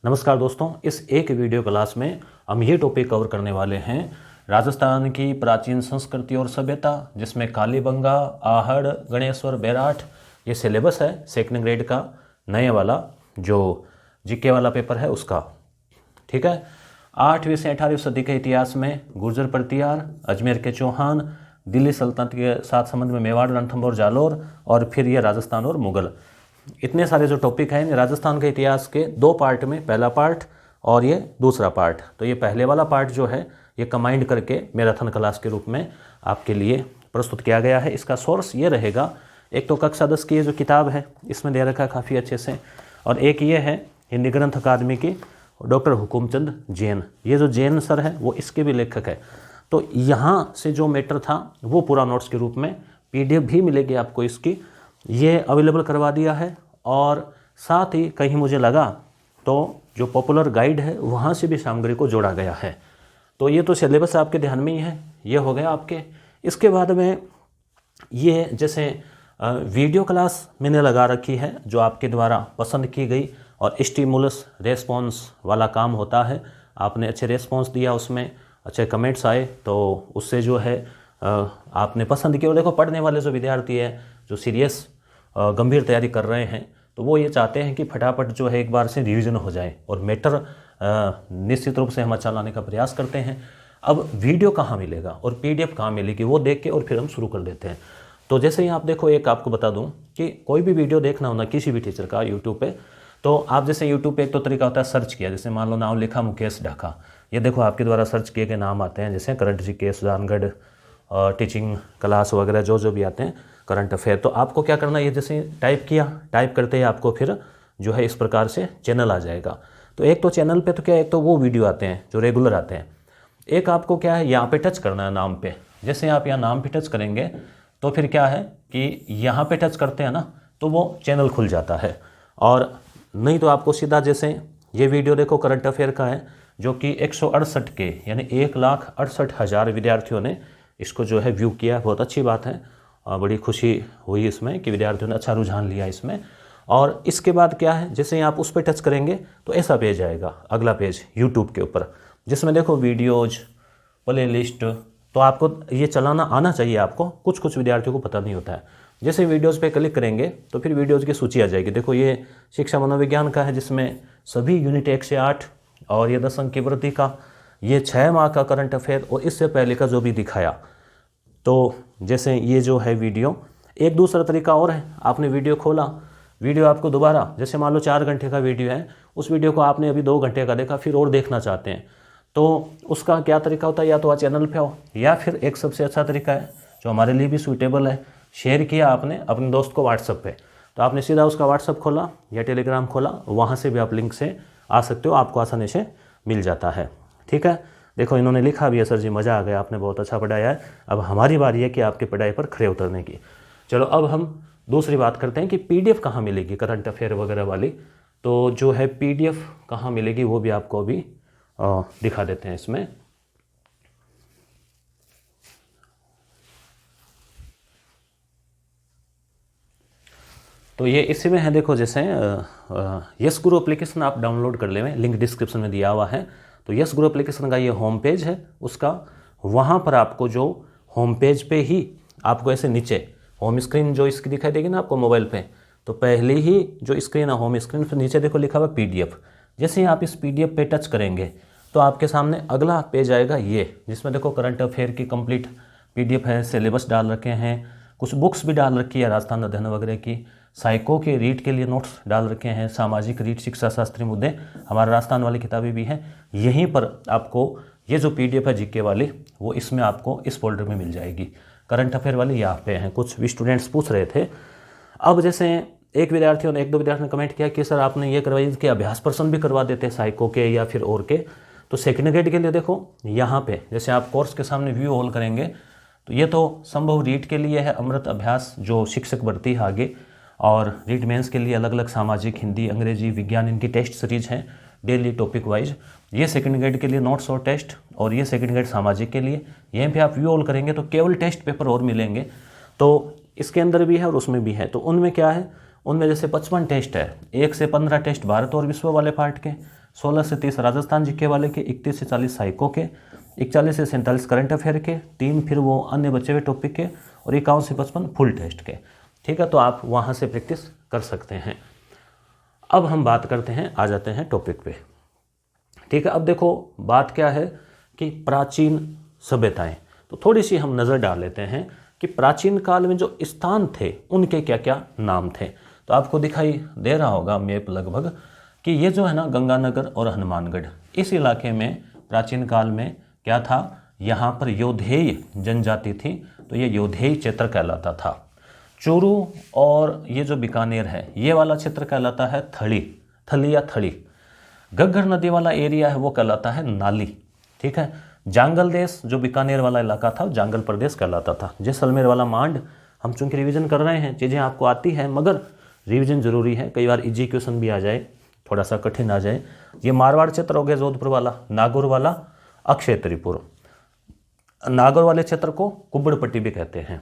नमस्कार दोस्तों, इस एक वीडियो क्लास में हम ये टॉपिक कवर करने वाले हैं राजस्थान की प्राचीन संस्कृति और सभ्यता, जिसमें कालीबंगा, आहड़, गणेश्वर, बैराठ ये सिलेबस है सेकंड ग्रेड का नए वाला जो जीके वाला पेपर है उसका। ठीक है। 8वीं से 18वीं सदी के इतिहास में गुर्जर प्रतिहार, अजमेर के चौहान, दिल्ली सल्तनत के साथ संबंध में मेवाड़, रणथंभौर, जालौर और फिर ये राजस्थान और मुगल, इतने सारे जो टॉपिक हैं राजस्थान के इतिहास के दो पार्ट में, पहला पार्ट और ये दूसरा पार्ट। तो ये पहले वाला पार्ट जो है ये कंबाइंड करके मैराथन क्लास के रूप में आपके लिए प्रस्तुत किया गया है। इसका सोर्स ये रहेगा, एक तो कक्षा 10 की ये जो किताब है इसमें दे रखा है काफ़ी अच्छे से, और एक ये है हिंदी ग्रंथ अकादमी की डॉक्टर हुकुमचंद जैन, ये जो जैन सर है वो इसके भी लेखक है। तो यहाँ से जो मैटर था वो पूरा नोट्स के रूप में PDF भी मिलेगी आपको इसकी, ये अवेलेबल करवा दिया है। और साथ ही कहीं मुझे लगा तो जो पॉपुलर गाइड है वहाँ से भी सामग्री को जोड़ा गया है। तो ये तो सिलेबस आपके ध्यान में ही है, ये हो गया आपके। इसके बाद में ये जैसे वीडियो क्लास मैंने लगा रखी है जो आपके द्वारा पसंद की गई, और स्टिमुलस रेस्पॉन्स वाला काम होता है। आपने अच्छे रेस्पॉन्स दिया, उसमें अच्छे कमेंट्स आए, तो उससे जो है आपने पसंद किया। और देखो, पढ़ने वाले जो विद्यार्थी है जो सीरियस गंभीर तैयारी कर रहे हैं, तो वो ये चाहते हैं कि फटाफट जो है एक बार से रिवीजन हो जाए और मैटर निश्चित रूप से हम अच्छा लाने का प्रयास करते हैं। अब वीडियो कहाँ मिलेगा और PDF कहाँ मिलेगी वो देख के और फिर हम शुरू कर देते हैं। तो जैसे ही आप देखो, एक आपको बता दूं कि कोई भी वीडियो देखना हो ना किसी भी टीचर का यूट्यूब पे, तो आप जैसे यूट्यूब पे एक तो तरीका होता है सर्च किया, जैसे मान लो नाम लिखा मुकेश ढाका, ये देखो आपके द्वारा सर्च किए गए नाम आते हैं, जैसे current GK, Sujangarh, teaching class वगैरह जो भी आते हैं, करंट अफेयर। तो आपको क्या करना है, ये जैसे टाइप किया, टाइप करते ही आपको फिर जो है इस प्रकार से चैनल आ जाएगा। तो एक तो चैनल पे तो क्या है, एक तो वो वीडियो आते हैं जो रेगुलर आते हैं, एक आपको क्या है यहाँ पे टच करना है नाम पे। जैसे आप यहाँ नाम पे टच करेंगे तो फिर क्या है कि यहाँ पे टच करते हैं ना तो वो चैनल खुल जाता है। और नहीं तो आपको सीधा, जैसे ये वीडियो देखो करंट अफेयर का है जो कि 168 के यानी 1,68,000 विद्यार्थियों ने इसको जो है व्यू किया। बहुत अच्छी बात है, बड़ी खुशी हुई इसमें कि विद्यार्थियों ने अच्छा रुझान लिया इसमें। और इसके बाद क्या है, जैसे आप उस पर टच करेंगे तो ऐसा पेज आएगा, अगला पेज यूट्यूब के ऊपर, जिसमें देखो वीडियोज, प्ले लिस्ट। तो आपको ये चलाना आना चाहिए आपको, कुछ विद्यार्थियों को पता नहीं होता है। जैसे वीडियोज़ पे क्लिक करेंगे तो फिर वीडियोज़ की सूची आ जाएगी। देखो ये शिक्षा मनोविज्ञान का है जिसमें सभी यूनिट 1 से 8, और ये 10 अंक की वृद्धि का, ये 6 माह का करंट अफेयर, और इससे पहले का जो भी दिखाया। तो जैसे ये जो है वीडियो, एक दूसरा तरीका और है, आपने वीडियो खोला, वीडियो आपको दोबारा, जैसे मान लो 4 घंटे का वीडियो है, उस वीडियो को आपने अभी 2 घंटे का देखा, फिर और देखना चाहते हैं, तो उसका क्या तरीका होता है, या तो आप चैनल पे हो, या फिर एक सबसे अच्छा तरीका है जो हमारे लिए भी सूटेबल है, शेयर किया आपने अपने दोस्त को व्हाट्सएप पे, तो आपने सीधा उसका व्हाट्सएप खोला या टेलीग्राम खोला, वहाँ से भी आप लिंक से आ सकते हो, आपको आसानी से मिल जाता है। ठीक है। देखो इन्होंने लिखा भी है, सर जी मज़ा आ गया, आपने बहुत अच्छा पढ़ाया है, अब हमारी बारी है कि आपकी पढ़ाई पर खड़े उतरने की। चलो अब हम दूसरी बात करते हैं कि PDF कहाँ मिलेगी करंट अफेयर वगैरह वाली। तो जो है PDF कहाँ मिलेगी वो भी आपको अभी दिखा देते हैं इसमें। तो ये इसी में है, देखो जैसे यस गुरु एप्लीकेशन आप डाउनलोड कर लें, लिंक डिस्क्रिप्शन में दिया हुआ है। तो यस गुरु एप्लीकेशन का ये होम पेज है उसका, वहाँ पर आपको जो होम पेज पे ही आपको ऐसे नीचे होम स्क्रीन जो इसकी दिखाई देगी ना आपको मोबाइल पे, तो पहले ही जो स्क्रीन है होम स्क्रीन पर नीचे देखो लिखा हुआ PDF। जैसे ही आप इस PDF पे टच करेंगे तो आपके सामने अगला पेज आएगा ये, जिसमें देखो करंट अफेयर की कंप्लीट PDF है, सिलेबस डाल रखे हैं, कुछ बुक्स भी डाल रखी है राजस्थान अध्ययन वगैरह की, साइको के रीड के लिए नोट्स डाल रखे हैं, सामाजिक रीड, शिक्षा शास्त्री मुद्दे, हमारे राजस्थान वाली किताबें भी हैं। यहीं पर आपको ये जो PDF है GK वाली, वो इसमें आपको इस फोल्डर में मिल जाएगी। करंट अफेयर वाली यहाँ पे हैं, कुछ भी स्टूडेंट्स पूछ रहे थे। अब जैसे एक दो विद्यार्थियों ने कमेंट किया कि सर आपने ये करवाई कि अभ्यास प्रश्न भी करवा देते हैं साइको के या फिर और के। तो सेकेंड ग्रेड के लिए देखो यहाँ पे जैसे आप कोर्स के सामने व्यू ऑल करेंगे तो ये तो संभव रीड के लिए है, अमृत अभ्यास जो शिक्षक भर्ती है आगे, और रीड मेंस के लिए अलग अलग सामाजिक, हिंदी, अंग्रेजी, विज्ञान, इनकी टेस्ट सीरीज हैं डेली टॉपिक वाइज। ये सेकंड ग्रेड के लिए नोट्स और टेस्ट, और ये सेकंड ग्रेड सामाजिक के लिए। यहीं पे आप व्यू ऑल करेंगे तो केवल टेस्ट पेपर और मिलेंगे, तो इसके अंदर भी है और उसमें भी है। तो उनमें क्या है, उनमें जैसे 55 टेस्ट है, 1 से 15 टेस्ट भारत और विश्व वाले पार्ट के, 16 से 30 राजस्थान जीके वाले के, 31 से 40 साइको के, 41 से 47 करंट अफेयर के, 3 फिर वो अन्य बचे हुए टॉपिक के, और 51 से 55 फुल टेस्ट के। ठीक है, तो आप वहाँ से प्रैक्टिस कर सकते हैं। अब हम बात करते हैं, आ जाते हैं टॉपिक पे। ठीक है, अब देखो बात क्या है कि प्राचीन सभ्यताएं, तो थोड़ी सी हम नज़र डाल लेते हैं कि प्राचीन काल में जो स्थान थे उनके क्या क्या नाम थे। तो आपको दिखाई दे रहा होगा मैप लगभग कि ये जो है ना गंगानगर और हनुमानगढ़, इस इलाके में प्राचीन काल में क्या था, यहाँ पर योधेय जनजाति थी, तो ये योधेय क्षेत्र कहलाता था। चूरू और ये जो बीकानेर है ये वाला क्षेत्र कहलाता है थली, थली या थड़ी। घग्गर नदी वाला एरिया है वो कहलाता है नाली। ठीक है, जांगल देश जो बीकानेर वाला इलाका था जांगल प्रदेश कहलाता था। जैसलमेर वाला मांड, हम चूंकि रिवीजन कर रहे हैं, चीज़ें आपको आती हैं मगर रिवीजन जरूरी है, कई बार इजी क्वेश्चन भी आ जाए, थोड़ा सा कठिन आ जाए। ये मारवाड़ क्षेत्र हो गया, जोधपुर वाला, नागौर वाला अक्षय त्रिपुर, नागौर वाले क्षेत्र को कुब्बड़पट्टी भी कहते हैं।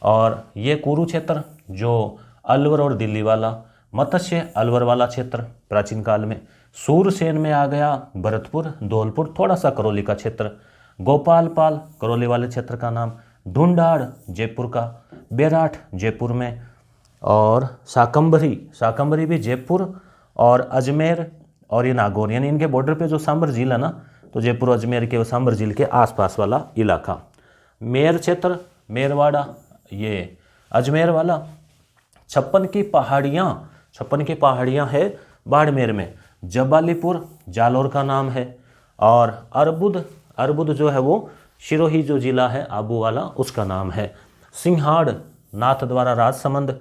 और ये कुरु क्षेत्र जो अलवर और दिल्ली वाला, मत्स्य अलवर वाला क्षेत्र प्राचीन काल में। सूरसेन में आ गया भरतपुर, धौलपुर, थोड़ा सा करौली का क्षेत्र। गोपालपाल करौली वाले क्षेत्र का नाम। ढूंढाड़ जयपुर का, बेराठ जयपुर में, और शाकंभरी, शाकंभरी भी जयपुर, और अजमेर और ये नागौर, यानी इनके बॉर्डर पे जो सांभर झील है ना, तो जयपुर अजमेर के सांभर झील के आसपास वाला इलाका। मेर क्षेत्र, मेरवाड़ा, ये अजमेर वाला। छप्पन की पहाड़ियाँ, छप्पन की पहाड़ियाँ है बाड़मेर में। जबालीपुर जालौर का नाम है। और अरबुद, अरबुद जो है वो सिरोही जो जिला है आबू वाला, उसका नाम है। सिंहाड़ नाथद्वारा राजसमंद।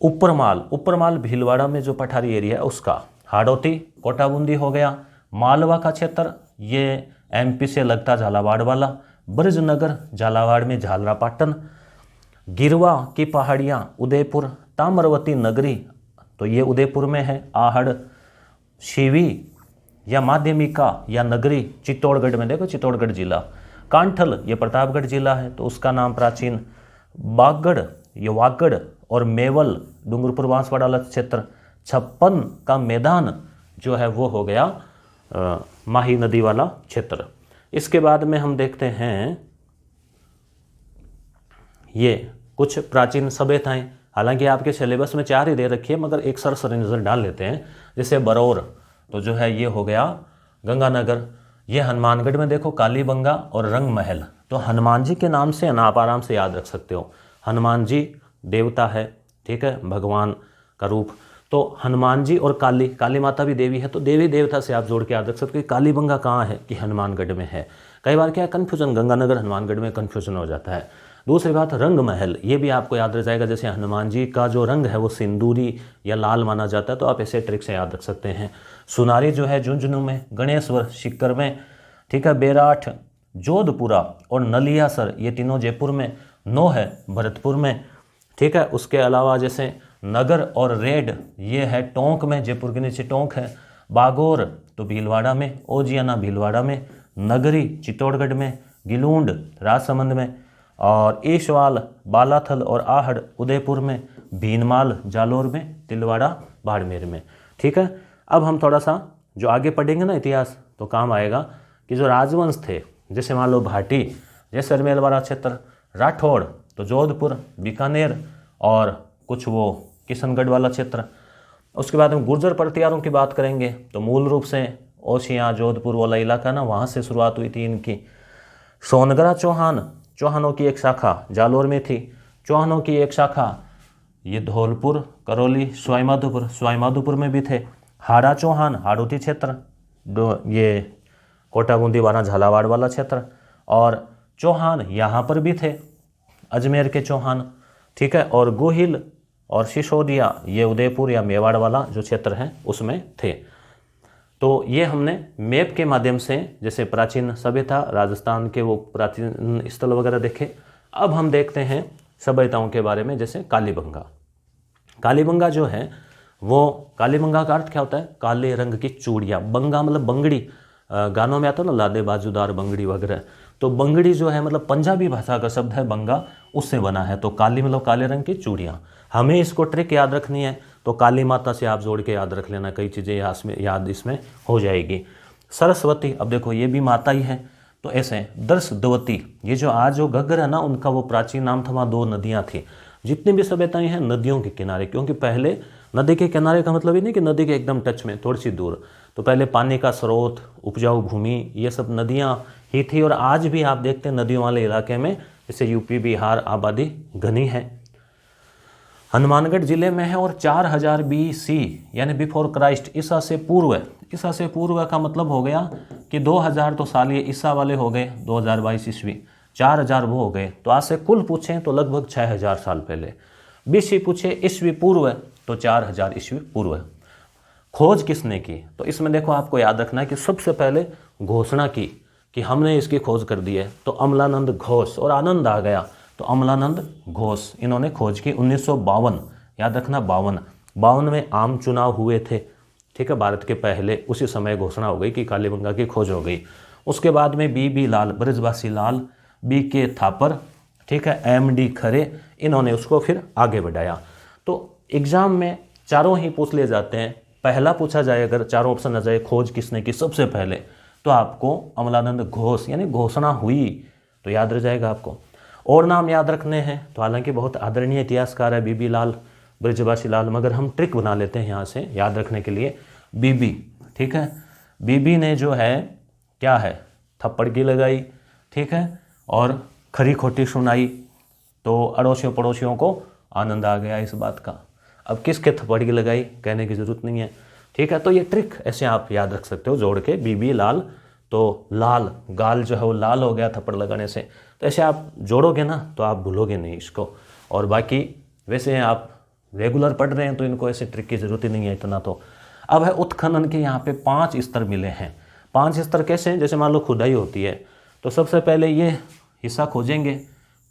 ऊपरमाल, ऊपरमाल भीलवाड़ा में जो पठारी एरिया है उसका। हाड़ौती कोटाबूंदी हो गया। मालवा का क्षेत्र ये एमपी से लगता झालावाड़ वाला। ब्रजनगर झालावाड़ में झालरापाटन। गिरवा की पहाड़ियाँ उदयपुर। ताम्रवती नगरी तो ये उदयपुर में है। आहड़, शिवी या माध्यमिका या नगरी चित्तौड़गढ़ में, देखो चित्तौड़गढ़ जिला। कांठल ये प्रतापगढ़ जिला है तो उसका नाम प्राचीन। बागड़ ये वागड़, और मेवल डूंगरपुर बांसवाड़ा वाला क्षेत्र। छप्पन का मैदान जो है वो हो गया माही नदी वाला क्षेत्र। इसके बाद में हम देखते हैं ये कुछ प्राचीन सभ्यताएं, हालांकि आपके सिलेबस में 4 ही दे रखी है मगर एक सरसरी नजर डाल लेते हैं। जैसे बरौर तो जो है ये हो गया गंगानगर। ये हनुमानगढ़ में देखो कालीबंगा और रंग महल, तो हनुमान जी के नाम से ना आप आराम से याद रख सकते हो। हनुमान जी देवता है, ठीक है, भगवान का रूप। तो हनुमान जी और काली, काली माता भी देवी है, तो देवी देवता से आप जोड़ के याद रख सकते हो कि कालीबंगा कहाँ है, कि हनुमानगढ़ में है। कई बार क्या है कन्फ्यूजन, गंगानगर हनुमानगढ़ में कन्फ्यूजन हो जाता है। दूसरी बात रंग महल, ये भी आपको याद रह जाएगा। जैसे हनुमान जी का जो रंग है वो सिंदूरी या लाल माना जाता है, तो आप ऐसे ट्रिक से याद रख सकते हैं। सुनारी जो है झुंझुनू में। गणेश्वर सीकर में, ठीक है। बेराठ जोधपुरा और नलियासर ये तीनों जयपुर में। नोह है भरतपुर में, ठीक है। उसके अलावा जैसे नगर और रेड ये है टोंक में, जयपुर के नीचे टोंक है। बागोर तो भीलवाड़ा में, ओजियाना भीलवाड़ा में। नगरी चित्तौड़गढ़ में। गिलूंड राजसमंद में। और ईशवाल बालाथल और आहड़ उदयपुर में। भीनमाल जालौर में। तिलवाड़ा बाड़मेर में, ठीक है। अब हम थोड़ा सा जो आगे पढ़ेंगे ना इतिहास तो काम आएगा कि जो राजवंश थे, जैसे मान लो भाटी, जैसलमेर वाला क्षेत्र। राठौड़ तो जोधपुर बीकानेर और कुछ वो किशनगढ़ वाला क्षेत्र। उसके बाद हम गुर्जर प्रतिहारों की बात करेंगे तो मूल रूप से ओशियाँ जोधपुर वाला इलाका ना, वहाँ से शुरुआत हुई थी इनकी। सोनगरा चौहान, चौहानों की एक शाखा जालौर में थी। चौहानों की एक शाखा ये धौलपुर, करौली, सवाईमाधोपुर में भी थे। हाड़ा चौहान हाड़ौती क्षेत्र, ये कोटाबूंदी वाला झालावाड़ वाला क्षेत्र। और चौहान यहाँ पर भी थे, अजमेर के चौहान, ठीक है। और गोहिल और सिसोदिया ये उदयपुर या मेवाड़ वाला जो क्षेत्र है उसमें थे। तो ये हमने मैप के माध्यम से जैसे प्राचीन सभ्यता, राजस्थान के वो प्राचीन स्थल वगैरह देखे। अब हम देखते हैं सभ्यताओं के बारे में, जैसे कालीबंगा। कालीबंगा जो है वो, कालीबंगा का अर्थ क्या होता है, काले रंग की चूड़ियाँ। बंगा मतलब बंगड़ी, गानों में आता है ना लादे बाजूदार बंगड़ी वगैरह, तो बंगड़ी जो है मतलब पंजाबी भाषा का शब्द है बंगा, उससे बना है। तो काली मतलब काले रंग की चूड़ियाँ। हमें इसको ट्रिक याद रखनी है, तो काली माता से आप जोड़ के याद रख लेना, कई चीज़ें याद इसमें हो जाएगी। सरस्वती, अब देखो ये भी माता ही है, तो ऐसे दर्शदवती, ये जो आज जो घग्गर है ना, उनका वो प्राचीन नाम था, वहाँ 2 नदियाँ थी। जितनी भी सभ्यताएं हैं नदियों के किनारे, क्योंकि पहले नदी के किनारे का मतलब ये नहीं कि नदी के एकदम टच में, थोड़ी सी दूर, तो पहले पानी का स्रोत, उपजाऊ भूमि, ये सब नदियाँ ही थी। और आज भी आप देखते हैं नदियों वाले इलाके में, जैसे यूपी बिहार, आबादी घनी है। हनुमानगढ़ जिले में है और 4000 BC यानी बिफोर क्राइस्ट, ईसा से पूर्व। ईसा से पूर्व का मतलब हो गया कि 2000 तो साल ये ईसा वाले हो गए, 2022 ईस्वी, 4000 वो हो गए, तो आज से कुल पूछें तो लगभग 6000 साल पहले। BC पूछे ईस्वी पूर्व, तो 4000 ईस्वी पूर्व। खोज किसने की, तो इसमें देखो आपको याद रखना है कि सबसे पहले घोषणा की कि हमने इसकी खोज कर दी है, तो अमलानंद घोष, और आनंद आ गया तो अमलानंद घोष, इन्होंने खोज की 1952, याद रखना 52 में आम चुनाव हुए थे, ठीक है, भारत के पहले, उसी समय घोषणा हो गई कि कालीबंगा की खोज हो गई। उसके बाद में BB लाल, ब्रजवासी लाल, BK थापर, ठीक है, MD खरे, इन्होंने उसको फिर आगे बढ़ाया। तो एग्जाम में चारों ही पूछ लिए जाते हैं, पहला पूछा जाए अगर चारों ऑप्शन आ जाए खोज किसने की सबसे पहले, तो आपको अमलानंद घोष यानी घोषणा हुई, तो याद रह जाएगा आपको। और नाम याद रखने हैं, तो हालांकि बहुत आदरणीय इतिहासकार है BB लाल, ब्रजवासी लाल, मगर हम ट्रिक बना लेते हैं यहाँ से याद रखने के लिए। BB, ठीक है, BB ने जो है क्या है, थप्पड़ की लगाई, ठीक है, और खरी खोटी सुनाई, तो अड़ोसियों पड़ोसियों को आनंद आ गया इस बात का। अब किसके थप्पड़ की लगाई कहने की जरूरत नहीं है, ठीक है, तो ये ट्रिक ऐसे आप याद रख सकते हो जोड़ के, BB लाल, तो लाल, गाल जो है वो लाल हो गया थप्पड़ लगाने से, तो ऐसे आप जोड़ोगे ना तो आप भूलोगे नहीं इसको। और बाकी वैसे आप रेगुलर पढ़ रहे हैं तो इनको ऐसे ट्रिक की जरूरत ही नहीं है इतना। तो अब है उत्खनन के, यहाँ पे 5 स्तर मिले हैं। 5 स्तर कैसे हैं, जैसे मान लो खुदाई होती है, तो सबसे पहले ये हिस्सा खोजेंगे,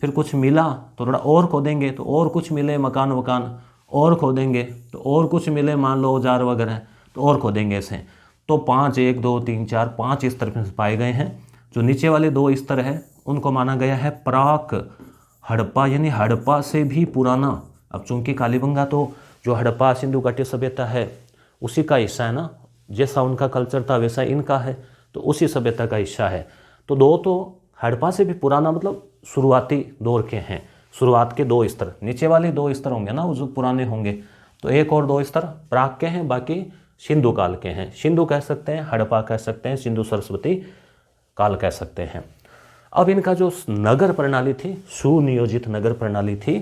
फिर कुछ मिला तो थोड़ा और खोदेंगे, तो और कुछ मिले मकान वकान, और खोदेंगे तो और कुछ मिले, मान लो औजार वगैरह, तो और खोदेंगे ऐसे। तो 5, 1, 2, 3, 4, 5 स्तर पाए गए हैं। जो नीचे वाले 2 स्तर है उनको माना गया है प्राक हड़प्पा, यानी हड़प्पा से भी पुराना। अब चूंकि कालीबंगा तो जो हड़प्पा सिंधु घाटी सभ्यता है उसी का हिस्सा है ना, जैसा उनका कल्चर था वैसा इनका है, तो उसी सभ्यता का हिस्सा है। तो 2 तो हड़प्पा से भी पुराना मतलब शुरुआती दौर के हैं, शुरुआत के 2 स्तर, नीचे वाले 2 स्तर होंगे ना वो जो पुराने होंगे, तो 1 और 2 स्तर प्राक के हैं, बाकी सिंधु काल के हैं। सिंधु कह सकते हैं, हड़प्पा कह सकते हैं, सिंधु सरस्वती काल कह सकते हैं। अब इनका जो नगर प्रणाली थी, सुनियोजित नगर प्रणाली थी,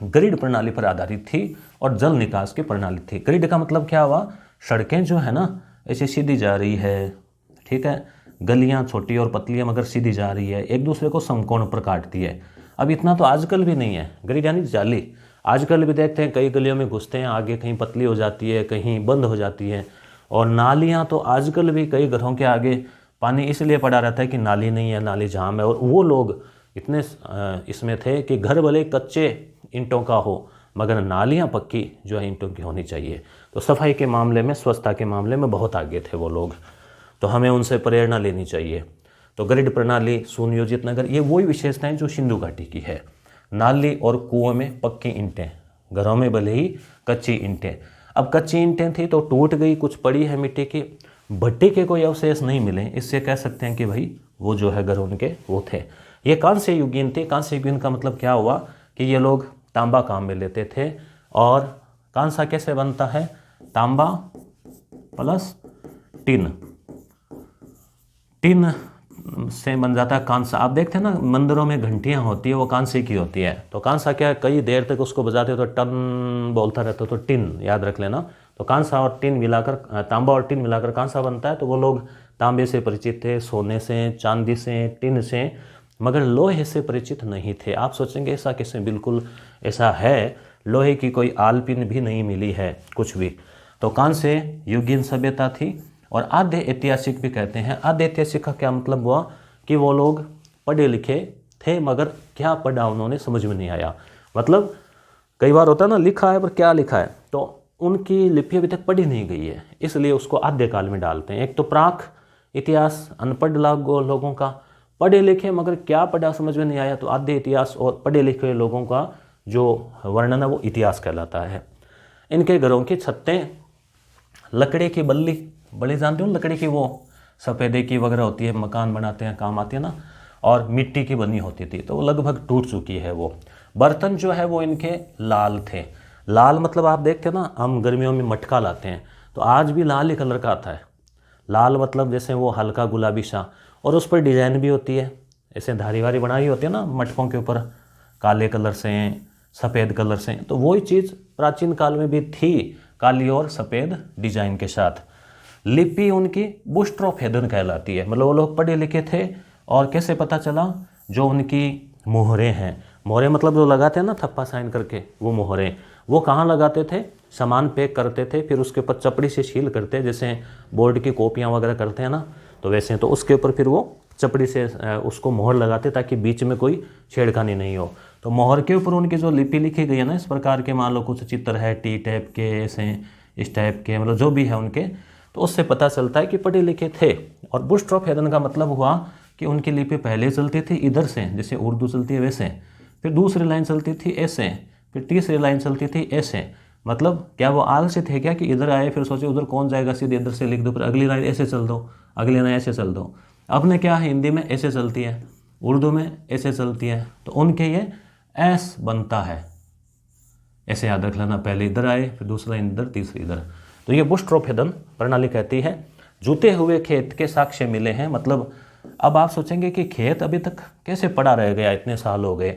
ग्रिड प्रणाली पर आधारित थी और जल निकास की प्रणाली थी। ग्रिड का मतलब क्या हुआ, सड़कें जो है ना ऐसे सीधी जा रही है, ठीक है, गलियां छोटी और पतलियां मगर सीधी जा रही है, एक दूसरे को समकोण पर काटती है। अब इतना तो आजकल भी नहीं है, ग्रिड यानी जाली, आजकल भी देखते हैं कई गलियों में घुसते हैं, आगे कहीं पतली हो जाती है, कहीं बंद हो जाती है। और नालियाँ तो आजकल भी कई घरों के आगे पानी इसलिए पड़ा रहता है कि नाली नहीं है, नाली जाम है। और वो लोग इतने इसमें थे कि घर भले कच्चे ईंटों का हो मगर नालियाँ पक्की जो है ईंटों की होनी चाहिए। तो सफाई के मामले में, स्वच्छता के मामले में बहुत आगे थे वो लोग, तो हमें उनसे प्रेरणा लेनी चाहिए। तो ग्रिड प्रणाली, सुनियोजित नगर, ये वही विशेषताएं जो सिंधु घाटी की है। नाली और कुओं में पक्की ईंटें, घरों में भले ही कच्ची ईंटें। अब कच्ची ईंटें थी तो टूट गई, कुछ पड़ी है मिट्टी की, भट्टी के कोई अवशेष नहीं मिले, इससे कह सकते हैं कि भाई वो जो है घर उनके वो थे। ये कांस्य युगीन थे। कांस्य युगीन का मतलब क्या हुआ कि ये लोग तांबा काम में लेते थे। और कांसा कैसे बनता है, तांबा प्लस टिन, टिन से बन जाता है कांसा। आप देखते हैं ना मंदिरों में घंटियां होती है वो कांसे की होती है, तो कांसा क्या कई देर तक उसको बजाते तो टन बोलता रहता, तो टिन याद रख लेना। तो कांसा और टिन मिलाकर, तांबा और टिन मिलाकर कांसा बनता है। तो वो लोग तांबे से परिचित थे, सोने से, चांदी से, टिन से, मगर लोहे से परिचित नहीं थे। आप सोचेंगे ऐसा कैसे, बिल्कुल ऐसा है, लोहे की कोई आल पिन भी नहीं मिली है कुछ भी। तो कांस्य युगीन सभ्यता थी। और आद्य ऐतिहासिक भी कहते हैं। आद्य ऐतिहासिक का क्या मतलब हुआ कि वो लोग पढ़े लिखे थे मगर क्या पढ़ा उन्होंने समझ में नहीं आया। मतलब कई बार होता है ना, लिखा है पर क्या लिखा है, तो उनकी लिपि अभी तक पढ़ी नहीं गई है, इसलिए उसको आद्य काल में डालते हैं। एक तो प्राक इतिहास अनपढ़ लोगों का, पढ़े लिखे मगर क्या पढ़ा समझ में नहीं आया, तो आद्य इतिहास। और पढ़े लिखे लोगों का जो वर्णन है वो इतिहास कहलाता है। इनके घरों की छतें लकड़ी की बल्ली जानते हो, लकड़ी की वो सफ़ेदे की वगैरह होती है, मकान बनाते हैं काम आती है ना, और मिट्टी की बनी होती थी, तो वो लगभग टूट चुकी है। वो बर्तन जो है वो इनके लाल थे। लाल मतलब आप देखते हैं ना, हम गर्मियों में मटका लाते हैं तो आज भी लाल ही कलर का आता है। लाल मतलब जैसे वो हल्का गुलाबी सा, और उस पर डिज़ाइन भी होती है, ऐसे धारी वारी बनाई होती है ना मटकों के ऊपर, काले कलर से सफ़ेद कलर से। तो वही चीज़ प्राचीन काल में भी थी, काली और सफ़ेद डिजाइन के साथ। लिपि उनकी बुस्ट्रोफेदन कहलाती है, मतलब वो लोग पढ़े लिखे थे। और कैसे पता चला? जो उनकी मोहरें हैं, मोहरें मतलब जो लगाते हैं ना थप्पा साइन करके, वो मोहरें वो कहाँ लगाते थे? सामान पैक करते थे, फिर उसके ऊपर चपड़ी से सील करते, जैसे बोर्ड की कॉपियाँ वगैरह करते हैं ना, तो वैसे तो उसके ऊपर फिर वो चपड़ी से उसको मोहर लगाते ताकि बीच में कोई छेड़खानी नहीं हो। तो मोहर के ऊपर उनकी जो लिपि लिखी गई है ना, इस प्रकार के मान लो कुछ चित्र है टी टाइप के, ऐसे इस टाइप के, मतलब जो भी है उनके, तो उससे पता चलता है कि पढ़े लिखे थे। और बुस्ट्रोफेदन का मतलब हुआ कि उनकी लिपि पहले चलती थी इधर से, जैसे उर्दू चलती है वैसे, फिर दूसरी लाइन चलती थी ऐसे, फिर तीसरी लाइन चलती थी ऐसे। मतलब क्या वो आलसी थे क्या कि इधर आए फिर सोचे उधर कौन जाएगा, सीधे इधर से लिख दो, फिर अगली लाइन ऐसे चल दो, अगली लाइन ऐसे चल दो। अपने क्या है, हिंदी में ऐसे चलती है, उर्दू में ऐसे चलती है, तो उनके ये एस बनता है। ऐसे याद रख लेना, पहले इधर आए फिर दूसरा इधर तीसरी इधर। तो ये बुस्ट्रोफेदन प्रणाली कहती है। जूते हुए खेत के साक्ष्य मिले हैं, मतलब अब आप सोचेंगे कि खेत अभी तक कैसे पड़ा रह गया, इतने साल हो गए।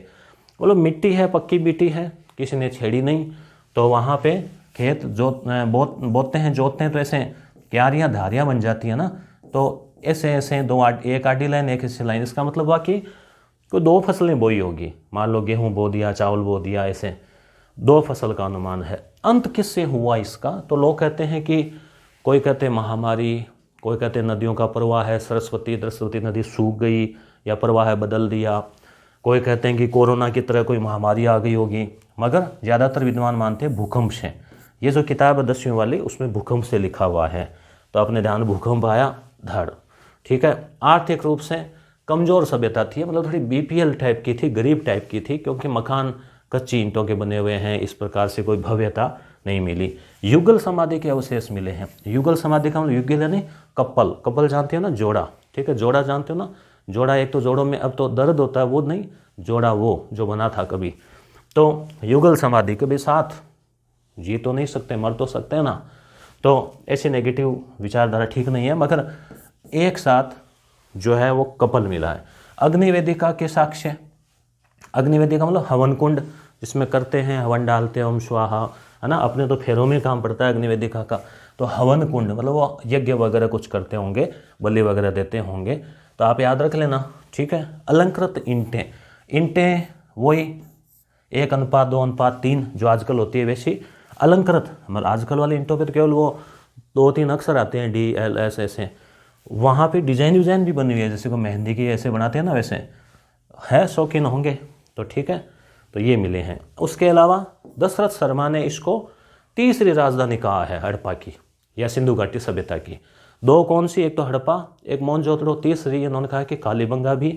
बोलो मिट्टी है, पक्की मिट्टी है, किसी ने छेड़ी नहीं, तो वहाँ पे खेत बोते हैं, जोतते हैं, तो ऐसे क्यारियाँ धारियाँ बन जाती है ना, तो ऐसे ऐसे एक आधी लाइन एक ऐसी लाइन। इसका मतलब हुआ कि कोई 2 फसलें बोई होगी, मान लो गेहूँ बो दिया, चावल बो दिया, ऐसे 2 फसल का अनुमान है। अंत किससे हुआ इसका? तो लोग कहते हैं कि कोई कहते हैं महामारी, कोई कहते हैं नदियों का प्रवाह है, सरस्वती नदी सूख गई या प्रवाह बदल दिया, कोई कहते हैं कि कोरोना की तरह कोई महामारी आ गई होगी, मगर ज़्यादातर विद्वान मानते हैं भूकंप से। ये जो किताब है 10वीं वाली, उसमें भूकंप से लिखा हुआ है, तो अपने ध्यान भूकंप आया धड़। ठीक है। आर्थिक रूप से कमज़ोर सभ्यता थी, मतलब थोड़ी बीपीएल टाइप की थी, गरीब टाइप की थी, क्योंकि मकान कच्ची ईंटों के बने हुए हैं, इस प्रकार से कोई भव्यता नहीं मिली। युगल समाधि के अवशेष मिले हैं। युगल समाधि का मतलब युगल यानी कपल जानते हो ना, जोड़ा। ठीक है, जोड़ा जानते हो ना, जोड़ा एक तो जोड़ों में अब तो दर्द होता है, वो नहीं, जोड़ा वो जो बना था कभी। तो युगल समाधि कभी साथ जी तो नहीं सकते, मर तो सकते हैं ना, तो ऐसी नेगेटिव विचारधारा ठीक नहीं है, मगर एक साथ जो है वो कपल मिला है। अग्निवेदिका के साक्ष्य, अग्निवेदिका मतलब हवन कुंड, जिसमें करते हैं, हवन डालते हैं, ओम स्वाहा, है ना, अपने तो फेरों में काम पड़ता है अग्निवेदिका का। तो हवन कुंड मतलब वो यज्ञ वगैरह कुछ करते होंगे, बलि वगैरह देते होंगे, तो आप याद रख लेना। ठीक है। अलंकृत ईंटें वही 1:2:3 जो आजकल होती है वैसी अलंकृत, मतलब आजकल वाली ईंटों पे तो केवल वो 2-3 अक्षर आते हैं DLS ऐसे, वहाँ पे डिजाइन भी बनी हुई है, जैसे को मेहंदी की ऐसे बनाते हैं ना, वैसे है, शौकीन होंगे तो ठीक है। तो ये मिले हैं। उसके अलावा दशरथ शर्मा ने इसको तीसरी राजधानी कहा है हड़प्पा की या सिंधु घाटी सभ्यता की। 2 कौन सी? एक तो हड़प्पा, एक मोहनजोदड़ो। तीसरी इन्होंने कहा कि कालीबंगा भी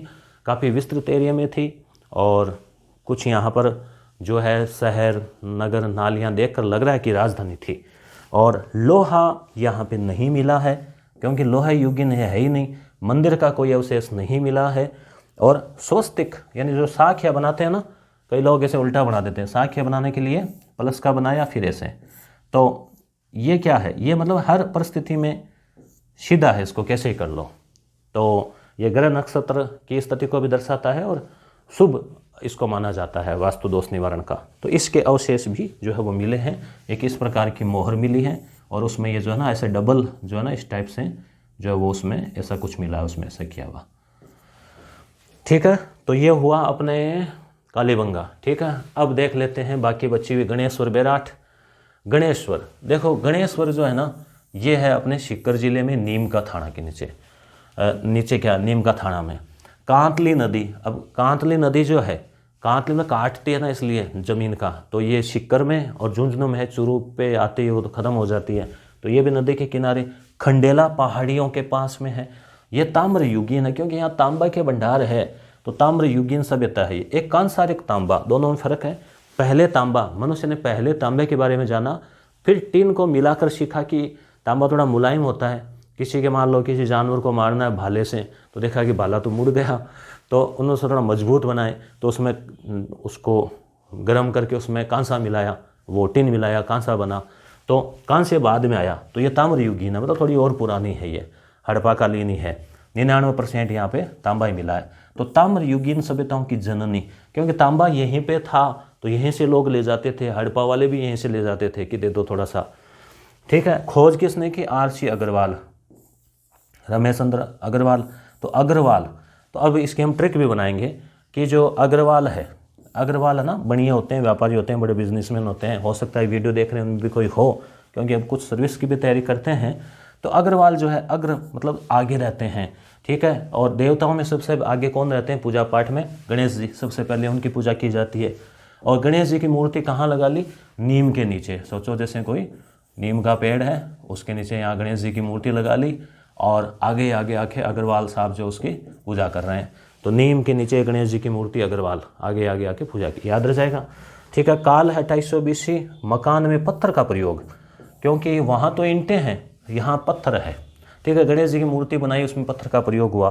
काफ़ी विस्तृत एरिया में थी, और कुछ यहाँ पर जो है शहर नगर नालियाँ देखकर लग रहा है कि राजधानी थी। और लोहा यहाँ पे नहीं मिला है, क्योंकि लोहा युगीन है ही नहीं, मंदिर का कोई अवशेष नहीं मिला है। और स्वस्तिक यानी जो साख्या बनाते हैं ना, कई लोग ऐसे उल्टा बना देते हैं, साख्या बनाने के लिए प्लस का बनाया फिर ऐसे, तो ये क्या है? ये मतलब हर परिस्थिति में सीधा है, इसको कैसे ही कर लो। तो ये ग्रह नक्षत्र की स्थिति को भी दर्शाता है, और शुभ इसको माना जाता है वास्तु दोष निवारण का। तो इसके अवशेष भी जो है वो मिले हैं। एक इस प्रकार की मोहर मिली है, और उसमें ये जो है ना ऐसे डबल जो है ना इस टाइप से जो है वो उसमें ऐसा कुछ मिला है, उसमें ऐसा किया हुआ। ठीक है। तो ये हुआ अपने कालीबंगा। ठीक है। अब देख लेते हैं बाकी बची हुई गणेश्वर बैराठ। गणेश्वर देखो, गणेश्वर जो है ना ये है अपने सीकर जिले में नीम का थाना के नीचे क्या नीम का थाना में कांतली नदी। अब कांतली नदी जो है, कांतली में काटती है ना इसलिए ज़मीन का, तो ये सीकर में और झुंझुनू में है, चूरू पे आती है वो तो ख़त्म हो जाती है, तो ये भी नदी के किनारे खंडेला पहाड़ियों के पास में है। ये ताम्र युगीन है, क्योंकि यहाँ तांबा के भंडार है, तो ताम्र युगीन सभ्यता है। एक कांसा और एक तांबा, दोनों में फर्क है। पहले तांबा, मनुष्य ने पहले तांबे के बारे में जाना फिर टिन को मिलाकर सीखा कि तांबा थोड़ा मुलायम होता है, किसी के मान लो किसी जानवर को मारना है भाले से, तो देखा कि भाला तो मुड़ गया, तो उन्होंने थोड़ा मजबूत बनाए, तो उसमें उसको गर्म करके उसमें कांसा मिलाया, वो टिन मिलाया, कांसा बना। तो कांसे बाद में आया, तो ये ताम्र युगीन है, मतलब थोड़ी और पुरानी है, ये हड़प्पा-कालीन ही है। 99% यहाँ पे तांबा ही मिला है। तो ताम्र युगीन सभ्यताओं की जननी, क्योंकि तांबा यहीं पे था तो यहीं से लोग ले जाते थे, हड़प्पा वाले भी यहीं से ले जाते थे कि दे दो थोड़ा सा। ठीक है, खोज किसने की? RC अग्रवाल, रमेश चंद्र अग्रवाल। तो अग्रवाल, तो अब इसके हम ट्रिक भी बनाएंगे कि जो अग्रवाल है ना, बढ़िया होते हैं, व्यापारी होते हैं, बड़े बिजनेसमैन होते हैं, हो सकता है वीडियो देख रहे हैं उनमें भी कोई हो, क्योंकि अब कुछ सर्विस की भी तैयारी करते हैं। तो अग्रवाल जो है, अग्र मतलब आगे रहते हैं, ठीक है। और देवताओं में सबसे आगे कौन रहते हैं पूजा पाठ में? गणेश जी, सबसे पहले उनकी पूजा की जाती है। और गणेश जी की मूर्ति कहाँ लगा ली? नीम के नीचे। सोचो जैसे कोई नीम का पेड़ है, उसके नीचे यहाँ गणेश जी की मूर्ति लगा ली, और आगे आगे आके अग्रवाल साहब जो उसकी पूजा कर रहे हैं। तो नीम के नीचे गणेश जी की मूर्ति, अग्रवाल आगे आगे आके पूजा की, याद रह जाएगा। ठीक है, काल है 2800 BC। मकान में पत्थर का प्रयोग, क्योंकि वहाँ तो ईंटें हैं, यहाँ पत्थर है। ठीक है, गणेश जी की मूर्ति बनाई, उसमें पत्थर का प्रयोग हुआ।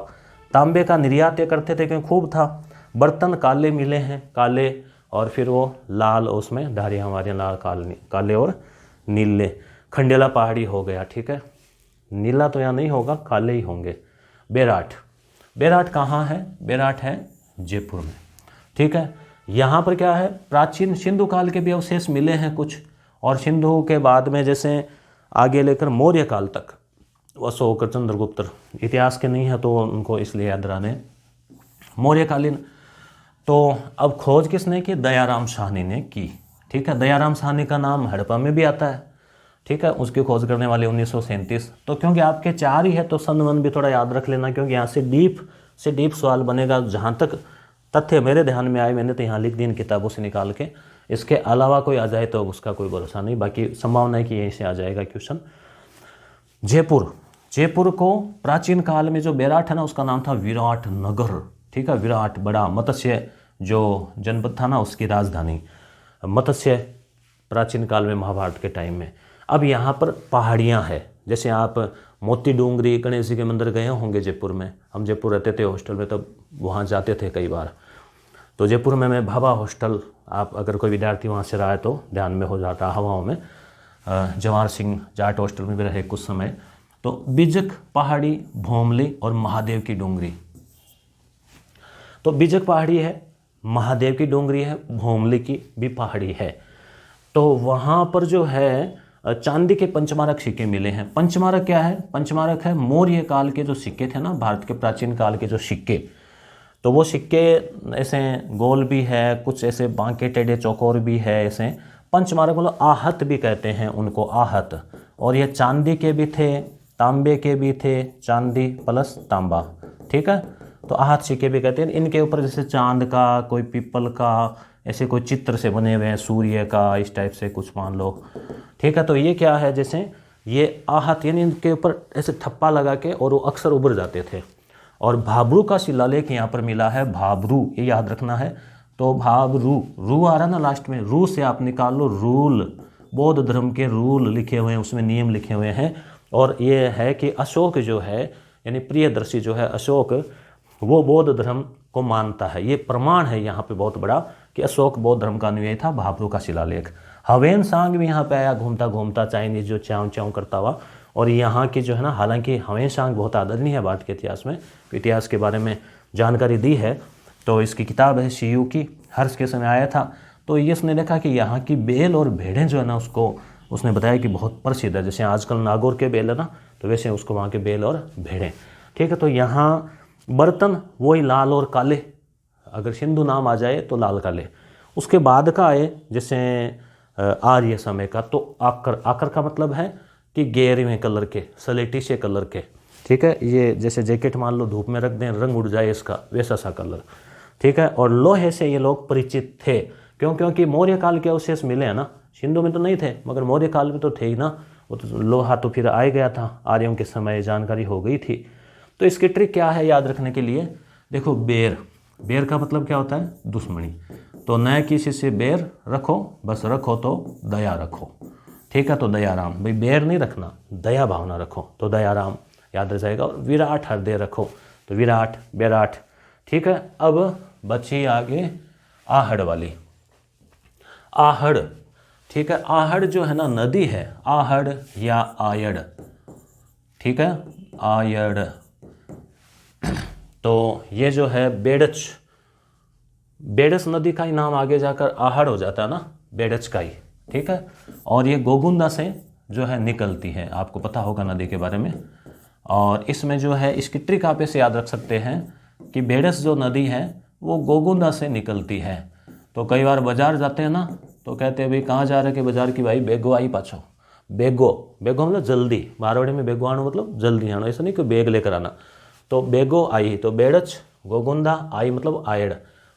तांबे का निर्यात ये करते थे क्योंकि खूब था। बर्तन काले मिले हैं, काले, और फिर वो लाल, उसमें धारियाँ हमारे लाल काले और नीले। खंडेला पहाड़ी हो गया, ठीक है, नीला तो यहाँ नहीं होगा, काले ही होंगे। बेराट, बेराट कहाँ है? बेराट है जयपुर में। ठीक है, यहाँ पर क्या है? प्राचीन सिंधु काल के भी अवशेष मिले हैं कुछ, और सिंधु के बाद में जैसे आगे लेकर मौर्य काल तक, अशोक, चंद्रगुप्त इतिहास के नहीं है तो उनको इसलिए याद रहने, मौर्यकालीन। तो अब खोज किसने की? दयाराम साहनी ने की। ठीक है, दयाराम साहनी का नाम हड़प्पा में भी आता है। ठीक है, उसकी खोज करने वाले 1937। तो क्योंकि आपके 4 ही है तो सन वन भी थोड़ा याद रख लेना, क्योंकि यहाँ से डीप सवाल बनेगा। जहाँ तक तथ्य मेरे ध्यान में आए, मैंने तो यहाँ लिख दी इन किताबों से निकाल के। इसके अलावा कोई आ जाए तो उसका कोई भरोसा नहीं, बाकी संभावना है कि यहीं से आ जाएगा क्वेश्चन। जयपुर, जयपुर को प्राचीन काल में जो बेराट है ना, उसका नाम था विराट नगर। ठीक है, विराट बड़ा, मत्स्य जो जनपद था ना उसकी राजधानी, मत्स्य, प्राचीन काल में महाभारत के टाइम में। अब यहाँ पर पहाड़ियाँ हैं, जैसे आप मोती डूंगरी, गणेश जी के मंदिर गए होंगे जयपुर में। हम जयपुर रहते थे हॉस्टल में, तब वहाँ जाते थे कई बार। तो जयपुर में मैं भाभा हॉस्टल, आप अगर कोई विद्यार्थी वहाँ से रहा है तो ध्यान में हो जाता, हवाओं में जवाहर सिंह जाट हॉस्टल में भी रहे कुछ समय। तो बिजक पहाड़ी, भोमली और महादेव की डूंगरी। तो बिजक पहाड़ी है, महादेव की डूंगरी है, भोमली की भी पहाड़ी है। तो वहाँ पर जो है चांदी के पंचमारक सिक्के मिले हैं। पंचमारक क्या है? पंचमारक है मौर्य काल के जो सिक्के थे ना, भारत के प्राचीन काल के जो सिक्के, तो वो सिक्के ऐसे गोल भी है, कुछ ऐसे बांके टेढ़े चौकोर भी है ऐसे। पंचमारक मतलब आहत भी कहते हैं उनको, आहत। और ये चांदी के भी थे, तांबे के भी थे, चांदी प्लस तांबा। ठीक है, तो आहत सिक्के भी कहते हैं। इनके ऊपर जैसे चांद का, कोई पीपल का, ऐसे कोई चित्र से बने हुए हैं, सूर्य का, इस टाइप से कुछ मान लो। ठीक है, तो ये क्या है? जैसे ये आहत, यानी इनके ऊपर ऐसे ठप्पा लगा के और वो अक्सर उभर जाते थे। और भाबरू का शिलालेख यहाँ पर मिला है, भाबरू, ये याद रखना है। तो भाबरू, रू आ रहा ना लास्ट में, रू से आप निकाल लो रूल, बौद्ध धर्म के रूल लिखे हुए हैं, उसमें नियम लिखे हुए हैं। और ये है कि अशोक जो है, यानी प्रियदर्शी जो है अशोक, वो बौद्ध धर्म को मानता है। ये प्रमाण है यहाँ पे बहुत बड़ा कि अशोक बौद्ध धर्म का अनुयायी था। भाबरू का शिलालेख। हवेन सांग भी यहाँ पे आया घूमता घूमता, चाइनीज जो च्याऊ च्याऊ करता हुआ। और यहाँ की जो है ना, हालांकि हवेन सांग बहुत आदरणीय है भारत के इतिहास में, इतिहास के बारे में जानकारी दी है। तो इसकी किताब है सीयू की, हर्ष के समय आया था। तो ये उसने देखा कि यहाँ की बेल और भेड़ें जो है ना, उसको उसने बताया कि बहुत प्रसिद्ध है। जैसे आजकल नागौर के बेल है ना, तो वैसे उसको वहाँ के बेल और भेड़ें। ठीक है, तो यहाँ बर्तन वही लाल और काले, अगर सिंधु नाम आ जाए तो लाल काले। उसके बाद का आए जैसे आर्य समय का, तो आकर, आकर का मतलब है कि गहरे कलर के, सलेटी से कलर के। ठीक है, ये जैसे जैकेट मान लो धूप में रख दें, रंग उड़ जाए इसका, वैसा सा कलर। ठीक है, और लोहे से ये लोग परिचित थे, क्योंकि मौर्य काल के अवशेष मिले हैं ना, सिंधु में तो नहीं थे मगर मौर्य काल में तो थे ही ना। वो तो लोहा तो फिर आ गया था, आर्यों के समय जानकारी हो गई थी। तो इसकी ट्रिक क्या है याद रखने के लिए? देखो, बेर, बेर का मतलब क्या होता है? दुश्मनी। तो न किसी से बैर रखो, बस रखो तो दया रखो। ठीक है। तो दयाराम, भाई बेर नहीं रखना, दया भावना रखो, तो दयाराम याद रह जाएगा। और विराट हृदय रखो, तो विराट, बेराट, ठीक है। अब बची आगे आहड़ वाली, आहड़, ठीक है। आहड़ जो है ना नदी है, आहड़ या आयड़, ठीक है, आयड़। तो ये जो है बेड़च, बेड़च नदी का ही नाम आगे जाकर आहड़ हो जाता है ना, बेड़च का ही, ठीक है। और ये गोगुंदा से जो है निकलती है, आपको पता होगा नदी के बारे में। और इसमें जो है इसकी ट्रिक आप ऐसे याद रख सकते हैं कि बेड़च जो नदी है वो गोगुंदा से निकलती है। तो कई बार बाजार जाते हैं ना, तो कहते हैं भाई कहाँ जा रहे कि बाजार की, भाई बेगो आई पाछो, बेगो, बेगो मतलब जल्दी, मारवाड़ी में बेगो आना मतलब जल्दी आना, ऐसा नहीं कि बेग लेकर आना। तो बेगो आई, तो बेड़च, गोगुंदा, आई मतलब आयड़,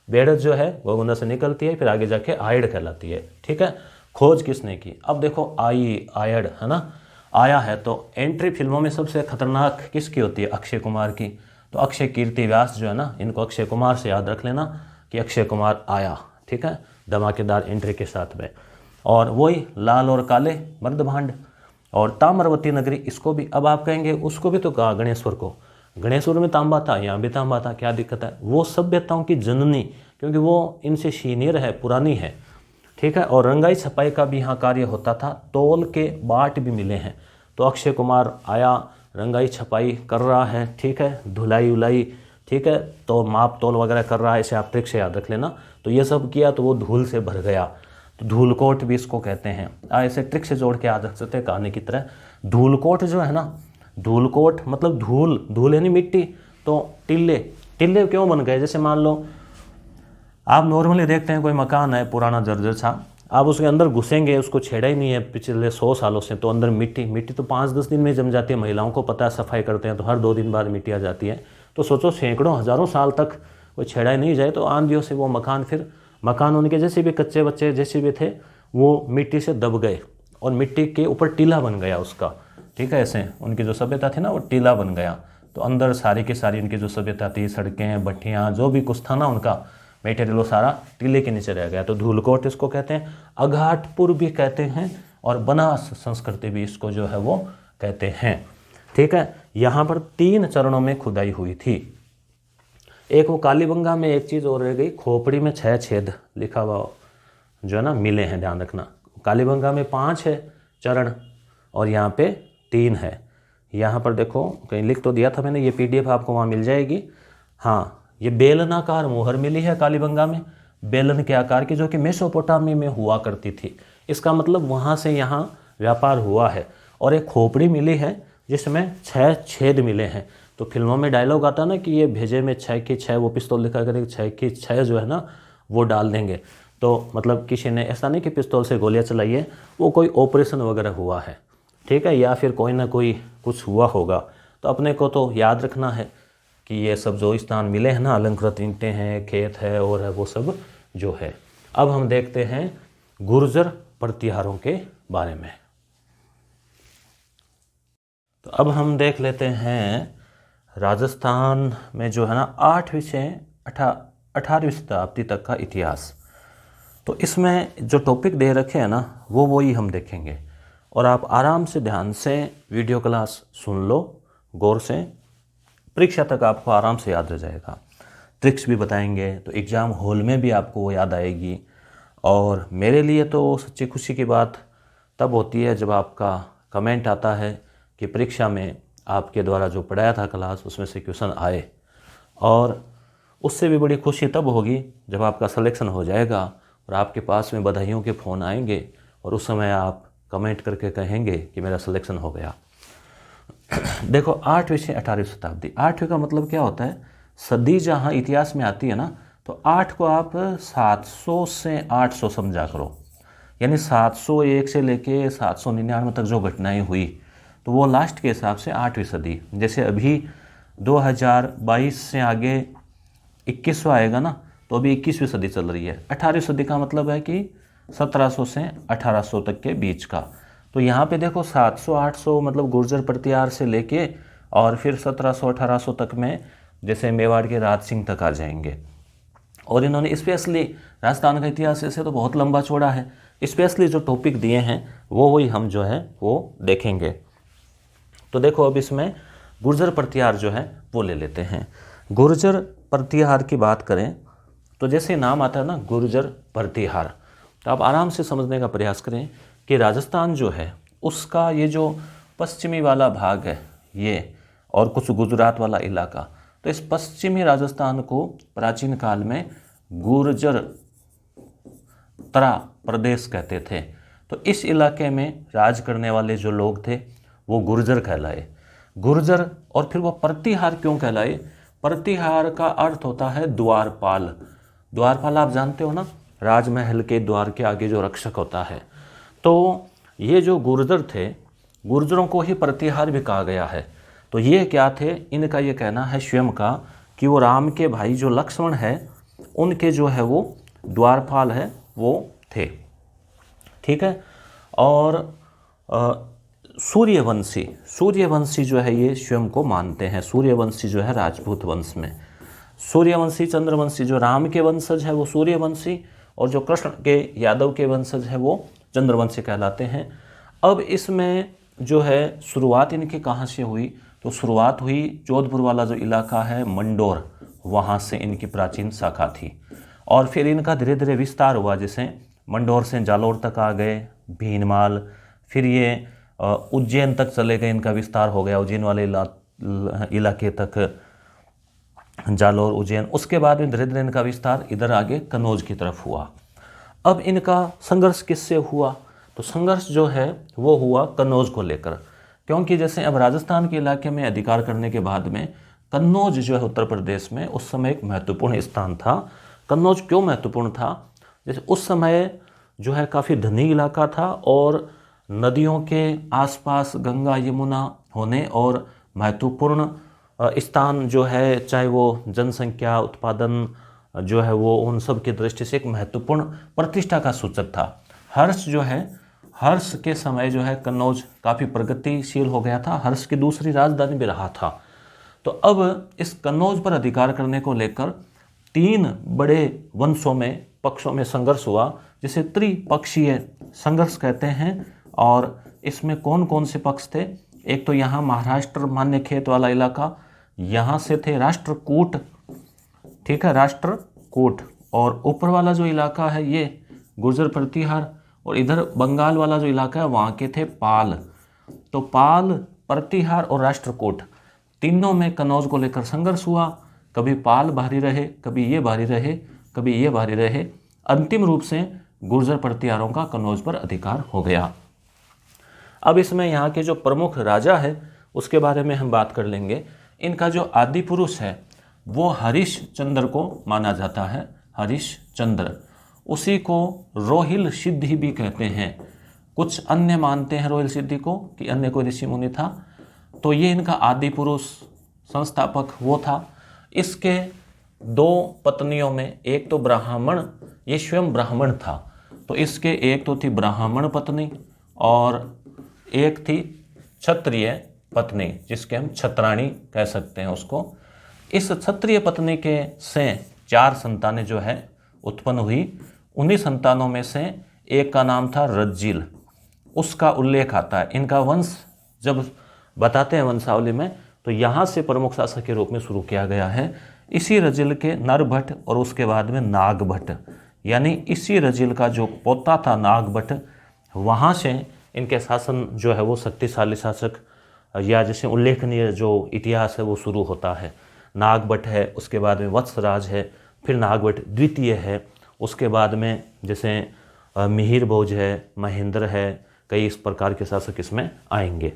बेड़च जो है गोगुंदा से निकलती है, फिर आगे जाके आयड़ कहलाती है, ठीक है। खोज किसने की, अब देखो आई, आयड़ है ना, आया है। तो एंट्री फिल्मों में सबसे खतरनाक किसकी होती है, अक्षय कुमार की। तो अक्षय कीर्ति व्यास जो है ना, इनको अक्षय कुमार से याद रख लेना कि अक्षय कुमार आया, ठीक है, धमाकेदार एंट्री के साथ में। और वही लाल और काले मर्द भांड, और ताम्रवती नगरी, इसको भी अब आप कहेंगे उसको भी तो कहा गणेश्वर को, गणेश्वर में तांबा था, यहाँ भी तांबा था, क्या दिक्कत है। वो सभ्यताओं की जननी, क्योंकि वो इनसे सीनियर है, पुरानी है, ठीक है। और रंगाई छपाई का भी यहाँ कार्य होता था, तौल के बाट भी मिले हैं। तो अक्षय कुमार आया, रंगाई छपाई कर रहा है, ठीक है, धुलाई उलाई, ठीक है, तो माप तोल वगैरह कर रहा है, इसे आप ट्रिक से याद रख लेना। तो ये सब किया तो वो धूल से भर गया, तो धूलकोट भी इसको कहते हैं। ऐसे ट्रिक से जोड़ के याद रख सकते हैं कहानी की तरह। धूलकोट जो है ना, धूलकोट मतलब धूल, धूल यानी मिट्टी, तो टिल्ले, टिल्ले क्यों बन गए, जैसे मान लो आप नॉर्मली देखते हैं कोई मकान है पुराना जर्जर सा, आप उसके अंदर घुसेंगे, उसको छेड़ा ही नहीं है पिछले 100 सालों से, तो अंदर मिट्टी, मिट्टी तो 5-10 दिन में जम जाती है, महिलाओं को पता है, सफाई करते हैं तो हर 2 दिन बाद मिट्टी आ जाती है। तो सोचो सैकड़ों हज़ारों साल तक कोई छेड़ा ही नहीं जाए, तो आंधियों से वो मकान, फिर मकान उनके जैसे भी कच्चे बच्चे जैसे भी थे वो मिट्टी से दब गए, और मिट्टी के ऊपर टीला बन गया उसका, ठीक है। ऐसे उनकी जो सभ्यता थी ना वो टीला बन गया, तो अंदर सारी की सारी उनकी जो सभ्यता थी, सड़कें, भट्टियाँ, जो भी कुछ था ना उनका मटेरियल, वो सारा टीले के नीचे रह गया। तो धूलकोट इसको कहते हैं, अघाटपुर भी कहते हैं, और बनास संस्कृति भी इसको जो है वो कहते हैं, ठीक है। यहाँ पर 3 चरणों में खुदाई हुई थी। एक वो कालीबंगा में, एक चीज़ और रह गई, खोपड़ी में 6 छेद लिखा हुआ जो है ना मिले हैं, ध्यान रखना। कालीबंगा में 5 है चरण, और यहाँ पे 3 है। यहाँ पर देखो कहीं लिख तो दिया था मैंने, ये PDF आपको वहाँ मिल जाएगी। हाँ, ये बेलनाकार मोहर मिली है कालीबंगा में, बेलन के आकार की, जो कि मेसोपोटामी में हुआ करती थी। इसका मतलब वहाँ से यहाँ व्यापार हुआ है। और एक खोपड़ी मिली है जिसमें 6 छेद मिले हैं। तो फिल्मों में डायलॉग आता है ना कि ये भेजे में 6 की 6, वो पिस्तौल दिखा कर 6 की 6 जो है ना वो डाल देंगे। तो मतलब किसी ने ऐसा नहीं कि पिस्तौल से गोलियां चलाई है, वो कोई ऑपरेशन वगैरह हुआ है, ठीक है, या फिर कोई ना कोई कुछ हुआ होगा। तो अपने को तो याद रखना है कि ये सब जो स्थान मिले हैं ना, अलंकृत ईंटें हैं, खेत है, और है वो सब जो है। अब हम देखते हैं गुर्जर प्रतिहारों के बारे में। तो अब हम देख लेते हैं राजस्थान में जो है ना 8वीं से 18वीं शताब्दी तक का इतिहास। तो इसमें जो टॉपिक दे रखे हैं ना वो वही हम देखेंगे, और आप आराम से ध्यान से वीडियो क्लास सुन लो गौर से, परीक्षा तक आपको आराम से याद रह जाएगा। ट्रिक्स भी बताएंगे तो एग्ज़ाम हॉल में भी आपको वो याद आएगी। और मेरे लिए तो सच्ची खुशी की बात तब होती है जब आपका कमेंट आता है कि परीक्षा में आपके द्वारा जो पढ़ाया था क्लास उसमें से क्वेश्चन आए, और उससे भी बड़ी खुशी तब होगी जब आपका सिलेक्शन हो जाएगा और आपके पास में बधाइयों के फ़ोन आएंगे, और उस समय आप कमेंट करके कहेंगे कि मेरा सिलेक्शन हो गया। देखो 8वीं से 18वीं शताब्दी, 8वीं का मतलब क्या होता है, सदी जहाँ इतिहास में आती है ना, तो 8 को आप 700 से 800 समझा करो, यानी 701 से लेके 799 तक जो घटनाएं हुई तो वो लास्ट के हिसाब से 8वीं सदी। जैसे अभी 2022 से आगे 21वां आएगा ना, तो अभी 21वीं सदी चल रही है। 18वीं सदी का मतलब है कि 1700 से 1800 तक के बीच का। तो यहाँ पे देखो 700-800 मतलब गुर्जर प्रतिहार से लेके और फिर 1700-1800 तक में जैसे मेवाड़ के राज सिंह तक आ जाएंगे। और इन्होंने स्पेशली राजस्थान का इतिहास ऐसे तो बहुत लंबा चौड़ा है, स्पेशली जो टॉपिक दिए हैं वो वही हम जो है वो देखेंगे। तो देखो अब इसमें गुर्जर प्रतिहार जो है वो ले लेते हैं। गुर्जर प्रतिहार की बात करें तो जैसे नाम आता है ना गुर्जर प्रतिहार, तो आप आराम से समझने का प्रयास करें कि राजस्थान जो है उसका ये जो पश्चिमी वाला भाग है ये, और कुछ गुजरात वाला इलाका, तो इस पश्चिमी राजस्थान को प्राचीन काल में गुर्जर तरा प्रदेश कहते थे। तो इस इलाके में राज करने वाले जो लोग थे वो गुर्जर कहलाए। गुर्जर, और फिर वो प्रतिहार क्यों कहलाए? प्रतिहार का अर्थ होता है द्वारपाल। द्वारपाल आप जानते हो ना, राजमहल के द्वार के आगे जो रक्षक होता है। तो ये जो गुर्जर थे, गुर्जरों को ही प्रतिहार भी कहा गया है। तो ये क्या थे? इनका ये कहना है स्वयं का कि वो राम के भाई जो लक्ष्मण है उनके जो है वो द्वारपाल है वो थे। ठीक है। और सूर्यवंशी जो है ये स्वयं को मानते हैं। सूर्यवंशी जो है राजपूत वंश में, सूर्यवंशी चंद्रवंशी जो राम के वंशज है वो सूर्यवंशी, और जो कृष्ण के यादव के वंशज है वो चंद्रवंशी कहलाते हैं। अब इसमें जो है शुरुआत इनकी कहाँ से हुई? तो शुरुआत हुई जोधपुर वाला जो इलाका है मंडोर, वहाँ से इनकी प्राचीन शाखा थी। और फिर इनका धीरे धीरे विस्तार हुआ, जैसे मंडोर से जालोर तक आ गए, भीनमाल, फिर ये उज्जैन तक चले गए, इनका विस्तार हो गया उज्जैन वाले इलाके तक, जालोर उज्जैन। उसके बाद में धीरे धीरे इनका विस्तार इधर आगे कन्नौज की तरफ हुआ। अब इनका संघर्ष किससे हुआ? तो संघर्ष जो है वो हुआ कन्नौज को लेकर, क्योंकि जैसे अब राजस्थान के इलाके में अधिकार करने के बाद में कन्नौज जो है उत्तर प्रदेश में उस समय एक महत्वपूर्ण स्थान था। कन्नौज क्यों महत्वपूर्ण था? जैसे उस समय जो है काफ़ी धनी इलाका था, और नदियों के आसपास गंगा यमुना होने और महत्वपूर्ण स्थान जो है, चाहे वो जनसंख्या, उत्पादन जो है वो, उन सब की दृष्टि से एक महत्वपूर्ण प्रतिष्ठा का सूचक था। हर्ष जो है, हर्ष के समय जो है कन्नौज काफ़ी प्रगतिशील हो गया था, हर्ष की दूसरी राजधानी भी रहा था। तो अब इस कन्नौज पर अधिकार करने को लेकर 3 बड़े वंशों में, पक्षों में संघर्ष हुआ, जिसे त्रिपक्षीय संघर्ष कहते हैं। और इसमें कौन कौन से पक्ष थे? एक तो यहाँ महाराष्ट्र मान्य खेत वाला इलाका, यहाँ से थे राष्ट्रकूट, ठीक है, राष्ट्रकूट। और ऊपर वाला जो इलाका है ये गुर्जर प्रतिहार, और इधर बंगाल वाला जो इलाका है वहाँ के थे पाल। तो पाल, प्रतिहार और राष्ट्रकूट, तीनों में कन्नौज को लेकर संघर्ष हुआ। कभी पाल भारी रहे, कभी ये भारी रहे, कभी ये भारी रहे। अंतिम रूप से गुर्जर प्रतिहारों का कन्नौज पर अधिकार हो गया। अब इसमें यहाँ के जो प्रमुख राजा है उसके बारे में हम बात कर लेंगे। इनका जो आदि पुरुष है वो हरिश्चंद्र को माना जाता है, हरिश्चंद्र। उसी को रोहिल सिद्धि भी कहते हैं। कुछ अन्य मानते हैं रोहिल सिद्धि को कि अन्य कोई ऋषि मुनि था। तो ये इनका आदि पुरुष, संस्थापक वो था। इसके 2 पत्नियों में एक तो ब्राह्मण, ये स्वयं ब्राह्मण था, तो इसके एक तो थी ब्राह्मण पत्नी और एक थी क्षत्रिय पत्नी, जिसके हम छत्राणी कह सकते हैं उसको। इस क्षत्रिय पत्नी के से 4 संतानें जो है उत्पन्न हुई। उन्हीं संतानों में से एक का नाम था रज्जिल, उसका उल्लेख आता है। इनका वंश जब बताते हैं वंशावली में, तो यहाँ से प्रमुख शासक के रूप में शुरू किया गया है। इसी रजिल के नरभट्ट और उसके बाद में नागभट्ट, यानी इसी रजिल का जो पोता था नागभट्ट, वहाँ से इनके शासन जो है वो शक्तिशाली शासक, या जैसे उल्लेखनीय जो इतिहास है वो शुरू होता है। नागभट्ट है, उसके बाद में वत्सराज है, फिर नागभट्ट द्वितीय है, उसके बाद में जैसे मिहिर भोज है, महेंद्र है, कई इस प्रकार के शासक इसमें आएंगे।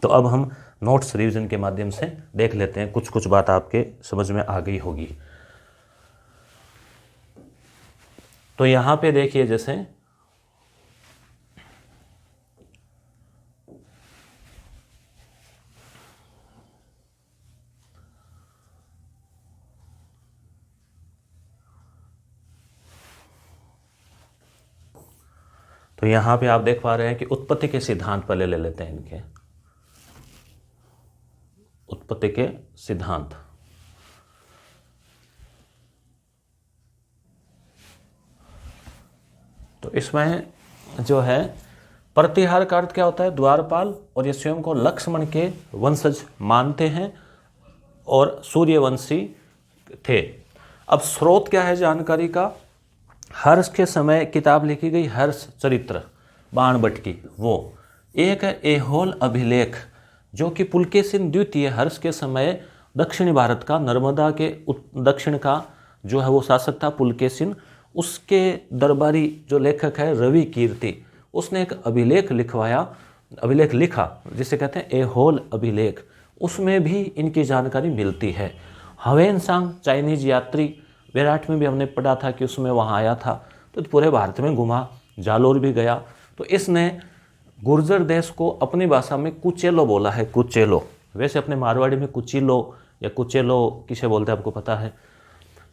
तो अब हम नोट्स रिवीजन के माध्यम से देख लेते हैं, कुछ कुछ बात आपके समझ में आ गई होगी। तो यहाँ पे देखिए, जैसे तो यहाँ पे आप देख पा रहे हैं कि उत्पत्ति के सिद्धांत पहले ले लेते हैं इनके। उत्पत्ति के सिद्धांत, तो इसमें जो है प्रतिहार का अर्थ क्या होता है, द्वारपाल, और ये स्वयं को लक्ष्मण के वंशज मानते हैं और सूर्यवंशी थे। अब स्रोत क्या है जानकारी का, हर्ष के समय किताब लिखी गई हर्ष चरित्र बाणभट्ट की, वो एक है ऐहोल अभिलेख जो कि पुलकेशिन द्वितीय हर्ष के समय दक्षिणी भारत का नर्मदा के दक्षिण का जो है वो शासक था पुलकेशिन, उसके दरबारी जो लेखक है रवि कीर्ति, उसने एक अभिलेख लिखा जिसे कहते हैं ऐहोल अभिलेख, उसमें भी इनकी जानकारी मिलती है। ह्वेनसांग चाइनीज यात्री, विराट में भी हमने पढ़ा था कि उसमें वहाँ आया था, तो पूरे भारत में घुमा, जालोर भी गया, तो इसने गुर्जर देश को अपनी भाषा में कुचेलो बोला है, कुचेलो। वैसे अपने मारवाड़ी में कुचिलो या कुचेलो किसे बोलते हैं आपको पता है,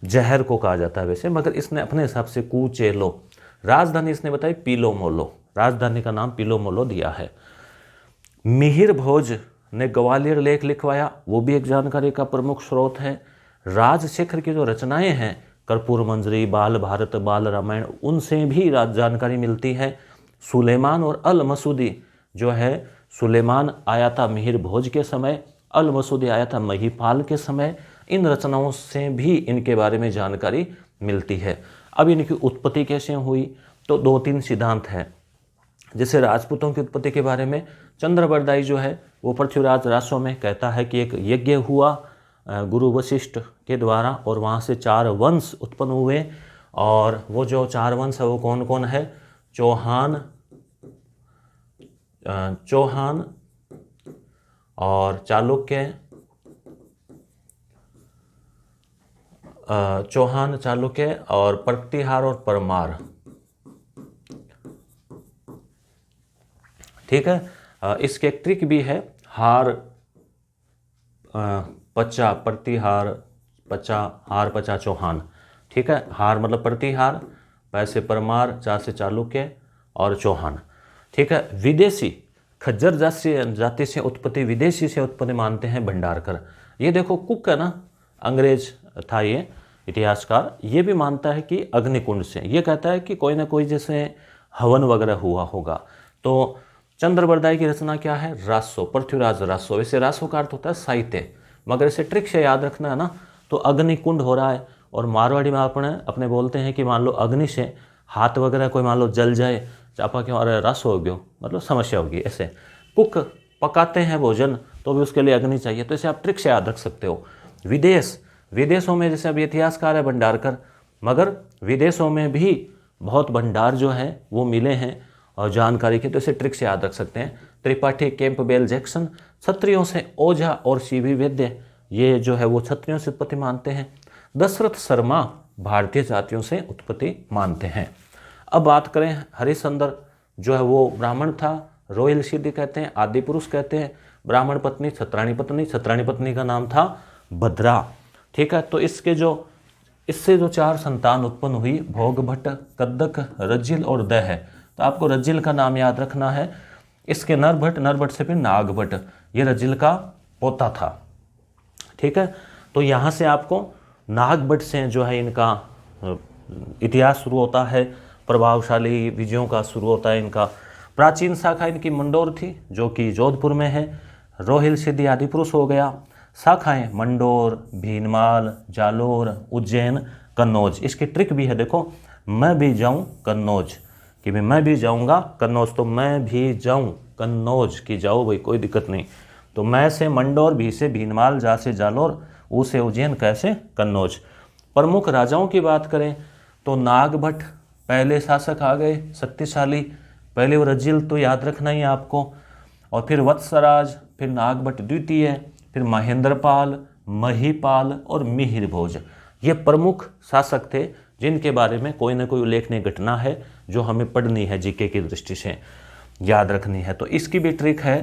जहर को कहा जाता है वैसे, मगर इसने अपने हिसाब से कुचेलो। राजधानी इसने बताई पीलोमोलो, राजधानी का नाम पीलोमोलो दिया है। मिहिर भोज ने ग्वालियर लेख लिखवाया, वो भी एक जानकारी का प्रमुख स्रोत है। राजशेखर की जो रचनाएं हैं कर्पूर मंजरी, बाल भारत, बाल रामायण, उनसे भी जानकारी मिलती है। सुलेमान और अल मसूदी जो है, सुलेमान आया था मिहिर भोज के समय, अल मसूदी आया था महिपाल के समय, इन रचनाओं से भी इनके बारे में जानकारी मिलती है। अब इनकी उत्पत्ति कैसे हुई, तो 2-3 सिद्धांत हैं। जैसे राजपूतों की उत्पत्ति के बारे में चंद्रबरदाई जो है वो पृथ्वीराज रासो में कहता है कि एक यज्ञ हुआ गुरु वशिष्ठ के द्वारा और वहाँ से 4 वंश उत्पन्न हुए, और वो जो 4 वंश है वो कौन कौन है, चौहान और चालुक्य, चौहान, चालुक्य और प्रतिहार और परमार। ठीक है, इसके एक ट्रिक भी है, हार पचा, प्रतिहार पचा, हार पचा चौहान। ठीक है, हार मतलब प्रतिहार, पैसे परमार, चा से चालुक्य और चौहान। ठीक है, विदेशी खज्जर जाति से उत्पत्ति, विदेशी से उत्पत्ति मानते हैं भंडारकर। ये देखो कुक है ना, अंग्रेज था ये इतिहासकार, ये भी मानता है कि अग्निकुंड से, ये कहता है कि कोई ना कोई जैसे हवन वगैरह हुआ होगा। तो चंद्रबरदाई की रचना क्या है, रासो, पृथ्वीराज रासो। वैसे रासो का अर्थ होता है साहित्य, मगर इसे ट्रिक से याद रखना है ना, तो अग्निकुंड हो रहा है, और मारवाड़ी में अपने बोलते हैं कि मान लो अग्नि से हाथ वगैरह कोई मान लो जल जाए, चापा क्यों, अरे रासो हो गयो, मतलब समस्या होगी। ऐसे कुक पकाते हैं भोजन तो भी उसके लिए अग्नि चाहिए, तो इसे आप ट्रिक से याद रख सकते हो। विदेशों में जैसे अभी इतिहासकार है भंडारकर, मगर विदेशों में भी बहुत भंडार जो है वो मिले हैं और जानकारी के, तो इसे ट्रिक से याद रख सकते हैं। त्रिपाठी कैंपबेल जैक्सन, क्षत्रियों से ओझा और शिवी वैद्य, ये जो है वो क्षत्रियों से उत्पत्ति मानते हैं। दशरथ शर्मा भारतीय जातियों से उत्पत्ति मानते हैं। अब बात करें हरिश्चंद्र, जो है वो ब्राह्मण था, रोहिल सिद्धि कहते हैं, आदि पुरुष कहते हैं, ब्राह्मण पत्नी छत्राणी पत्नी का नाम था भद्रा। ठीक है, तो इससे जो 4 संतान उत्पन्न हुई, भोगभट्ट, कद्दक, रज्जिल और दह है। तो आपको रज्जिल का नाम याद रखना है। इसके नरभट्ट से फिर नागभट्ट, ये रज्जिल का पोता था। ठीक है, तो यहाँ से आपको नागभट्ट से जो है इनका इतिहास शुरू होता है, प्रभावशाली विजयों का शुरू होता है इनका। प्राचीन शाखा इनकी मंडोर थी जो कि जोधपुर में है। रोहिल सिद्धि आदि पुरुष हो गया। शाखाएं मंडोर, भीनमाल, जालोर, उज्जैन, कन्नौज। इसकी ट्रिक भी है, देखो, मैं भी जाऊं कन्नौज, कि मैं भी जाऊंगा कन्नौज, तो मैं भी जाऊं कन्नौज, की जाओ भाई कोई दिक्कत नहीं। तो मैं से मंडोर, भी से भीनमाल, जा से जालोर, ऊ से उज्जैन, कैसे कन्नौज। प्रमुख राजाओं की बात करें तो नागभट्ट पहले शासक आ गए, शक्तिशाली। पहले वो रज्जिल तो याद रखना ही आपको, और फिर वत्सराज, फिर नागभट्ट द्वितीय, फिर महेंद्रपाल, महिपाल और मिहिर भोज। ये प्रमुख शासक थे जिनके बारे में कोई ना कोई उल्लेखनीय घटना है जो हमें पढ़नी है, जीके की दृष्टि से याद रखनी है। तो इसकी भी ट्रिक है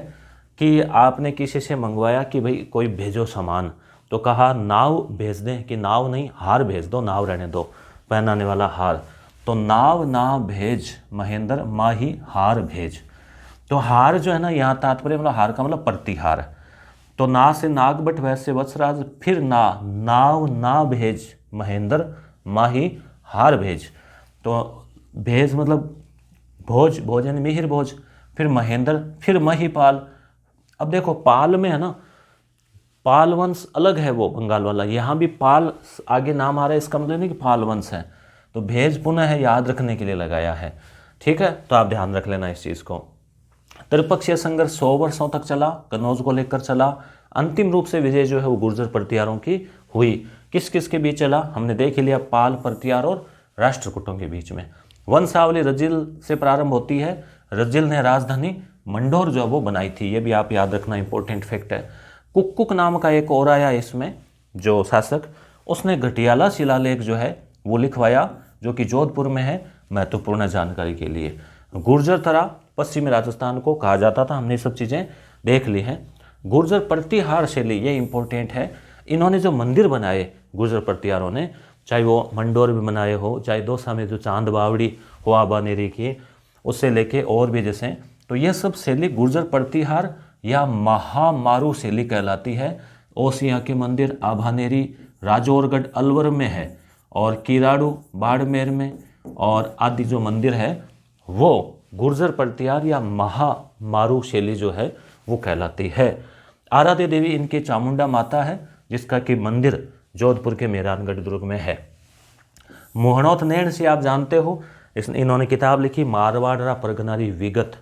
कि आपने किसी से मंगवाया कि भाई कोई भेजो सामान, तो कहा नाव भेज दें, कि नाव नहीं हार भेज दो, नाव रहने दो, पहनाने वाला हार। तो नाव ना भेज महेंद्र, माही हार भेज। तो हार जो है ना, यहाँ तात्पर्य मतलब हार का मतलब प्रतिहार। तो ना से नागभट्ट, वैसे वत्सराज, फिर नाव ना भेज महेंद्र, माही हार भेज। तो भेज मतलब भोज, भोज यानी मिहिर भोज, फिर महेंद्र, फिर महिपाल। अब देखो पाल में है ना, पाल वंश अलग है वो बंगाल वाला, यहाँ भी पाल आगे नाम आ रहा है, इसका मतलब नहीं कि पाल वंश है। तो भेज पुनः है, याद रखने के लिए लगाया है, ठीक है, तो आप ध्यान रख लेना इस चीज़ को। त्रिपक्षीय संघर्ष 100 वर्षों तक चला, कन्नौज को लेकर चला। अंतिम रूप से विजय जो है वो गुर्जर प्रतिहारों की हुई। किस किस के बीच चला हमने देख लिया, पाल, प्रतिहार और राष्ट्रकूटों के बीच में। वंशावली रजिल से प्रारंभ होती है। रजिल ने राजधानी मंडोर जो वो बनाई थी, ये भी आप याद रखना, इंपॉर्टेंट फैक्ट है। कुक्कुक नाम का एक और आया इसमें जो शासक, उसने घटियाला शिलालेख जो है वो लिखवाया, जो कि जोधपुर में है, महत्वपूर्ण जानकारी के लिए। गुर्जर तरा पश्चिमी राजस्थान को कहा जाता था, हमने सब चीज़ें देख ली हैं। गुर्जर प्रतिहार शैली, ये इंपॉर्टेंट है। इन्होंने जो मंदिर बनाए गुर्जर प्रतिहारों ने, चाहे वो मंडोर में बनाए हो, चाहे दौसा में जो चांद बावड़ी हुआ बानेरी की, उससे लेके और भी जैसे, तो ये सब शैली गुर्जर प्रतिहार या महामारू शैली कहलाती है। ओसिया के मंदिर आभानेरी राजौरगढ़ अलवर में है, और किराड़ू बाड़मेर में, और आदि जो मंदिर है वो गुर्जर प्रतिहार या महामारू शैली जो है वो कहलाती है। आराध्य देवी इनकी चामुंडा माता है, जिसका कि मंदिर जोधपुर के मेहरानगढ़ दुर्ग में है। मोहनोत नैण से आप जानते हो, इन्होंने किताब लिखी मारवाड़ा परगनारी विगत,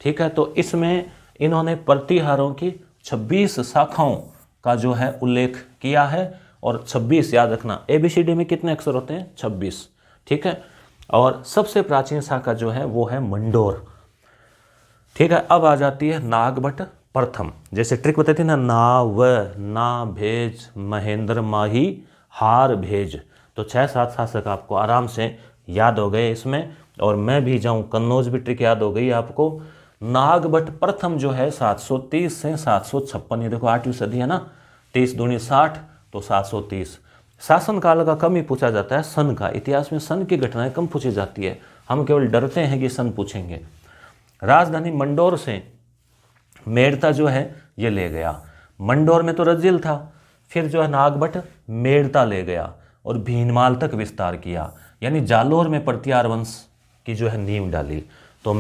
ठीक है, तो इसमें इन्होंने प्रतिहारों की 26 शाखाओं का जो है उल्लेख किया है, और 26 याद रखना, ABCD में कितने अक्षर होते हैं, 26, ठीक है। और सबसे प्राचीन शाखा जो है वो है मंडोर, ठीक है। अब आ जाती है नागभट्ट प्रथम, जैसे ट्रिक बताती थी ना, ना भेज महेंद्र माही हार भेज, तो 6-7 शासक आपको आराम से याद हो गए इसमें। और मैं भी जाऊं कन्नौज भी ट्रिक याद हो गई आपको। नागभट्ट प्रथम जो है 730 से 756, ये देखो 8वीं सदी है ना, 30 दूनी 60 तो 730। शासनकाल का कम ही पूछा जाता है, सन का, इतिहास में सन की घटनाएं कम पूछी जाती है, हम केवल डरते हैं कि सन पूछेंगे। राजधानी मंडोर से मेड़ता जो है ये ले गया। मंडोर में तो रजिल था, फिर जो है नागभट्ट मेड़ता ले गया और भीनमाल तक विस्तार किया, यानी जालोर में प्रतिहार वंश की जो है नींव डाली। तो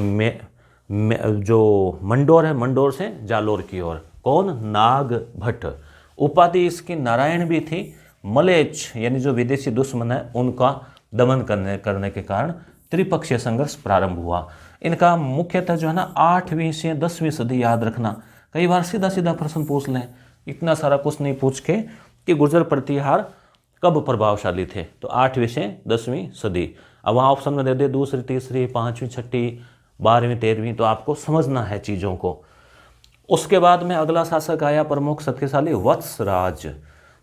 जो मंडोर है, मंडोर से जालोर की ओर, कौन, नागभट्ट। उपाधि इसकी नारायण भी थी। मलेच्छ यानी जो विदेशी दुश्मन है उनका दमन करने के कारण त्रिपक्षीय संघर्ष प्रारंभ हुआ। इनका मुख्यतः जो है ना 8वीं से 10वीं सदी याद रखना, कई बार सीधा सीधा प्रश्न पूछ लें, इतना सारा कुछ नहीं पूछ के कि गुर्जर प्रतिहार कब प्रभावशाली थे, तो 8वीं से 10वीं सदी। अब वहाँ ऑप्शन में दे दे दूसरी, तीसरी, 5वीं, 6वीं, 12वीं, 13वीं, तो आपको समझना है चीज़ों को। उसके बाद में अगला शासक आया प्रमुख शक्तिशाली वत्सराज,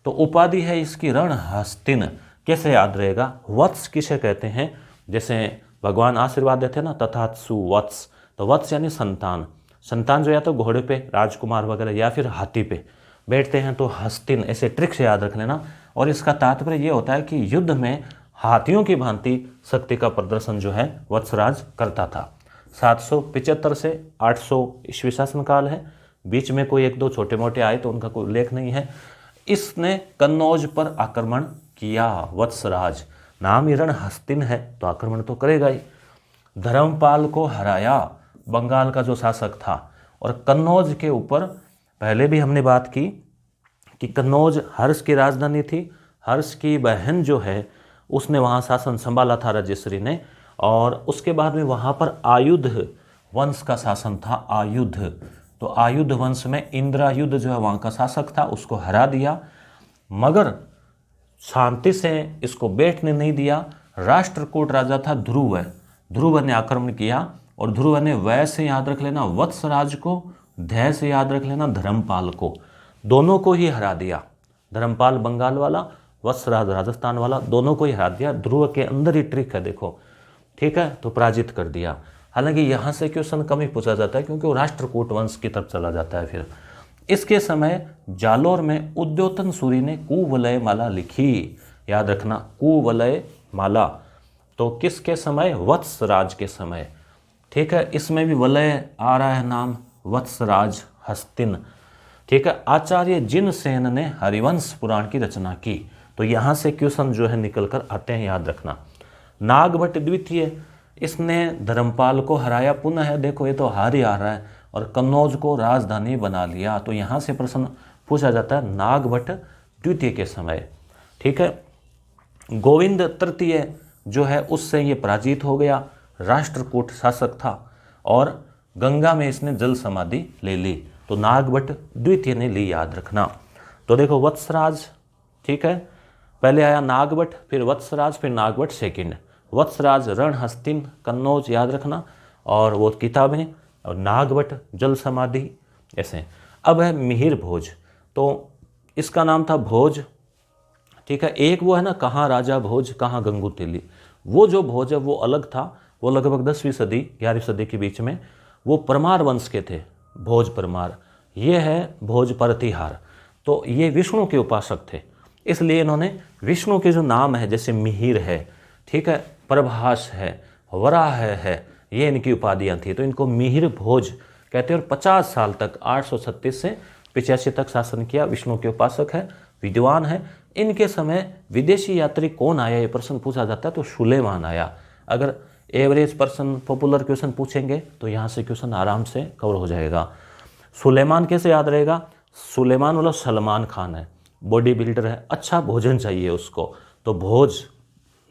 तो उपाधि है इसकी रणहस्तिन। कैसे याद रहेगा, वत्स किसे कहते हैं, जैसे भगवान आशीर्वाद देते हैं ना, तथात्सु वत्स, तो वत्स यानी संतान। संतान जो या तो घोड़े पे राजकुमार वगैरह या फिर हाथी पे बैठते हैं तो हस्तिन, ऐसे ट्रिक से याद रख लेना। और इसका तात्पर्य ये होता है कि युद्ध में हाथियों की भांति शक्ति का प्रदर्शन जो है वत्सराज करता था। 775 से 800 ईस्वी शासन काल है, बीच में कोई 1-2 छोटे मोटे आए तो उनका कोई उल्लेख नहीं है। इसने कन्नौज पर आक्रमण किया। वत्सराज नाम ही रणहस्तिन है तो आक्रमण तो करेगा ही। धर्मपाल को हराया, बंगाल का जो शासक था। और कन्नौज के ऊपर पहले भी हमने बात की कि कन्नौज हर्ष की राजधानी थी। हर्ष की बहन जो है उसने वहाँ शासन संभाला था राजेश्वरी ने, और उसके बाद में वहाँ पर आयुध वंश का शासन था। आयुध, तो आयुध वंश में इंद्रायुध जो है वहाँ का शासक था, उसको हरा दिया, मगर शांति से इसको बैठने नहीं दिया। राष्ट्रकूट राजा था ध्रुव, ध्रुव ने आक्रमण किया, और ध्रुव ने वै से याद रख लेना वत्सराज को, धै से याद रख लेना धर्मपाल को, दोनों को ही हरा दिया। धर्मपाल बंगाल वाला, वत्सराज राजस्थान वाला, दोनों को ही हरा दिया। ध्रुव के अंदर ही ट्रिक है देखो, ठीक है, तो पराजित कर दिया। हालांकि यहाँ से क्वेश्चन कम ही पूछा जाता है क्योंकि वो राष्ट्रकूट वंश की तरफ चला जाता है। फिर इसके समय जालोर में उद्योतन सूरी ने कुवलय माला लिखी, याद रखना कुवलय माला, तो किसके समय, वत्सराज के समय, ठीक है। इसमें भी वलय आ रहा है नाम, वत्सराज हस्तिन, ठीक है। आचार्य जिनसेन ने हरिवंश पुराण की रचना की, तो यहाँ से क्वेश्चन जो है निकल कर आते हैं, याद रखना। नागभट्ट द्वितीय, इसने धर्मपाल को हराया। पुनः देखो ये तो हार ही आ रहा है, और कन्नौज को राजधानी बना लिया। तो यहाँ से प्रश्न पूछा जाता है नागभट्ट द्वितीय के समय। ठीक है, गोविंद तृतीय जो है उससे ये पराजित हो गया, राष्ट्रकूट शासक था, और गंगा में इसने जल समाधि ले ली। तो नागभट्ट द्वितीय ने ली, याद रखना। तो देखो वत्सराज, ठीक है, पहले आया नागभट्ट, फिर वत्सराज, फिर नागभट्ट सेकंड। वत्सराज रणहस्तिन कन्नौज, याद रखना, और वो किताबें, और नागभट्ट जल समाधि, ऐसे। अब है मिहिर भोज, तो इसका नाम था भोज। ठीक है, एक वो है ना कहाँ राजा भोज कहाँ गंगू तेली, वो जो भोज है वो अलग था। वो लगभग 10वीं सदी 11वीं सदी के बीच में वो परमार वंश के थे, भोज परमार। ये है भोज प्रतिहार, तो ये विष्णु के उपासक थे, इसलिए इन्होंने विष्णु के जो नाम है, जैसे मिहिर है, ठीक है, प्रभास है, वराह है, ये इनकी उपाधियाँ थी, तो इनको मिहिर भोज कहते हैं। और 50 साल तक 836 से 85 तक शासन किया। विष्णु के उपासक है, विद्वान है। इनके समय विदेशी यात्री कौन आया, ये प्रश्न पूछा जाता है, तो सुलेमान आया। अगर एवरेज पर्सन पॉपुलर क्वेश्चन पूछेंगे तो यहाँ से क्वेश्चन आराम से कवर हो जाएगा। सुलेमान कैसे याद रहेगा, सुलेमान मतलब सलमान खान है, बॉडी बिल्डर है, अच्छा भोजन चाहिए उसको, तो भोज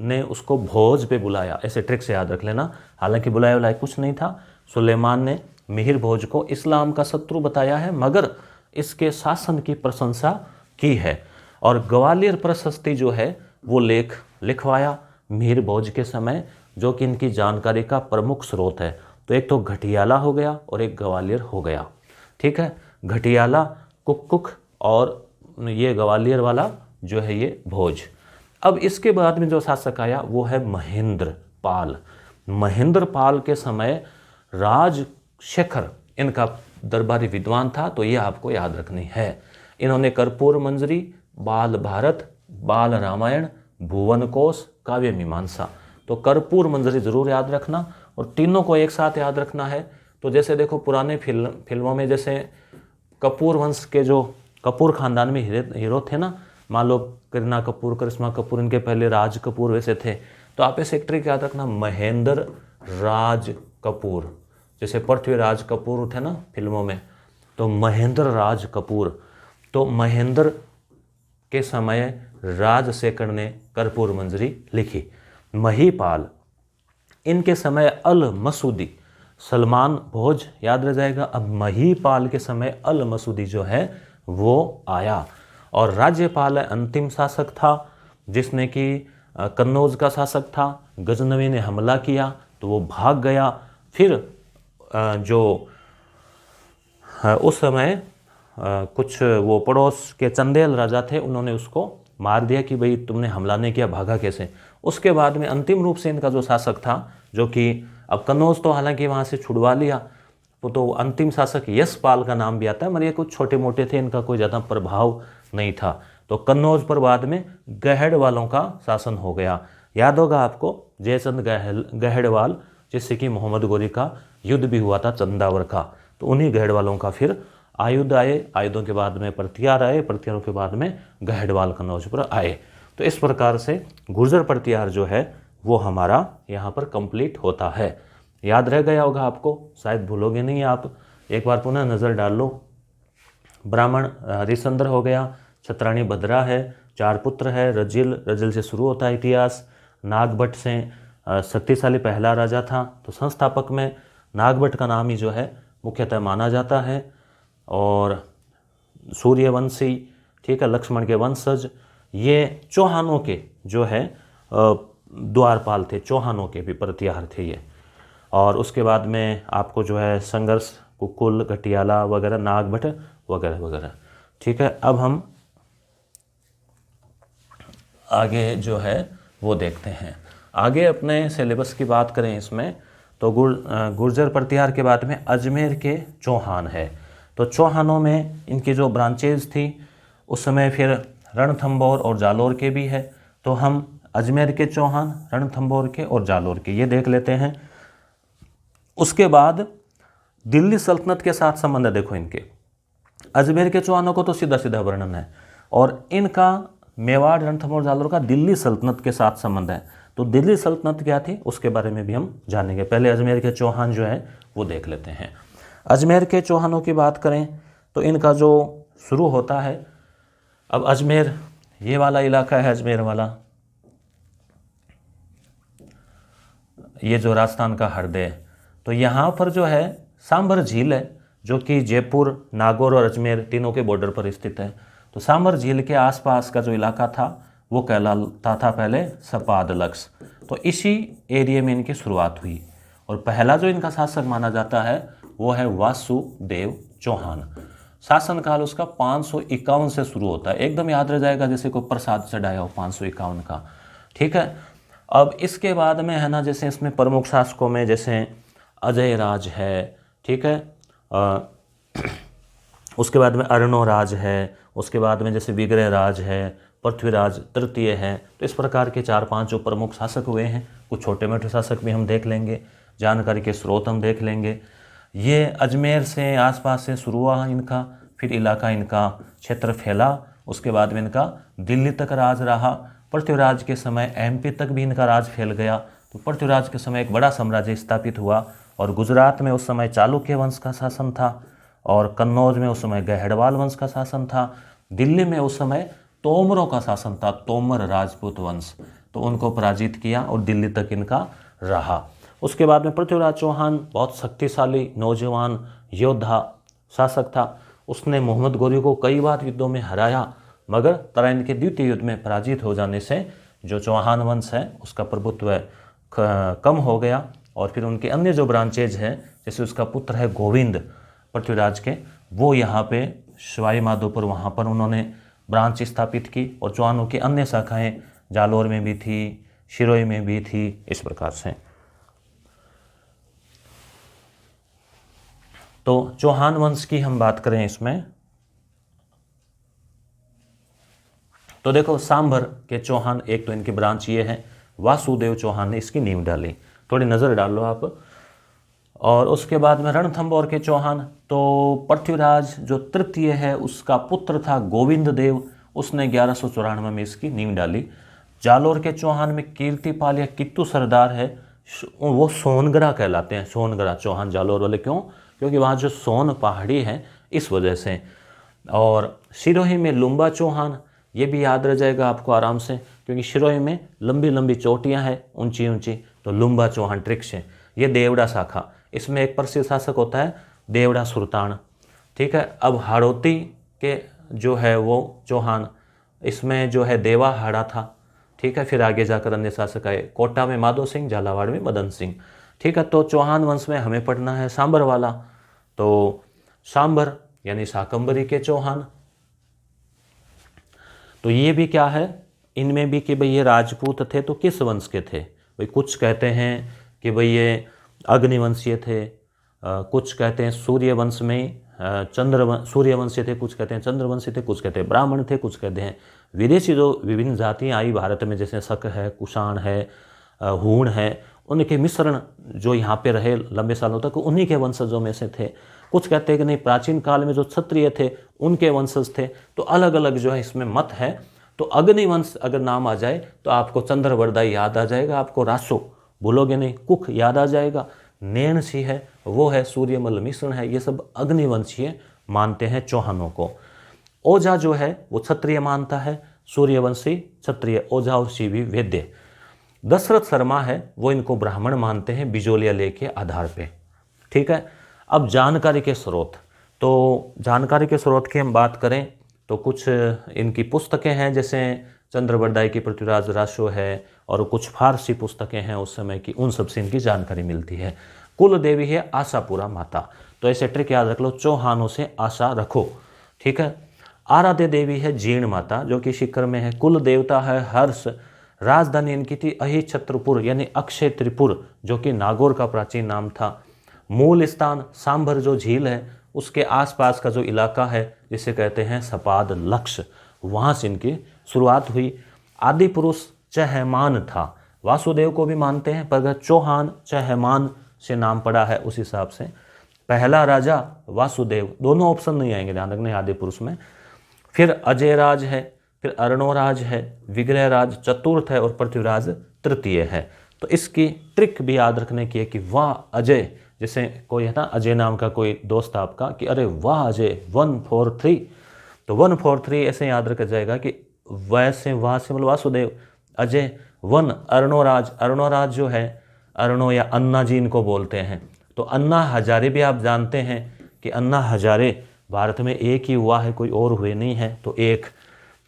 ने उसको भोज पे बुलाया, ऐसे ट्रिक से याद रख लेना। हालांकि बुलाया बुलाया कुछ नहीं था। सुलेमान ने मिहिर भोज को इस्लाम का शत्रु बताया है, मगर इसके शासन की प्रशंसा की है। और ग्वालियर प्रशस्ति जो है वो लेख लिखवाया मिहिर भोज के समय, जो कि इनकी जानकारी का प्रमुख स्रोत है। तो एक तो घटियाला हो गया और एक ग्वालियर हो गया। ठीक है, घटियाला कुक और ये ग्वालियर वाला जो है ये भोज। अब इसके बाद में जो शासक आया वो है महेंद्र पाल। महेंद्र पाल के समय राजशेखर इनका दरबारी विद्वान था, तो ये आपको याद रखनी है। इन्होंने कर्पूर मंजरी, बाल भारत, बाल रामायण, भुवन कोश, काव्य मीमांसा, तो कर्पूर मंजरी जरूर याद रखना, और तीनों को एक साथ याद रखना है। तो जैसे देखो पुराने फिल्मों में जैसे कपूर वंश के जो कपूर खानदान में हीरो थे ना, मान लो करीना कपूर, करिश्मा कपूर, इनके पहले राज कपूर वैसे थे। तो आप ऐसे एक ट्रिक याद रखना, महेंद्र राज कपूर, जैसे पृथ्वीराज कपूर थे ना फिल्मों में, तो महेंद्र राज कपूर। तो महेंद्र के समय राजशेखर ने कर्पूर मंजरी लिखी। महीपाल, इनके समय अल मसूदी, सलमान भोज याद रह जाएगा। अब महीपाल के समय अल मसूदी जो है वो आया। और राज्यपाल अंतिम शासक था, जिसने कि कन्नौज का शासक था। गजनवी ने हमला किया तो वो भाग गया। फिर जो उस समय कुछ वो पड़ोस के चंदेल राजा थे, उन्होंने उसको मार दिया कि भाई तुमने हमला नहीं किया, भागा कैसे। उसके बाद में अंतिम रूप से इनका जो शासक था, जो कि अब कन्नौज तो हालांकि वहाँ से छुड़वा लिया, तो अंतिम शासक यशपाल का नाम भी आता है, मगर ये कुछ छोटे मोटे थे, इनका कोई ज़्यादा प्रभाव नहीं था। तो कन्नौज पर बाद में गहड़ वालों का शासन हो गया। याद होगा आपको जयचंद गहड़वाल, जिससे कि मोहम्मद गोरी का युद्ध भी हुआ था चंदावर का, तो उन्हीं गहड़ वालों का फिर आयुध आए, आयुधों के बाद में प्रतिहार आए, प्रतिहारों के बाद में गहड़वाल कन्नौज पर आए। तो इस प्रकार से गुर्जर प्रतिहार जो है वो हमारा यहाँ पर कंप्लीट होता है। याद रह गया होगा आपको, शायद भूलोगे नहीं आप, एक बार पुनः नज़र डाल लो। ब्राह्मण हरिश्चंद्र हो गया, छत्राणी भद्रा है, चार पुत्र है, रजिल से शुरू होता है इतिहास। नागभट्ट से शक्तिशाली पहला राजा था, तो संस्थापक में नागभट्ट का नाम ही जो है मुख्यतः माना जाता है। और सूर्यवंशी, ठीक है, लक्ष्मण के वंशज, ये चौहानों के जो है द्वारपाल थे, चौहानों के भी प्रतिहार थे ये। और उसके बाद में आपको जो है संघर्ष, कुकुल, घटियाला वगैरह, नागभट्ट वगैरह वगैरह। ठीक है, अब हम आगे जो है वो देखते हैं। आगे अपने सिलेबस की बात करें इसमें, तो गुर्जर प्रतिहार के बाद में अजमेर के चौहान है। तो चौहानों में इनकी जो ब्रांचेज थी उस समय फिर रणथंभौर और जालोर के भी है। तो हम अजमेर के चौहान, रणथंभौर के और जालोर के ये देख लेते हैं। उसके बाद दिल्ली सल्तनत के साथ संबंध है। देखो इनके अजमेर के चौहानों को तो सीधा सीधा वर्णन है, और इनका मेवाड़, रणथंभौर, जालोर का दिल्ली सल्तनत के साथ संबंध है। तो दिल्ली सल्तनत क्या थी उसके बारे में भी हम जानेंगे। पहले अजमेर के चौहान जो है वो देख लेते हैं। अजमेर के चौहानों की बात करें तो इनका जो शुरू होता है, अब अजमेर ये वाला इलाका है, अजमेर वाला, ये जो राजस्थान का हृदय, तो यहाँ पर जो है सांभर झील है जो कि जयपुर, नागौर और अजमेर तीनों के बॉर्डर पर स्थित है। तो सांभर झील के आसपास का जो इलाका था वो कहलाता था पहले सपाद लक्स। तो इसी एरिया में इनकी शुरुआत हुई और पहला जो इनका शासक माना जाता है वो है वासुदेव चौहान। शासनकाल उसका 551 से शुरू होता है, एकदम याद रह जाएगा जैसे कोई प्रसाद चढ़ाया हो 551 का, ठीक है। अब इसके बाद में है ना, जैसे इसमें प्रमुख शासकों में जैसे अजय राज है, ठीक है, उसके बाद में अर्णोराज है, उसके बाद में जैसे विग्रह राज है, पृथ्वीराज तृतीय है। तो इस प्रकार के 4-5 जो प्रमुख शासक हुए हैं, कुछ छोटे मोटे शासक भी हम देख लेंगे, जानकारी के स्रोत हम देख लेंगे। ये अजमेर से आसपास से शुरू हुआ इनका, फिर इलाका इनका क्षेत्र फैला, उसके बाद में इनका दिल्ली तक राज रहा। पृथ्वीराज के समय एमपी तक भी इनका राज फैल गया। तो पृथ्वीराज के समय एक बड़ा साम्राज्य स्थापित हुआ और गुजरात में उस समय चालुक्य वंश का शासन था और कन्नौज में उस समय गहड़वाल वंश का शासन था। दिल्ली में उस समय तोमरों का शासन था, तोमर राजपूत वंश, तो उनको पराजित किया और दिल्ली तक इनका रहा। उसके बाद में पृथ्वीराज चौहान बहुत शक्तिशाली नौजवान योद्धा शासक था। उसने मोहम्मद गौरी को कई बार युद्धों में हराया, मगर तराइन के द्वितीय युद्ध में पराजित हो जाने से जो चौहान वंश है उसका प्रभुत्व कम हो गया और फिर उनके अन्य जो ब्रांचेज हैं, जैसे उसका पुत्र है गोविंद पृथ्वीराज के, वो यहाँ पे सवाई माधोपुर वहाँ पर उन्होंने ब्रांच स्थापित की और चौहानों की अन्य शाखाएं जालोर में भी थी, शिरोई में भी थी, इस प्रकार से। तो चौहान वंश की हम बात करें इसमें तो देखो सांभर के चौहान, एक तो इनकी ब्रांच ये है, वासुदेव चौहान ने इसकी नींव डाली, थोड़ी नज़र डाल लो आप। और उसके बाद में रणथंभौर के चौहान, तो पृथ्वीराज जो तृतीय है उसका पुत्र था गोविंद देव, उसने 1194 में इसकी नींव डाली। जालोर के चौहान में कीर्तिपाल या कित्तू सरदार है, वो सोनगरा कहलाते हैं, सोनगरा चौहान जालोर वाले। क्यों? क्योंकि वहाँ जो सोन पहाड़ी है इस वजह से। और सिरोही में लुम्बा चौहान, ये भी याद रह जाएगा आपको आराम से, क्योंकि सिरोही में लंबी लंबी चोटियाँ हैं ऊंची ऊंची, तो लुम्बा चौहान ट्रिक्स है। ये देवड़ा शाखा, इसमें एक प्रसिद्ध शासक होता है देवड़ा सुल्तान, ठीक है। अब हाड़ौती के जो है वो चौहान, इसमें जो है देवा हाड़ा था, ठीक है। फिर आगे जाकर अन्य शासक आए, कोटा में माधो सिंह, झालावाड़ में मदन सिंह, ठीक है। तो चौहान वंश में हमें पढ़ना है सांबर वाला, तो सांबर यानी शाकंभरी के चौहान, तो ये भी क्या है, इनमें भी कि भाई ये राजपूत थे तो किस वंश के थे भाई, कुछ कहते हैं कि भाई ये अग्निवंशीय थे, कुछ कहते हैं सूर्यवंश में सूर्यवंशी थे, कुछ कहते हैं चंद्रवंशी थे, कुछ कहते हैं ब्राह्मण थे, कुछ कहते हैं विदेशी जो विभिन्न जातियाँ आई भारत में, जैसे शक है, कुषाण है, हूण है, उनके मिश्रण जो यहाँ पे रहे लंबे सालों तक, उन्हीं के वंशजों में से थे। कुछ कहते हैं कि नहीं, प्राचीन काल में जो क्षत्रिय थे उनके वंशज थे। तो अलग अलग जो है इसमें मत है। तो अग्निवंश अगर नाम आ जाए तो आपको चंद्रवरदाई याद आ जाएगा, आपको रासो भूलोगे नहीं, कुख याद आ जाएगा, नैन सी है वो है, सूर्यमल मिश्रण है, ये सब अग्निवंशीय मानते हैं चौहानों को। ओझा जो है वो क्षत्रिय मानता है, सूर्यवंशी क्षत्रिय, ओझा और शिवी वैद्य। दशरथ शर्मा है वो इनको ब्राह्मण मानते हैं बिजोलिया लेख के आधार पे, ठीक है। अब जानकारी के स्रोत, तो जानकारी के स्रोत की हम बात करें तो कुछ इनकी पुस्तकें हैं, जैसे चंद्रवरदाई की पृथ्वीराज रासो है, और कुछ फारसी पुस्तकें हैं उस समय की, उन सबसे इनकी जानकारी मिलती है। कुल देवी है आशापुरा माता, तो ऐसे ट्रिक याद रख लो, चौहानों से आशा रखो, ठीक है। आराध्य देवी है जीर्ण माता जो कि शिखर में है। कुल देवता है हर्ष। राजधानी इनकी थी अहिछत्रपुर यानी अक्षय त्रिपुर, जो कि नागौर का प्राचीन नाम था। मूल स्थान सांभर जो झील है उसके आसपास का जो इलाका है जिसे कहते हैं सपाद लक्ष्य, वहाँ से इनकी शुरुआत हुई। आदि पुरुष चहमान था, वासुदेव को भी मानते हैं, पर अगर चौहान चहमान से नाम पड़ा है उस हिसाब से। पहला राजा वासुदेव, दोनों ऑप्शन नहीं आएंगे, ध्यान रखना आदि पुरुष में। फिर अजय राज है, फिर अर्णोराज है, विग्रह राज चतुर्थ है और पृथ्वीराज तृतीय है। तो इसकी ट्रिक भी याद रखने की है कि वाह अजय, जैसे कोई है ना अजय नाम का कोई दोस्त आपका कि अरे वाह अजय 143, तो 143 ऐसे याद रखा जाएगा कि वैसे वाह से मतलब वासुदेव, अजय 1 अर्णोराज, अर्णोराज जो है अर्णो या अन्ना जी इनको बोलते हैं। तो अन्ना हजारे भी आप जानते हैं कि अन्ना हजारे भारत में एक ही हुआ है, कोई और हुए नहीं है। तो 1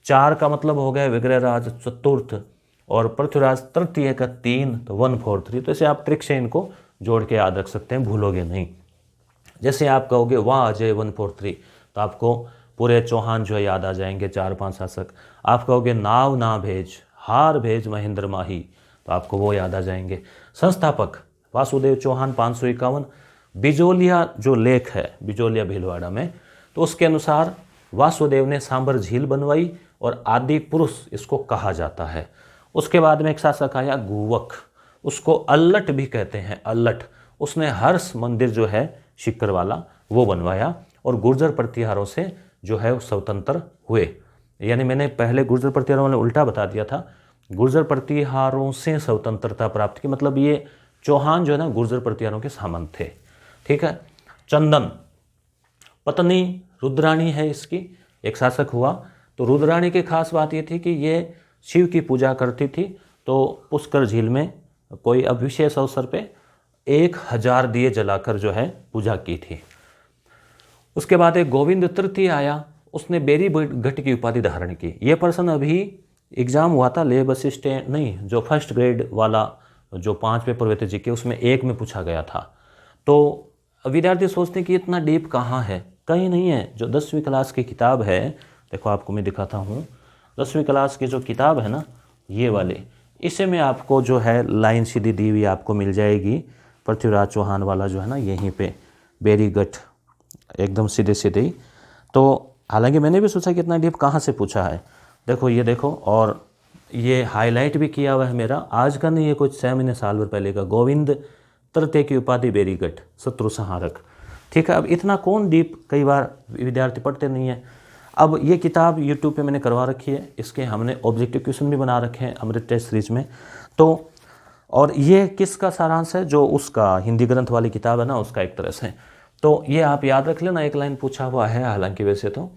4 का मतलब हो गया विग्रहराज चतुर्थ, और पृथ्वीराज तृतीय का 3, तो 143। तो ऐसे आप ट्रिक से इनको जोड़ के याद रख सकते हैं, भूलोगे नहीं। जैसे आप कहोगे वाह अजय 143, तो आपको पूरे चौहान जो है याद आ जाएंगे, 4-5 शासक। आप कहोगे नाव ना भेज, हार भेज महेंद्र माही, तो आपको वो याद आ जाएंगे। संस्थापक वासुदेव चौहान 551। बिजोलिया जो लेख है बिजोलिया भीलवाड़ा में, तो उसके अनुसार वासुदेव ने सांबर झील बनवाई और आदि पुरुष इसको कहा जाता है। उसके बाद में एक शासक आया गुवक, उसको अल्लट भी कहते हैं, अल्लट। उसने हर्ष मंदिर जो है शिखर वाला वो बनवाया और गुर्जर प्रतिहारों से जो है स्वतंत्र हुए। यानी मैंने पहले गुर्जर प्रतिहारों वाले उल्टा बता दिया था, गुर्जर प्रतिहारों से स्वतंत्रता प्राप्त की, मतलब ये चौहान जो है ना गुर्जर प्रतिहारों के सामंत थे। ठीक है। चंदन, पत्नी रुद्राणी है इसकी, एक शासक हुआ। तो रुद्राणी की खास बात ये थी कि ये शिव की पूजा करती थी, तो पुष्कर झील में कोई अब विशेष अवसर पे 1000 दिए जलाकर जो है पूजा की थी। उसके बाद एक गोविंद तृतीय आया, उसने बेरी गट की उपाधि धारण की। ये पर्सन अभी एग्जाम हुआ था लेब असिस्टेंट नहीं, जो फर्स्ट ग्रेड वाला जो 5 पेपर हुए थे जीके, उसमें 1 में पूछा गया था। तो विद्यार्थी सोचते हैं कि इतना डीप कहाँ है, कहीं नहीं है। जो 10वीं क्लास की किताब है, देखो आपको मैं दिखाता हूँ, 10वीं क्लास की जो किताब है ना ये वाली, इसे में आपको जो है लाइन सीधी दी हुई आपको मिल जाएगी। पृथ्वीराज चौहान वाला जो है ना यहीं पे बेरीगठ एकदम सीधे सीधे ही। तो हालांकि मैंने भी सोचा कि इतना डीप कहाँ से पूछा है, देखो ये देखो, और ये हाईलाइट भी किया हुआ है मेरा, आज का नहीं, ये कुछ 6 महीने साल भर पहले का। गोविंद तृतीय की उपाधि बेरीगठ, शत्रु संहारक। ठीक है। अब इतना कौन डीप, कई बार विद्यार्थी पढ़ते नहीं है। अब ये किताब यूट्यूब पे मैंने करवा रखी है, इसके हमने ऑब्जेक्टिव क्वेश्चन भी बना रखे हैं अमृत टेस्ट सीरीज में। तो और ये किसका सारांश है, जो उसका हिंदी ग्रंथ वाली किताब है ना उसका एक तरह से। तो ये आप याद रख लेना, एक लाइन पूछा हुआ है हालांकि वैसे तो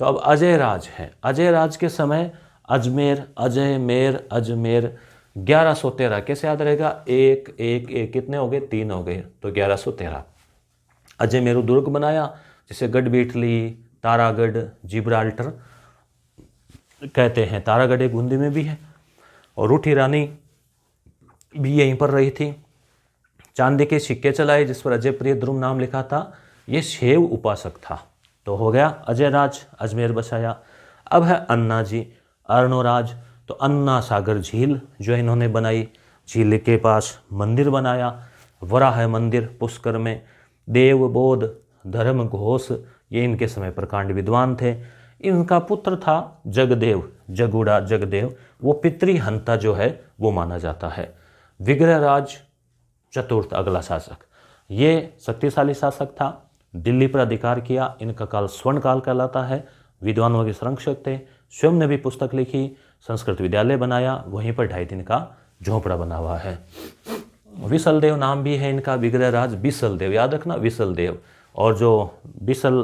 अब अजय राज है। अजय राज के समय अजमेर, अजय मेर, अजमेर 1113 कैसे याद रहेगा, 1 1 1 कितने हो गए, 3 हो गए, तो 1113। अजय मेरू दुर्ग बनाया जिसे गढ़बीठली, तारागढ़, जिब्राल्टर कहते हैं। तारागढ़ एक बूंदी में भी है, और रूठी रानी भी यहीं पर रही थी। चांदी के सिक्के चलाए जिस पर अजय प्रिय ध्रुव नाम लिखा था, ये शैव उपासक था। तो हो गया अजय राज, अजमेर बसाया। अब है अन्ना जी, अर्णोराज। तो अन्ना सागर झील जो इन्होंने बनाई, झील के पास मंदिर बनाया, वराह मंदिर पुष्कर में। देव बोध, धर्म घोष, ये इनके समय प्रकांड विद्वान थे। इनका पुत्र था जगदेव, जगुड़ा जगदेव, वो पितृहंता जो है वो माना जाता है। विग्रहराज चतुर्थ अगला शासक, ये शक्तिशाली शासक था, दिल्ली पर अधिकार किया। इनका काल स्वर्ण काल कहलाता है, विद्वानों के संरक्षक थे। स्वयं ने भी पुस्तक लिखी, संस्कृत विद्यालय बनाया, वहीं पर 2.5 दिन का झोंपड़ा बना हुआ है। विसल देव नाम भी है इनका, विग्रहराज विसल देव, याद रखना विसल देव। और जो विसल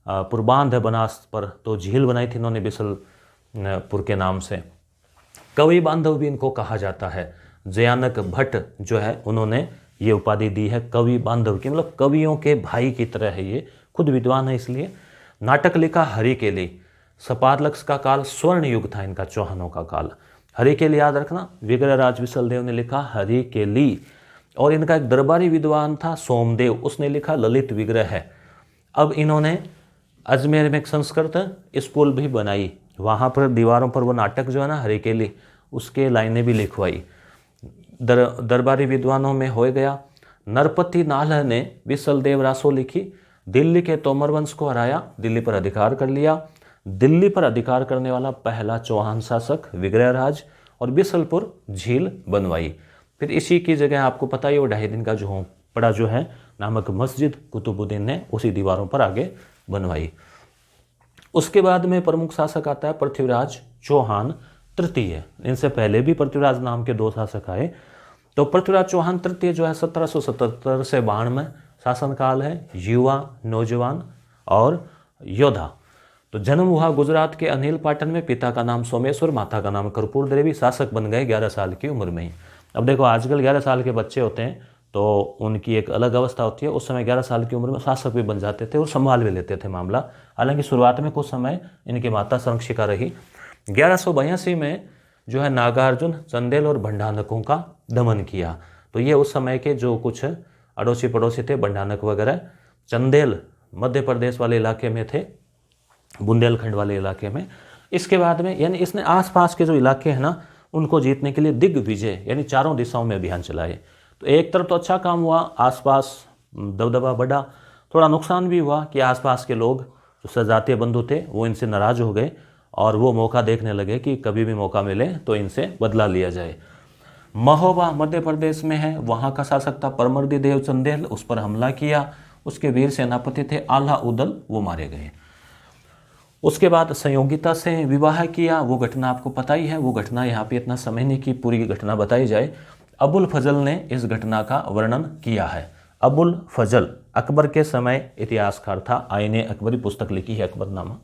पुरबांध है बनास पर, तो झील बनाई थी इन्होंने विसलपुर के नाम से। कवि बांधव भी इनको कहा जाता है। जयानक भट्ट जो है उन्होंने ये उपाधि दी है कवि बांधव की, मतलब कवियों के भाई की तरह है ये, खुद विद्वान है इसलिए। नाटक लिखा हरि के लिए। सपादलक्ष का काल स्वर्ण युग था इनका, चौहानों का काल। हरि के लिए याद रखना, विग्रहराज विसलदेव ने लिखा हरि के लिए। और इनका एक दरबारी विद्वान था सोमदेव, उसने लिखा ललित विग्रह है। अब इन्होंने अजमेर में एक संस्कृत स्कूल भी बनाई, वहाँ पर दीवारों पर वो नाटक जो है ना हरि के लिए, उसके लाइनें भी लिखवाई। दरबारी विद्वानों में हो गया। नरपति नाल्ह ने विसलदेव रासो लिखी, दिल्ली के तोमर वंश को हराया, दिल्ली पर अधिकार कर लिया। दिल्ली पर अधिकार करने वाला पहला चौहान शासक विग्रहराज, और बिसलपुर झील बनवाई। फिर इसी की जगह आपको पता ही वो 2.5 दिन का झोंपड़ा जो है नामक मस्जिद कुतुबुद्दीन ने उसी दीवारों पर आगे बनवाई। उसके बाद में प्रमुख शासक आता है पृथ्वीराज चौहान तृतीय, इनसे पहले भी पृथ्वीराज नाम के 2 शासक आए। तो पृथ्वीराज चौहान तृतीय जो है 1777 से 92 शासनकाल है। युवा, नौजवान और योद्धा। तो जन्म हुआ गुजरात के अनिल पाटन में। पिता का नाम सोमेश्वर, माता का नाम कर्पूर देवी। शासक बन गए 11 साल की उम्र में ही। अब देखो आजकल 11 साल के बच्चे होते हैं तो उनकी एक अलग अवस्था होती है। उस समय 11 साल की उम्र में शासक भी बन जाते थे और संभाल भी लेते थे मामला। हालांकि शुरुआत में कुछ समय इनकी माता संरक्षिका रही। 1182 में जो है नागार्जुन, चंदेल और भंडानकों का दमन किया। तो ये उस समय के जो कुछ अड़ोसी पड़ोसी थे, भंडानक वगैरह। चंदेल मध्य प्रदेश वाले इलाके में थे, बुंदेलखंड वाले इलाके में। इसके बाद में यानी इसने आसपास के जो इलाके हैं ना उनको जीतने के लिए दिग्विजय यानी चारों दिशाओं में अभियान चलाए। तो एक तरफ तो अच्छा काम हुआ, आसपास दबदबा बढ़ा। थोड़ा नुकसान भी हुआ कि आसपास के लोग जो सजातीय बंधु थे वो इनसे नाराज हो गए और वो मौका देखने लगे कि कभी भी मौका मिले तो इनसे बदला लिया जाए। महोबा मध्य प्रदेश में है, वहाँ का शासक था परमर्दी देव चंदेल। उस पर हमला किया। उसके वीर सेनापति थे आल्हा उदल, वो मारे गए। उसके बाद संयोगिता से विवाह किया। वो घटना आपको पता ही है। वो घटना यहाँ पे इतना समय नहीं कि पूरी घटना बताई जाए। अबुल फजल ने इस घटना का वर्णन किया है। अबुल फजल अकबर के समय इतिहासकार था। आईने अकबरी पुस्तक लिखी है अकबरनामा।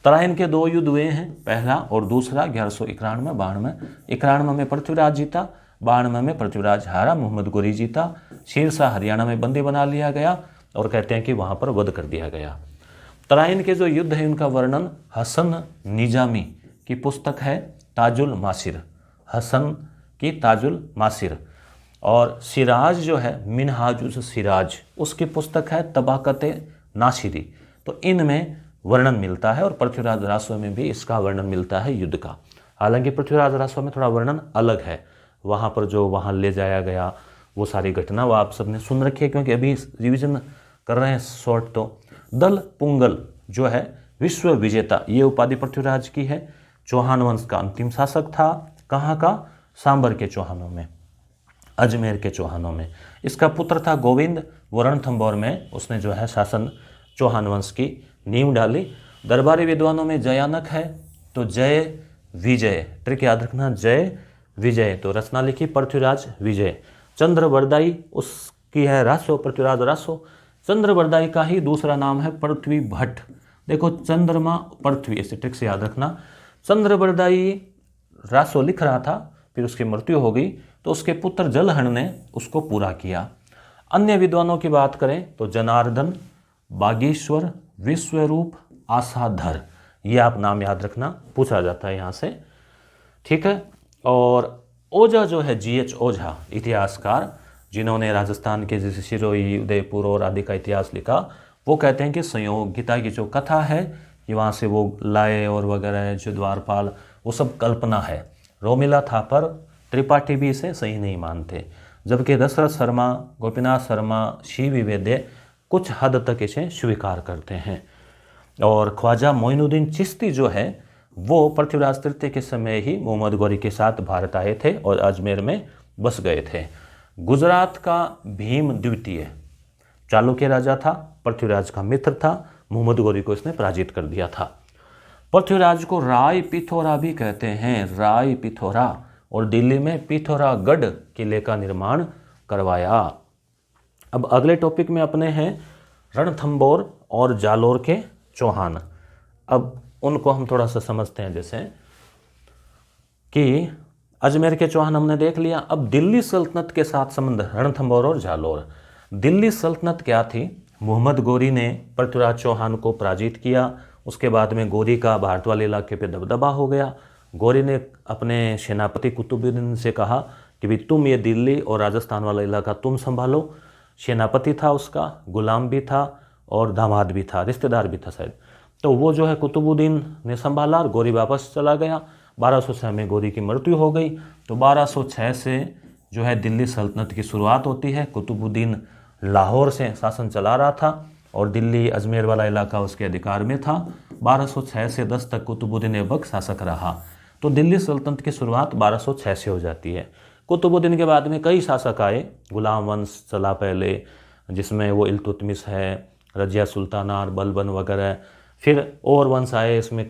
तराइन के 2 युद्ध हुए हैं, पहला और दूसरा 1191-92। 91 में पृथ्वीराज जीता, 92 में पृथ्वीराज हारा, मोहम्मद गोरी जीता। शेरशाह हरियाणा में बंदी बना लिया गया और कहते हैं कि वहाँ पर वध कर दिया गया। तराइन के जो युद्ध है उनका वर्णन हसन निजामी की पुस्तक है ताजुल मासिर। हसन की ताजुल मासिर। और सिराज जो है मिनहाजुल सिराज, उसकी पुस्तक है तबाकत नासिरी। तो इनमें वर्णन मिलता है और पृथ्वीराज रासो में भी इसका वर्णन मिलता है युद्ध का। हालांकि पृथ्वीराज रासो में थोड़ा वर्णन अलग है। वहाँ पर जो वहाँ ले जाया गया वो सारी घटना वो आप सबने सुन रखी है, क्योंकि अभी रिविजन कर रहे हैं शॉर्ट। तो दल पुंगल जो है विश्व विजेता, ये उपाधि पृथ्वीराज की है। चौहान वंश का अंतिम शासक था। कहाँ का? सांबर के चौहानों में, अजमेर के चौहानों में। इसका पुत्र था गोविंद। वो रणथंभौर में उसने जो है शासन चौहान वंश की नींव डाली। दरबारी विद्वानों में जयानक है। तो जय विजय, ट्रिक याद रखना, जय विजय। तो रचना लिखी पृथ्वीराज विजय। चंद्रवरदाई उसकी है रासो, पृथ्वीराज रासो। चंद्रवरदाई का ही दूसरा नाम है पृथ्वी भट्ट। देखो चंद्रमा पृथ्वी, इसे ट्रिक से याद रखना। चंद्रवरदाई रासो लिख रहा था, फिर उसकी मृत्यु हो गई, तो उसके पुत्र जलहण ने उसको पूरा किया। अन्य विद्वानों की बात करें तो जनार्दन, बागेश्वर, विश्वरूप, आशाधर, ये आप नाम याद रखना, पूछा जाता है यहाँ से, ठीक है। और ओझा जो है GH ओझा, इतिहासकार जिन्होंने राजस्थान के जैसे सिरोही, उदयपुर और आदि का इतिहास लिखा, वो कहते हैं कि संयोगिता की जो कथा है ये वहाँ से वो लाए और वगैरह जो द्वारपाल, वो सब कल्पना है। रोमिला थापर, त्रिपाठी भी इसे सही नहीं मानते, जबकि दशरथ शर्मा, गोपीनाथ शर्मा, शिव वेद्य कुछ हद तक इसे स्वीकार करते हैं। और ख्वाजा मोइनुद्दीन चिश्ती जो है वो पृथ्वीराज तृतीय के समय ही मोहम्मद गौरी के साथ भारत आए थे और अजमेर में बस गए थे। गुजरात का भीम द्वितीय चालुक्य राजा था, पृथ्वीराज का मित्र था। मोहम्मद गौरी को इसने पराजित कर दिया था। पृथ्वीराज को राय पिथौरा भी कहते हैं, राय पिथौरा। और दिल्ली में पिथौरागढ़ किले का निर्माण करवाया। अब अगले टॉपिक में अपने हैं रणथंभौर और जालोर के चौहान। अब उनको हम थोड़ा सा समझते हैं, जैसे कि अजमेर के चौहान हमने देख लिया। अब दिल्ली सल्तनत के साथ संबंध, रणथंभौर और जालोर। दिल्ली सल्तनत क्या थी? मोहम्मद गौरी ने पृथ्वीराज चौहान को पराजित किया। उसके बाद में गौरी का भारत वाले इलाके पे दबदबा हो गया। गौरी ने अपने सेनापति कुतुबुद्दीन से कहा कि भाई तुम ये दिल्ली और राजस्थान वाला इलाका तुम संभालो। सेनापति था उसका, गुलाम भी था और दामाद भी था, रिश्तेदार भी था शायद। तो वो जो है कुतुबुद्दीन ने संभाला और गौरी वापस चला गया। 1206 में गौरी की मृत्यु हो गई। तो 1206 से जो है दिल्ली सल्तनत की शुरुआत होती है। कुतुबुद्दीन लाहौर से शासन चला रहा था और दिल्ली अजमेर वाला इलाका उसके अधिकार में था। 1206 से 10 तक कुतुबुद्दीन ऐबक शासक रहा। तो दिल्ली सल्तनत की शुरुआत 1206 से हो जाती है। कुतुबुद्दीन के बाद में कई शासक आए। गुलाम वंश चला पहले, जिसमें वो इल्तुतमिश है, रजिया सुल्ताना, बलबन वगैरह। फिर और वंश आए, इसमें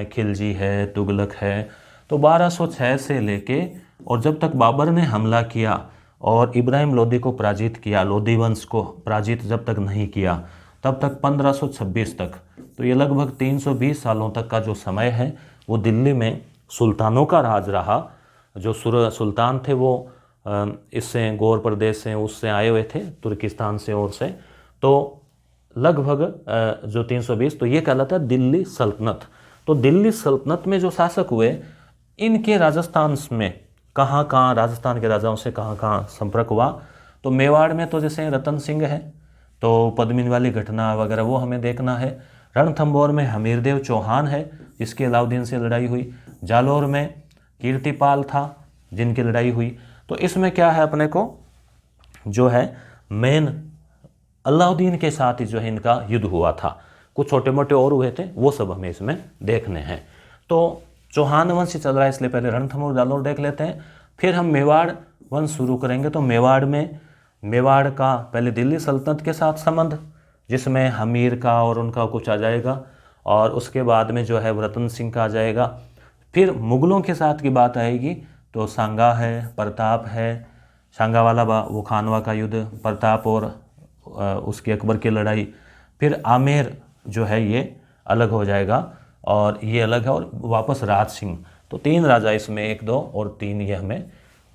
खिलजी है, तुगलक है। तो 1206 से लेके और जब तक बाबर ने हमला किया और इब्राहिम लोदी को पराजित किया, लोदी वंश को पराजित जब तक नहीं किया, तब तक 1526 तक, तो ये लगभग 320 सालों तक का जो समय है वो दिल्ली में सुल्तानों का राज रहा। जो सुल्तान थे वो इससे गौर प्रदेश से उससे आए हुए थे, तुर्किस्तान से और से, तो लगभग जो 320, तो ये कहलाता है दिल्ली सल्तनत। तो दिल्ली सल्तनत में जो शासक हुए, इनके राजस्थान में कहाँ कहाँ, राजस्थान के राजाओं से कहाँ कहाँ संपर्क हुआ, तो मेवाड़ में तो जैसे रतन सिंह है, तो पद्मिनी वाली घटना वगैरह वो हमें देखना है। रणथंभौर में हमीरदेव चौहान है जिसकी अलाउद्दीन से लड़ाई हुई। जालौर में कीर्तिपाल था जिनकी लड़ाई हुई। तो इसमें क्या है, अपने को जो है मेन अलाउद्दीन के साथ ही जो है इनका युद्ध हुआ था। कुछ छोटे मोटे और हुए थे, वो सब हमें इसमें देखने हैं। तो चौहान वंश चल रहा है, इसलिए पहले रणथंभौर जालौर देख लेते हैं, फिर हम मेवाड़ वंश शुरू करेंगे। तो मेवाड़ में, मेवाड़ का पहले दिल्ली सल्तनत के साथ संबंध, जिसमें हमीर का और उनका कुछ आ जाएगा, और उसके बाद में जो है रतन सिंह का आ जाएगा। फिर मुगलों के साथ की बात आएगी तो सांगा है, प्रताप है, सांगा वाला वो खानवा का युद्ध, प्रताप और उसकी अकबर की लड़ाई। फिर आमेर जो है ये अलग हो जाएगा और ये अलग है, और वापस राज सिंह। तो 3 राजा इसमें, 1, 2 और 3 ये हमें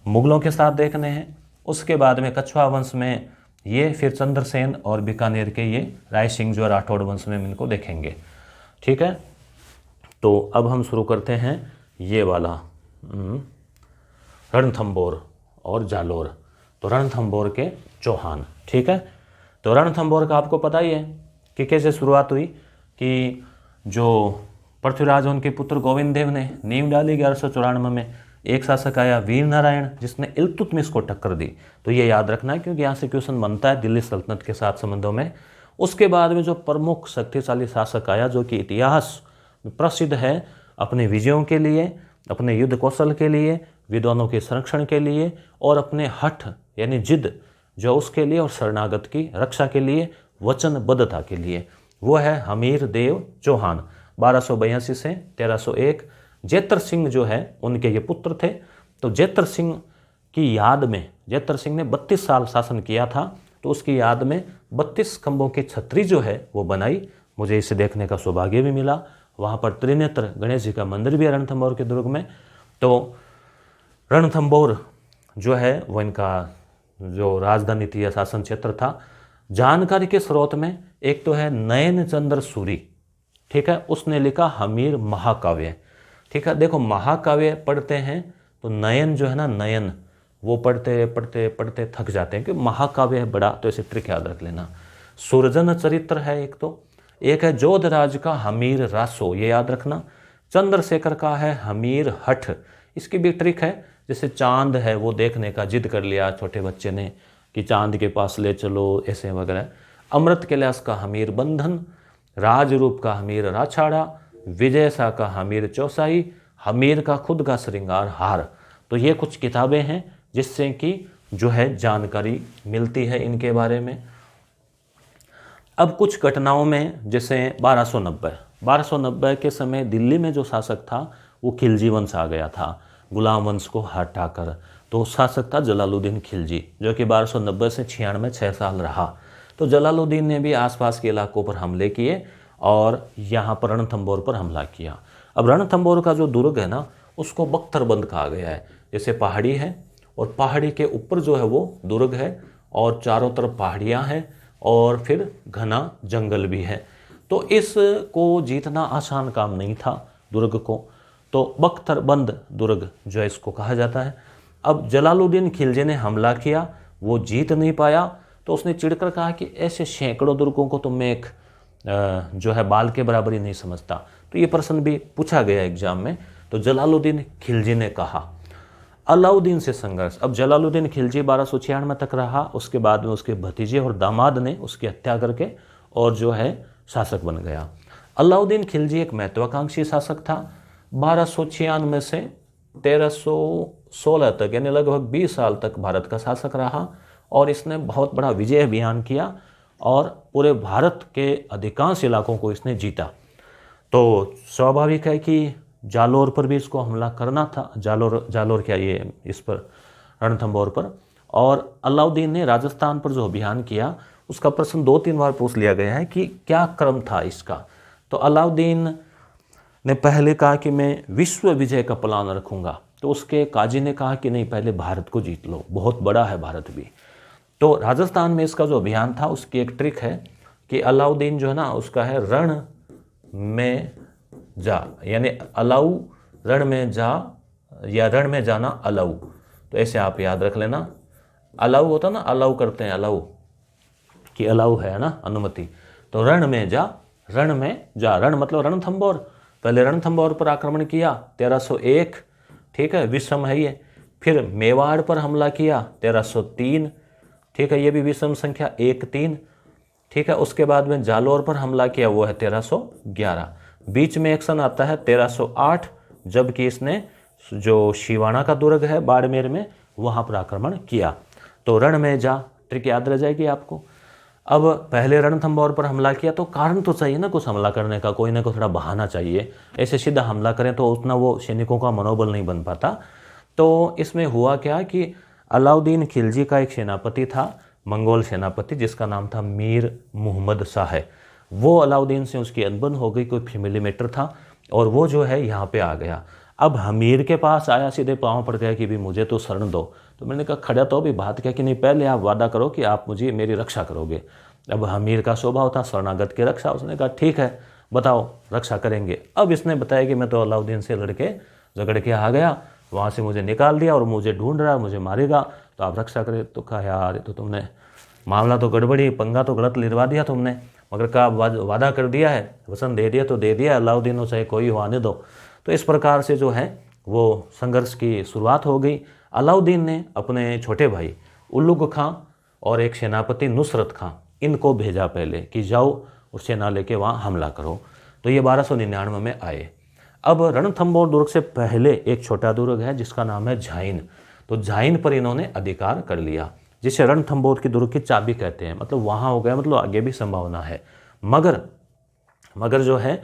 मुगलों के साथ देखने हैं। उसके बाद में कछुआ वंश में ये, फिर चंद्रसेन और बीकानेर के ये राय सिंह जो राठौड़ वंश में इनको देखेंगे। ठीक है, तो अब हम शुरू करते हैं ये वाला रणथंभौर और जालौर। तो रणथंभौर के चौहान, ठीक है। तो रणथंभौर का आपको पता ही है कि कैसे शुरुआत हुई, कि जो पृथ्वीराज उनके पुत्र गोविंद देव ने नींव डाली 1194 में। एक शासक आया वीर नारायण, जिसने इल्तुतमिश को टक्कर दी। तो ये याद रखना है क्योंकि यहाँ से क्वेश्चन बनता है दिल्ली सल्तनत के साथ संबंधों में। उसके बाद में जो प्रमुख शक्तिशाली शासक आया, जो कि इतिहास में प्रसिद्ध है अपने विजयों के लिए, अपने युद्ध कौशल के लिए, विद्वानों के संरक्षण के लिए, और अपने हठ यानी जिद जो उसके लिए, और शरणागत की रक्षा के लिए, वचनबद्धता के लिए, वो है हमीर देव चौहान। 1282 से 1301। जेतर सिंह जो है उनके ये पुत्र थे। तो जेतर सिंह की याद में, जेतर सिंह ने 32 साल शासन किया था, तो उसकी याद में 32 खंभों की छतरी जो है वो बनाई। मुझे इसे देखने का सौभाग्य भी मिला। वहाँ पर त्रिनेत्र गणेश जी का मंदिर भी है रणथंभौर के दुर्ग में। तो रणथंभौर जो है वो इनका जो राजधानी थी या शासन क्षेत्र था। जानकारी के स्रोत में एक तो है नयन चंद्र सूरी, ठीक है, उसने लिखा हमीर महाकाव्य। ठीक है, देखो महाकाव्य पढ़ते हैं तो नयन जो है ना, नयन वो पढ़ते पढ़ते पढ़ते थक जाते हैं, क्योंकि महाकाव्य है बड़ा, तो ऐसे ट्रिक याद रख लेना। सुरजन चरित्र है एक, तो एक है जोधराज का हमीर रासो, ये याद रखना। चंद्रशेखर का है हमीर हठ, इसकी भी ट्रिक है। जैसे चांद है वो देखने का जिद कर लिया छोटे बच्चे ने कि चांद के पास ले चलो, ऐसे वगैरह। अमृत कैलाश का हमीर बंधन, राजरूप का हमीर राछाड़ा, विजय शाह का हमीर चौसाई, हमीर का खुद का श्रृंगार हार। तो ये कुछ किताबें हैं जिससे कि जो है जानकारी मिलती है इनके बारे में। अब कुछ घटनाओं में, जैसे 1290 के समय दिल्ली में जो शासक था वो खिलजी वंश आ गया था, गुलाम वंश को हटाकर। तो शासक था जलालुद्दीन खिलजी, जो कि 1290 से 96 6 साल रहा। तो जलालुद्दीन ने भी आसपास के इलाकों पर हमले किए और यहाँ पर रणथंभौर पर हमला किया। अब रणथंभौर का जो दुर्ग है ना, उसको बख्तरबंद कहा गया है। जैसे पहाड़ी है और पहाड़ी के ऊपर जो है वो दुर्ग है, और चारों तरफ पहाड़ियाँ हैं, और फिर घना जंगल भी है। तो इसको जीतना आसान काम नहीं था दुर्ग को, तो बख्तरबंद दुर्ग जो है इसको कहा जाता है। अब जलालुद्दीन खिलजी ने हमला किया, वो जीत नहीं पाया, तो उसने चिढ़कर कहा कि ऐसे सैकड़ों दुर्गों को तो मैं एक जो है बाल के बराबर ही नहीं समझता। तो ये प्रश्न भी पूछा गया एग्जाम में। तो जलालुद्दीन खिलजी ने कहा अलाउद्दीन से संघर्ष। अब जलालुद्दीन खिलजी 1296 तक रहा, उसके बाद में उसके भतीजे और दामाद ने उसकी हत्या करके और जो है शासक बन गया। अलाउद्दीन खिलजी एक महत्वाकांक्षी शासक था। 1296 से 1316 तक, यानी लगभग 20 साल तक भारत का शासक रहा, और इसने बहुत बड़ा विजय अभियान किया और पूरे भारत के अधिकांश इलाकों को इसने जीता। तो स्वाभाविक है कि जालोर पर भी इसको हमला करना था, जालोर क्या ये इस पर रणथंभौर पर। और अलाउद्दीन ने राजस्थान पर जो अभियान किया उसका प्रश्न 2-3 बार पूछ लिया गया है कि क्या क्रम था इसका। तो अलाउद्दीन ने पहले कहा कि मैं विश्व विजय का प्लान रखूंगा, तो उसके काजी ने कहा कि नहीं, पहले भारत को जीत लो, बहुत बड़ा है भारत भी। तो राजस्थान में इसका जो अभियान था उसकी एक ट्रिक है कि अलाउद्दीन जो है ना उसका है रण में जा, यानी अलाउ रण में जा या रण में जाना अलाउ। तो ऐसे आप याद रख लेना, अलाउ होता ना, अलाउ करते हैं अलाउ कि अलाउ है ना अनुमति, तो रण में जा, रण में जा, रण मतलब रणथंभौर। पहले रणथंभौर पर आक्रमण किया 1301, ठीक है, विषम है ये। फिर मेवाड़ पर हमला किया 1303, ठीक है, ये भी विषम संख्या 1-3, ठीक है। उसके बाद में जालोर पर हमला किया, वो है 1311। बीच में एक्शन आता है 1308, जबकि इसने जो शिवाना का दुर्ग है बाड़मेर में, वहाँ पर आक्रमण किया। तो रण में जा ट्रिक याद रह जाएगी आपको। अब पहले रणथंभौर पर हमला किया तो कारण तो चाहिए ना कुछ हमला करने का, कोई ना कोई थोड़ा बहाना चाहिए। ऐसे सीधा हमला करें तो उतना वो सैनिकों का मनोबल नहीं बन पाता। तो इसमें हुआ क्या कि अलाउद्दीन खिलजी का एक सेनापति था, मंगोल सेनापति, जिसका नाम था मीर मुहम्मद शाह। वो अलाउद्दीन से उसकी अनबन हो गई, कोई फैमिली मैटर था, और वो जो है यहाँ पे आ गया। अब हमीर के पास आया, सीधे पाँव पड़ गया कि भी मुझे तो शरण दो। तो मैंने कहा खड़ा तो अभी बात क्या कि नहीं, पहले आप वादा करो कि आप मुझे मेरी रक्षा करोगे। अब हमीर का स्वभाव था शरणागत की रक्षा, उसने कहा ठीक है बताओ रक्षा करेंगे। अब इसने बताया कि मैं तो अलाउद्दीन से लड़के झगड़ के आ गया, वहाँ से मुझे निकाल दिया और मुझे ढूंढ रहा है, मुझे मारेगा, तो आप रक्षा करें। तो कहा यार तो तुमने मामला तो गड़बड़ी, पंगा तो गलत लिरवा दिया तुमने, मगर कहा वादा कर दिया है, वचन दे दिया तो दे दिया, अलाउद्दीन हो चाहे कोई हो आने दो। तो इस प्रकार से जो है वो संघर्ष की शुरुआत हो गई। अलाउद्दीन ने अपने छोटे भाई उल्लुग खां और एक सेनापति नुसरत खां, इनको भेजा पहले कि जाओ और सेना लेके वहाँ हमला करो। तो ये 1299 में आए। अब रणथंभौर दुर्ग से पहले एक छोटा दुर्ग है जिसका नाम है झाइन। तो झाइन पर इन्होंने अधिकार कर लिया, जिसे रणथंभौर की दुर्ग की चाबी कहते हैं। मतलब वहाँ हो गया, मतलब आगे भी संभावना है। मगर जो है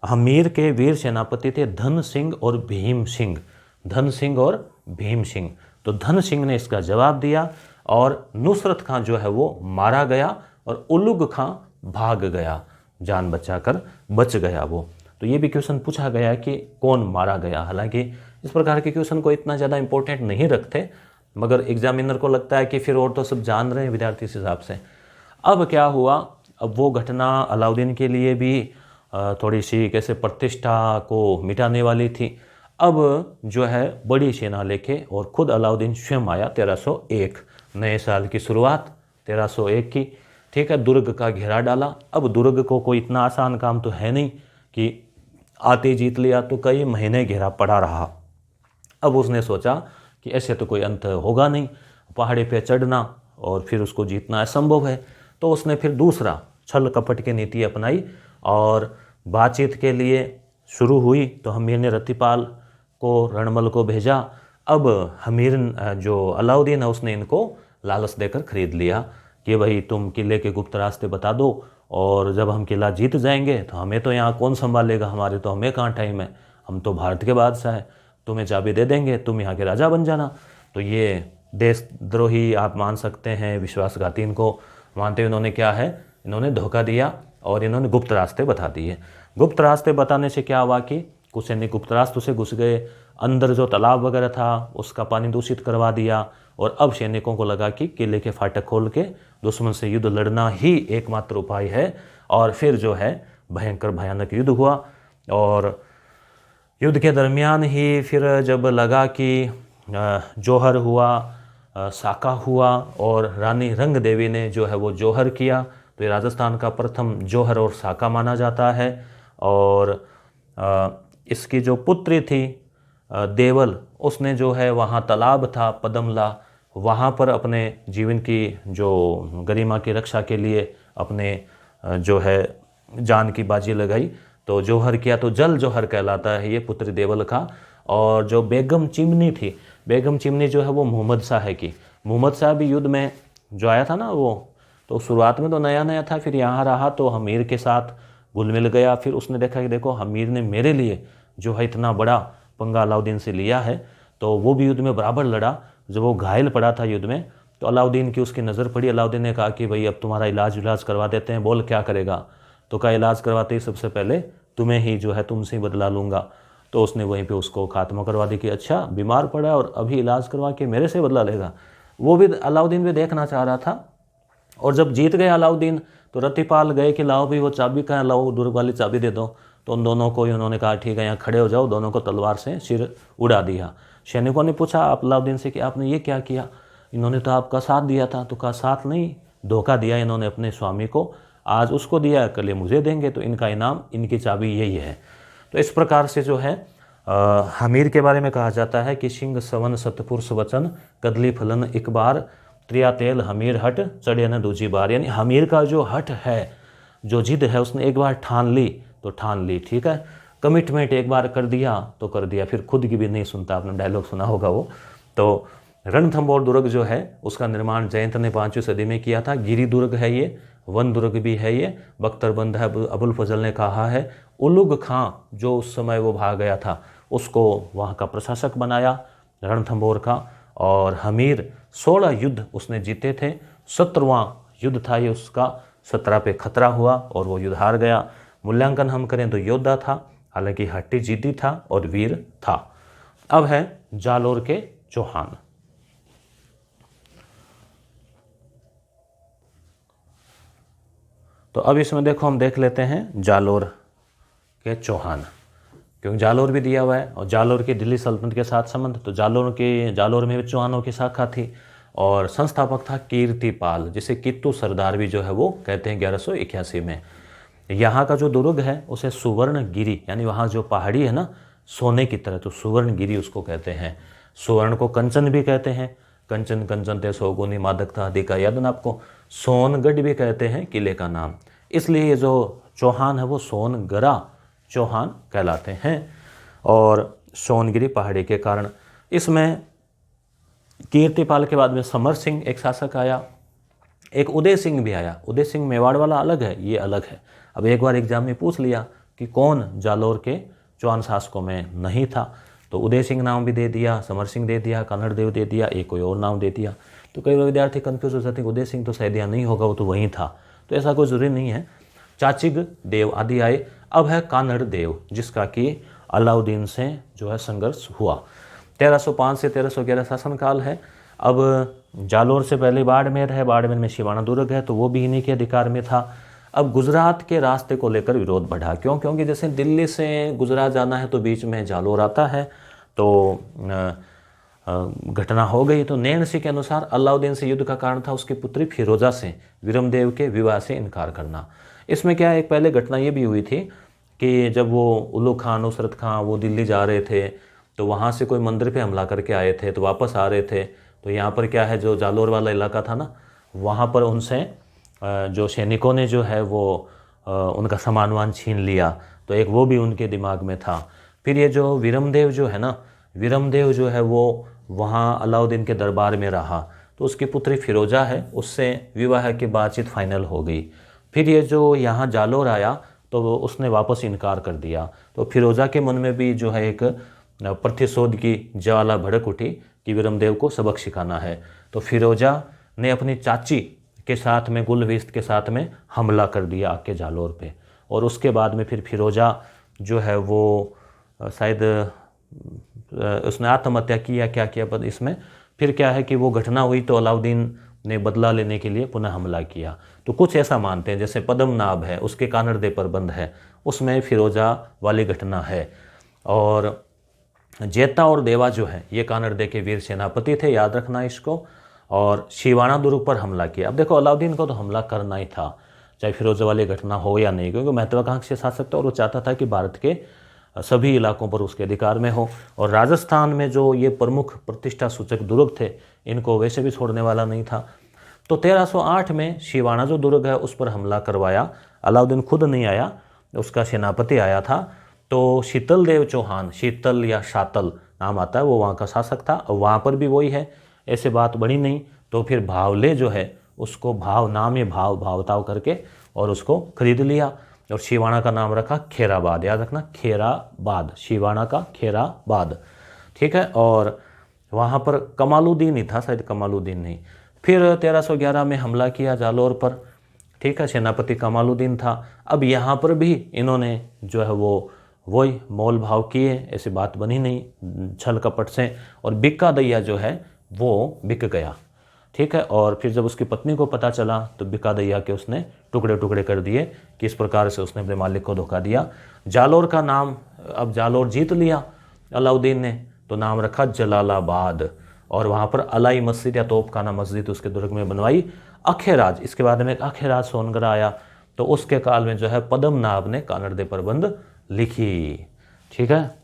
हमीर के वीर सेनापति थे धन सिंह और भीम सिंह, धन सिंह और भीम सिंह। तो धन सिंह ने इसका जवाब दिया और नुसरत खां जो है वो मारा गया और उलुग खां भाग गया, जान बचाकर बच गया वो। तो ये भी क्वेश्चन पूछा गया कि कौन मारा गया। हालांकि इस प्रकार के क्वेश्चन को इतना ज़्यादा इंपॉर्टेंट नहीं रखते, मगर एग्जामिनर को लगता है कि फिर और तो सब जान रहे हैं विद्यार्थी इस हिसाब से। अब क्या हुआ, अब वो घटना अलाउद्दीन के लिए भी थोड़ी सी कैसे प्रतिष्ठा को मिटाने वाली थी। अब जो है बड़ी सेना लेके और खुद अलाउद्दीन स्वयं आया 1301, नए साल की शुरुआत 1301 की, ठीक है। दुर्ग का घेरा डाला। अब दुर्ग को कोई इतना आसान काम तो है नहीं कि आते जीत लिया, तो कई महीने घेरा पड़ा रहा। अब उसने सोचा कि ऐसे तो कोई अंत होगा नहीं, पहाड़ी पे चढ़ना और फिर उसको जीतना असंभव है। तो उसने फिर दूसरा छल कपट की नीति अपनाई और बातचीत के लिए शुरू हुई। तो हमीर ने रतिपाल को, रणमल को भेजा। अब हमीर जो अलाउद्दीन है उसने इनको लालच देकर खरीद लिया कि भाई तुम किले के गुप्त रास्ते बता दो, और जब हम किला जीत जाएंगे तो हमें तो यहाँ कौन संभालेगा, हमारे तो हमें कहाँ टाइम है, हम तो भारत के बादशाह हैं, तुम्हें चाबी दे देंगे, तुम यहाँ के राजा बन जाना। तो ये देशद्रोही आप मान सकते हैं, विश्वासघाती इनको मानते हुए इन्होंने क्या है, इन्होंने धोखा दिया और इन्होंने गुप्त रास्ते बता दिए। गुप्त रास्ते बताने से क्या हुआ कि कुछ सैनिक गुप्त रास्तों से घुस गए, अंदर जो तालाब वगैरह था उसका पानी दूषित करवा दिया, और अब सैनिकों को लगा कि किले के फाटक खोल के दुश्मन से युद्ध लड़ना ही एकमात्र उपाय है। और फिर जो है भयंकर भयानक युद्ध हुआ, और युद्ध के दरमियान ही फिर जब लगा कि जौहर हुआ, साका हुआ और रानी रंग देवी ने जो है वो जौहर किया, तो ये राजस्थान का प्रथम जौहर और साका माना जाता है। और इसकी जो पुत्री थी देवल, उसने जो है वहाँ तालाब था पदमला, वहाँ पर अपने जीवन की जो गरिमा की रक्षा के लिए अपने जो है जान की बाजी लगाई, तो जौहर किया। तो जल जौहर कहलाता है ये पुत्री देवल का। और जो बेगम चिमनी थी, बेगम चिमनी जो है वो मुहम्मद शाह की, मुहम्मद शाह भी युद्ध में जो आया था ना वो, तो शुरुआत में तो नया नया था, फिर यहाँ रहा तो हमीर के साथ घुल मिल गया। फिर उसने देखा कि देखो हमीर ने मेरे लिए जो है इतना बड़ा पंगा अलाउद्दीन से लिया है, तो वो भी युद्ध में बराबर लड़ा। जब वो घायल पड़ा था युद्ध में, तो अलाउद्दीन की उसकी नज़र पड़ी। अलाउद्दीन ने कहा कि भाई अब तुम्हारा इलाज करवा देते हैं, बोल क्या करेगा। तो कहा इलाज करवाते ही सबसे पहले तुम्हें ही जो है तुमसे ही बदला लूँगा। तो उसने वहीं पे उसको खात्मा करवा दी कि अच्छा बीमार पड़ा और अभी इलाज करवा के मेरे से बदला लेगा। वो भी अलाउद्दीन भी देखना चाह रहा था। और जब जीत गए अलाउद्दीन, तो रतिपाल गए कि लाओ भाई वो चाबी कहाँ, लाओ दुर्ग वाली चाबी दे दो। तो उन दोनों को उन्होंने कहा ठीक है यहाँ खड़े हो जाओ, दोनों को तलवार से सिर उड़ा दिया। सैनिकों ने पूछा अलाउद्दीन से कि आपने ये क्या किया, इन्होंने तो आपका साथ दिया था। तो कहा साथ नहीं, धोखा दिया इन्होंने अपने स्वामी को, आज उसको दिया कल मुझे देंगे, तो इनका इनाम इनकी चाबी यही है। तो इस प्रकार से जो है हमीर के बारे में कहा जाता है कि सिंह सवन सतपुरुष वचन कदली फलन एक बार त्रिया तेल हमीर हट चढ़े न दूजी बार। यानी हमीर का जो हट है, जो जिद है, उसने एक बार ठान ली तो ठान ली, ठीक है। कमिटमेंट एक बार कर दिया तो कर दिया, फिर खुद की भी नहीं सुनता। आपने डायलॉग सुना होगा वो। तो रणथंभौर दुर्ग जो है उसका निर्माण जयंत ने 5वीं सदी में किया था। गिरी दुर्ग है ये, वन दुर्ग भी है ये, बख्तरबंद है। अबुल फजल ने कहा है उलुग खां जो उस समय वो भाग गया था उसको वहाँ का प्रशासक बनाया रणथंभौर का। और हमीर 16 युद्ध उसने जीते थे। 17वां युद्ध था ये उसका, 17 पे खतरा हुआ और वो युद्ध हार गया। मूल्यांकन हम करें तो योद्धा था, हालांकि हट्टी जीती था और वीर था। अब है जालोर के चौहान। तो अब इसमें देखो हम देख लेते हैं जालोर के चौहान, क्योंकि जालोर भी दिया हुआ है और जालोर की दिल्ली सल्तनत के साथ संबंध। तो जालोर में भी चौहानों की शाखा थी और संस्थापक था कीर्तिपाल, जिसे कित्तू सरदार भी जो है वो कहते हैं 1181 में। यहाँ का जो दुर्ग है उसे सुवर्णगिरी, यानी वहाँ जो पहाड़ी है ना सोने की तरह, तो सुवर्णगिरी उसको कहते हैं। सुवर्ण को कंचन भी कहते हैं, कंचन कंचन ते सौगुनी मादक था आदि का याद ना आपको। सोनगढ़ भी कहते हैं किले का नाम, इसलिए ये जो चौहान है वो सोनगरा चौहान कहलाते हैं। और सोनगिरी पहाड़ी के कारण इसमें कीर्तिपाल के बाद में समर सिंह एक शासक आया, एक उदय सिंह भी आया। उदय सिंह मेवाड़ वाला अलग है, ये अलग है। अब एक बार एग्जाम में पूछ लिया कि कौन जालोर के चौहान शासकों में नहीं था, तो उदय सिंह नाम भी दे दिया, समर सिंह दे दिया, कानड़ देव दे दिया, एक कोई और नाम दे दिया। तो कई विद्यार्थी कंफ्यूज हो जाते हैं, उदय सिंह तो शायद यहाँ नहीं होगा, वो तो वहीं था। तो ऐसा कोई ज़रूरी नहीं है। चाचिग देव आदि आए। अब है कानड़ देव, जिसका कि अलाउद्दीन से जो है संघर्ष हुआ। 1305 से 1311 शासनकाल है। अब जालोर से पहले बाड़मेर है, बाड़मेर में शिवाना दुर्ग है, तो वो भी इन्हीं के अधिकार में था। अब गुजरात के रास्ते को लेकर विरोध बढ़ा, क्यों? क्योंकि जैसे दिल्ली से गुजरात जाना है तो बीच में जालोर आता है, तो घटना हो गई। तो नैन सिंह के अनुसार अलाउद्दीन से युद्ध का कारण था उसकी पुत्री फिरोजा से विरमदेव के विवाह से इनकार करना। इसमें क्या है, एक पहले घटना ये भी हुई थी कि जब वो उल्लू खान नुसरत खां वो दिल्ली जा रहे थे, तो वहाँ से कोई मंदिर पे हमला करके आए थे, तो वापस आ रहे थे। तो यहाँ पर क्या है, जो जालोर वाला इलाका था ना, वहाँ पर उनसे जो सैनिकों ने जो है वो उनका सामान वामान छीन लिया, तो एक वो भी उनके दिमाग में था। फिर ये जो विरमदेव जो है ना, विरमदेव जो है वो वहाँ अलाउद्दीन के दरबार में रहा, तो उसकी पुत्री फिरोजा है, उससे विवाह की बातचीत फाइनल हो गई। फिर ये जो यहाँ जालोर आया तो उसने वापस इनकार कर दिया। तो फिरोजा के मन में भी जो है एक प्रतिशोध की ज्वाला भड़क उठी कि विरमदेव को सबक सिखाना है। तो फिरोजा ने अपनी चाची के साथ में गुलविस्त के साथ में हमला कर दिया आके जालोर पे। और उसके बाद में फिर फिरोजा जो है वो शायद उसने आत्महत्या की या क्या किया, पर इसमें फिर क्या है कि वो घटना हुई तो अलाउद्दीन ने बदला लेने के लिए पुनः हमला किया। तो कुछ ऐसा मानते हैं, जैसे पद्मनाभ है उसके कानड़दे पर बंद है, उसमें फिरोजा वाली घटना है। और जेता और देवा जो है ये कानड़दे के वीर सेनापति थे, याद रखना इसको। और शिवाना दुर्ग पर हमला किया। अब देखो अलाउद्दीन को तो हमला करना ही था, चाहे फिरोजा वाली घटना हो या नहीं, क्योंकि महत्वाकांक्षी शासक था और वो चाहता था कि भारत के सभी इलाकों पर उसके अधिकार में हो। और राजस्थान में जो ये प्रमुख प्रतिष्ठा सूचक दुर्ग थे, इनको वैसे भी छोड़ने वाला नहीं था। तो 1308 में शिवाना जो दुर्ग है उस पर हमला करवाया। अलाउद्दीन खुद नहीं आया, उसका सेनापति आया था। तो शीतल देव चौहान, शीतल या शातल नाम आता है, वो वहाँ का शासक था। और वहाँ पर भी वही है, ऐसे बात बड़ी नहीं। तो फिर भावले जो है उसको भाव नाम भावताव करके और उसको खरीद लिया। और शिवाना का नाम रखा खेराबाद, याद रखना खेराबाद, शिवाना का खेराबाद, ठीक है। और वहाँ पर कमालुद्दीन ही था, शायद कमालुद्दीन नहीं। फिर 1311 में हमला किया जालौर पर, ठीक है, सेनापति कमालुद्दीन था। अब यहाँ पर भी इन्होंने जो है वो वही मोल भाव किए, ऐसी बात बनी नहीं छल कपट से, और बिक्का दैया जो है वो बिक गया, ठीक है। और फिर जब उसकी पत्नी को पता चला तो बिक्का दैया के उसने टुकड़े टुकड़े कर दिए, किस प्रकार से उसने अपने मालिक को धोखा दिया। जालौर का नाम, अब जालौर जीत लिया अलाउद्दीन ने, तो नाम रखा जलालाबाद, और वहाँ पर अलाई मस्जिद या तोपखाना मस्जिद उसके दुर्ग में बनवाई। अखेराज, इसके बाद में अखेराज सोनगर आया, तो उसके काल में जो है पद्मनाभ ने कानड़ प्रबंध लिखी, ठीक है।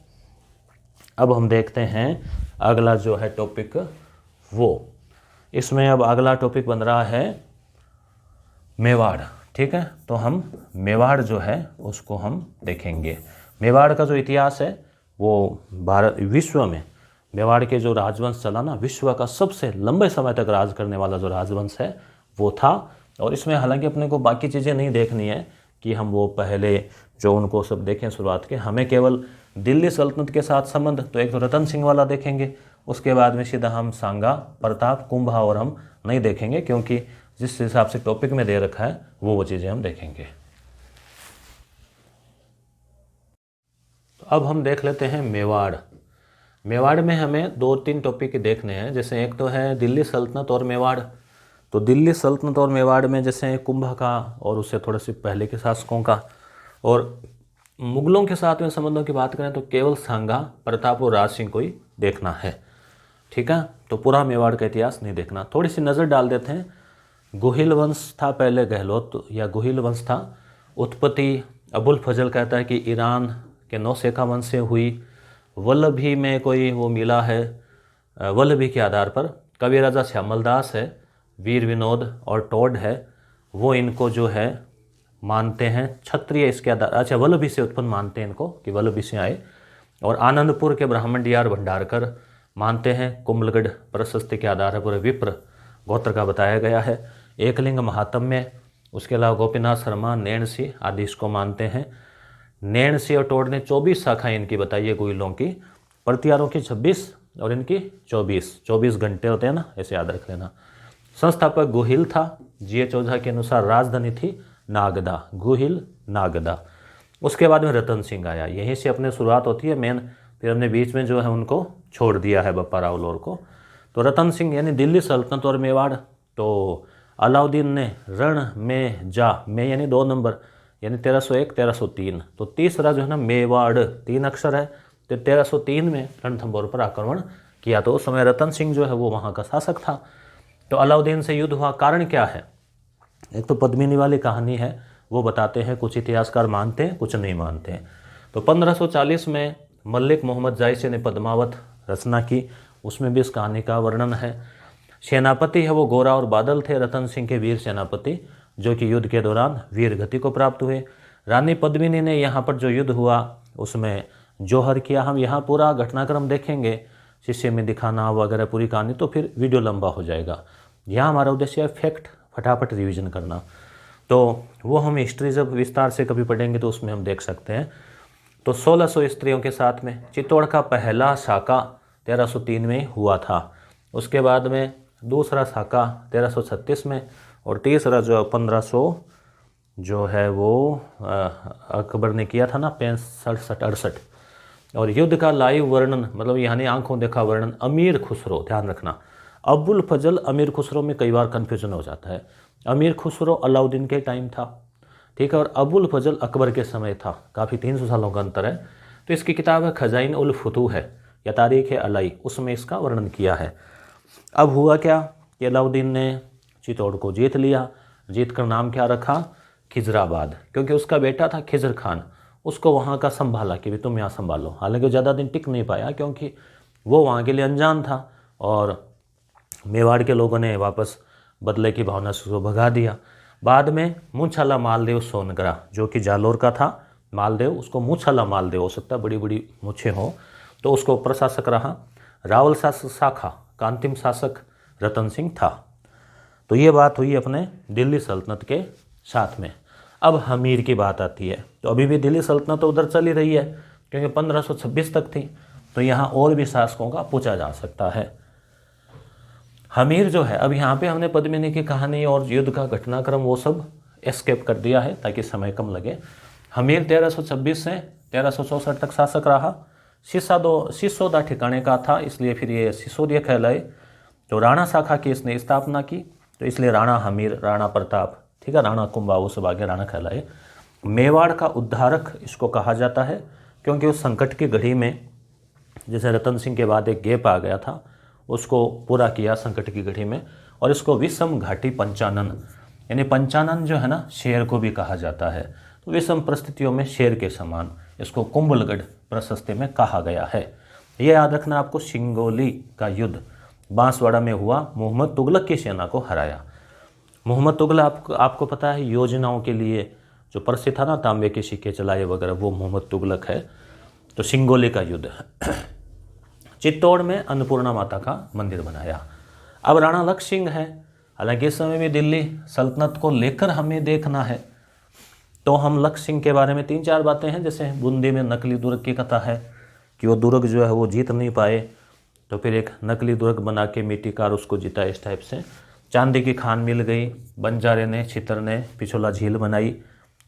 अब हम देखते हैं अगला जो है टॉपिक वो, इसमें अब अगला टॉपिक बन रहा है मेवाड़, ठीक है। तो हम मेवाड़ जो है उसको हम देखेंगे। मेवाड़ का जो इतिहास है वो भारत विश्व में मेवाड़ के जो राजवंश चला ना, विश्व का सबसे लंबे समय तक राज करने वाला जो राजवंश है वो था। और इसमें हालांकि अपने को बाकी चीज़ें नहीं देखनी है कि हम वो पहले जो उनको सब देखें शुरुआत के, हमें केवल दिल्ली सल्तनत के साथ संबंध, तो एक तो रतन सिंह वाला देखेंगे, उसके बाद में सीधा हम सांगा, प्रताप, कुंभा और हम नहीं देखेंगे, क्योंकि जिस हिसाब से टॉपिक में दे रखा है वो चीज़ें हम देखेंगे। तो अब हम देख लेते हैं मेवाड़। मेवाड़ में हमें 2-3 टॉपिक देखने हैं, जैसे एक तो है दिल्ली सल्तनत और मेवाड़। तो दिल्ली सल्तनत और मेवाड़ में जैसे कुंभा का और उससे थोड़े से पहले के शासकों का, और मुगलों के साथ में संबंधों की बात करें तो केवल सांगा, प्रताप और राज सिंह को ही देखना है, ठीक है। तो पूरा मेवाड़ का इतिहास नहीं देखना, थोड़ी सी नज़र डाल देते हैं। गुहिल वंश था पहले, गहलोत या गुहिल वंश था। उत्पत्ति अबुल फजल कहता है कि ईरान के नौसेका वंश से हुई। वल्लभी में कोई वो मिला है, वल्लभी के आधार पर। कवि राजा श्यामलदास है, वीर विनोद और टोड है, वो इनको जो है मानते हैं क्षत्रिय इसके आधार, अच्छा वल्लभी से उत्पन्न मानते हैं इनको कि वल्लभी से आए। और आनंदपुर के ब्राह्मण डीआर भंडारकर मानते हैं कुंभलगढ़ प्रशस्ति के आधार पर विप्र गोत्र का बताया गया है। एकलिंग महात्म्य, उसके अलावा गोपीनाथ शर्मा, नैणसी आदि इसको मानते हैं। नैणसी और टोड ने 24 शाखाएं इनकी बताई है गुहिलों की, प्रतिहारों की 26 और इनकी 24 घंटे होते हैं ना, ऐसे याद रख लेना। संस्थापक गुहिल था, G.H. ओझा के अनुसार राजधानी थी नागदा, गुहिल नागदा। उसके बाद में रतन सिंह आया, यहीं से अपने शुरुआत होती है मेन, फिर हमने बीच में जो है उनको छोड़ दिया है बप्पा राव लोर को। तो रतन सिंह यानी दिल्ली सल्तनत और मेवाड़। तो अलाउद्दीन ने रण में जा, में यानी 2 नंबर, यानी 1301 1303, तो तीसरा जो है ना मेवाड़ 3 अक्षर है, तो 1303 में रणथंभौर पर आक्रमण किया। तो उस समय रतन सिंह जो है वो वहाँ का शासक था। तो अलाउद्दीन से युद्ध हुआ, कारण क्या है? एक तो पद्मिनी वाली कहानी है, वो बताते हैं, कुछ इतिहासकार मानते हैं कुछ नहीं मानते हैं। तो 1540 में मलिक मोहम्मद जायसी ने पद्मावत रचना की, उसमें भी इस कहानी का वर्णन है। सेनापति है वो गोरा और बादल थे, रतन सिंह के वीर सेनापति, जो कि युद्ध के दौरान वीर गति को प्राप्त हुए। रानी पद्मिनी ने यहाँ पर जो युद्ध हुआ उसमें जोहर किया। हम यहाँ पूरा घटनाक्रम देखेंगे, शीशे में दिखाना वगैरह पूरी कहानी, तो फिर वीडियो लंबा हो जाएगा। यहाँ हमारा उद्देश्य है फैक्ट फटाफट रिवीजन करना, तो वो हम हिस्ट्री जब विस्तार से कभी पढ़ेंगे तो उसमें हम देख सकते हैं। तो 1600 स्त्रियों के साथ में चित्तौड़ का पहला साका 1303 में हुआ था। उसके बाद में दूसरा साका 1336 में, और तीसरा जो 1500 जो है वो अकबर ने किया था ना 65-68। और युद्ध का लाइव वर्णन, मतलब यानी आंखों देखा वर्णन, अमीर खुसरो, ध्यान रखना, अबुल फजल अमीर खुसरो में कई बार कन्फ्यूजन हो जाता है। अमीर खुसरो अलाउद्दीन के टाइम था, ठीक है, और अबुल फजल अकबर के समय था, काफ़ी 300 सालों का अंतर है। तो इसकी किताब है खजाइन उल फुतूह है या तारीख अलाई, उसमें इसका वर्णन किया है। अब हुआ क्या कि अलाउद्दीन ने चित्तौड़ को जीत लिया, जीत कर नाम क्या रखा? खिजराबाद, क्योंकि उसका बेटा था खिजर खान, उसको वहाँ का संभाला कि भी तुम यहाँ संभालो। हालांकि वो ज़्यादा दिन टिक नहीं पाया क्योंकि वो वहाँ के लिए अनजान था, और मेवाड़ के लोगों ने वापस बदले की भावना से उसको भगा दिया। बाद में मूछाला मालदेव सोनगरा, जो कि जालौर का था, मालदेव, उसको मूछाला मालदेव, हो सकता है बड़ी बड़ी मूछें हो, तो उसको प्रशासक रहा। रावल शाखा का अंतिम शासक रतन सिंह था। तो ये बात हुई अपने दिल्ली सल्तनत के साथ में। अब हमीर की बात आती है, तो अभी भी दिल्ली सल्तनत तो उधर चली रही है क्योंकि 1526 तक थी, तो यहाँ और भी शासकों का पूछा जा सकता है। हमीर जो है, अब यहाँ पे हमने पद्मिनी की कहानी और युद्ध का घटनाक्रम वो सब एस्केप कर दिया है ताकि समय कम लगे। हमीर 1326 से 1364 तक शासक रहा। सिसोदा ठिकाने का था, इसलिए फिर ये सिसोदिया कहलाए। तो राणा शाखा की इसने स्थापना की, तो इसलिए राणा हमीर, राणा प्रताप, ठीक है, राणा कुंभा, वो सब आगे राणा कहलाए। मेवाड़ का उद्धारक इसको कहा जाता है क्योंकि उस संकट की घड़ी में, जैसे रतन सिंह के बाद एक गैप आ गया था, उसको पूरा किया संकट की घड़ी में। और इसको विषम घाटी पंचानन, यानी पंचानन जो है ना, शेर को भी कहा जाता है, तो विषम परिस्थितियों में शेर के समान इसको कुंभलगढ़ प्रशस्ति में कहा गया है। यह याद रखना आपको। सिंगोली का युद्ध बांसवाड़ा में हुआ, मोहम्मद तुगलक की सेना को हराया। मोहम्मद तुगलक आपको पता है, योजनाओं के लिए जो प्रसिद्ध था ना, तांबे के सिक्के चलाए वगैरह, वो मोहम्मद तुगलक है। तो सिंगोली का युद्ध। चित्तौड़ में अन्नपूर्णा माता का मंदिर बनाया। अब राणा लक्ष्य सिंह है। हालांकि इस समय भी दिल्ली सल्तनत को लेकर हमें देखना है, तो हम लक्ष्य सिंह के बारे में 3-4 बातें हैं। जैसे बूंदी में नकली दुर्ग की कथा है कि वो दुर्ग जो है वो जीत नहीं पाए, तो फिर एक नकली दुर्ग बना के मिट्टीकार उसको जीता, इस टाइप से। चांदी की खान मिल गई, बंजारे ने, छितर ने पिछोला झील बनाई।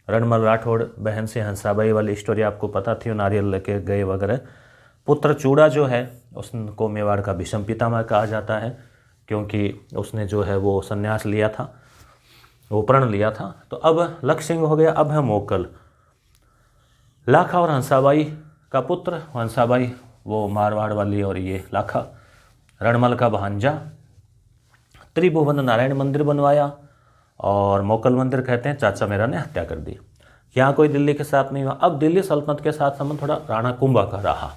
रणमल राठौड़ बहन से हंसाबाई वाली स्टोरी आपको पता थी, नारियल लेके गए वगैरह। पुत्र चूड़ा जो है उसको मेवाड़ का भीष्म पितामह कहा जाता है क्योंकि उसने जो है वो संन्यास लिया था, वो प्रण लिया था। तो अब लक्ष्य सिंह हो गया। अब है मोकल, लाखा और हंसाबाई का पुत्र। हंसाबाई वो मारवाड़ वाली और ये लाखा, रणमल का भांजा। त्रिभुवन नारायण मंदिर बनवाया और मोकल मंदिर कहते हैं चाचा मेरा ने हत्या कर दी। यहाँ कोई दिल्ली के साथ नहीं हुआ। अब दिल्ली सल्तनत के साथ संबंध थोड़ा राणा कुंभा का रहा,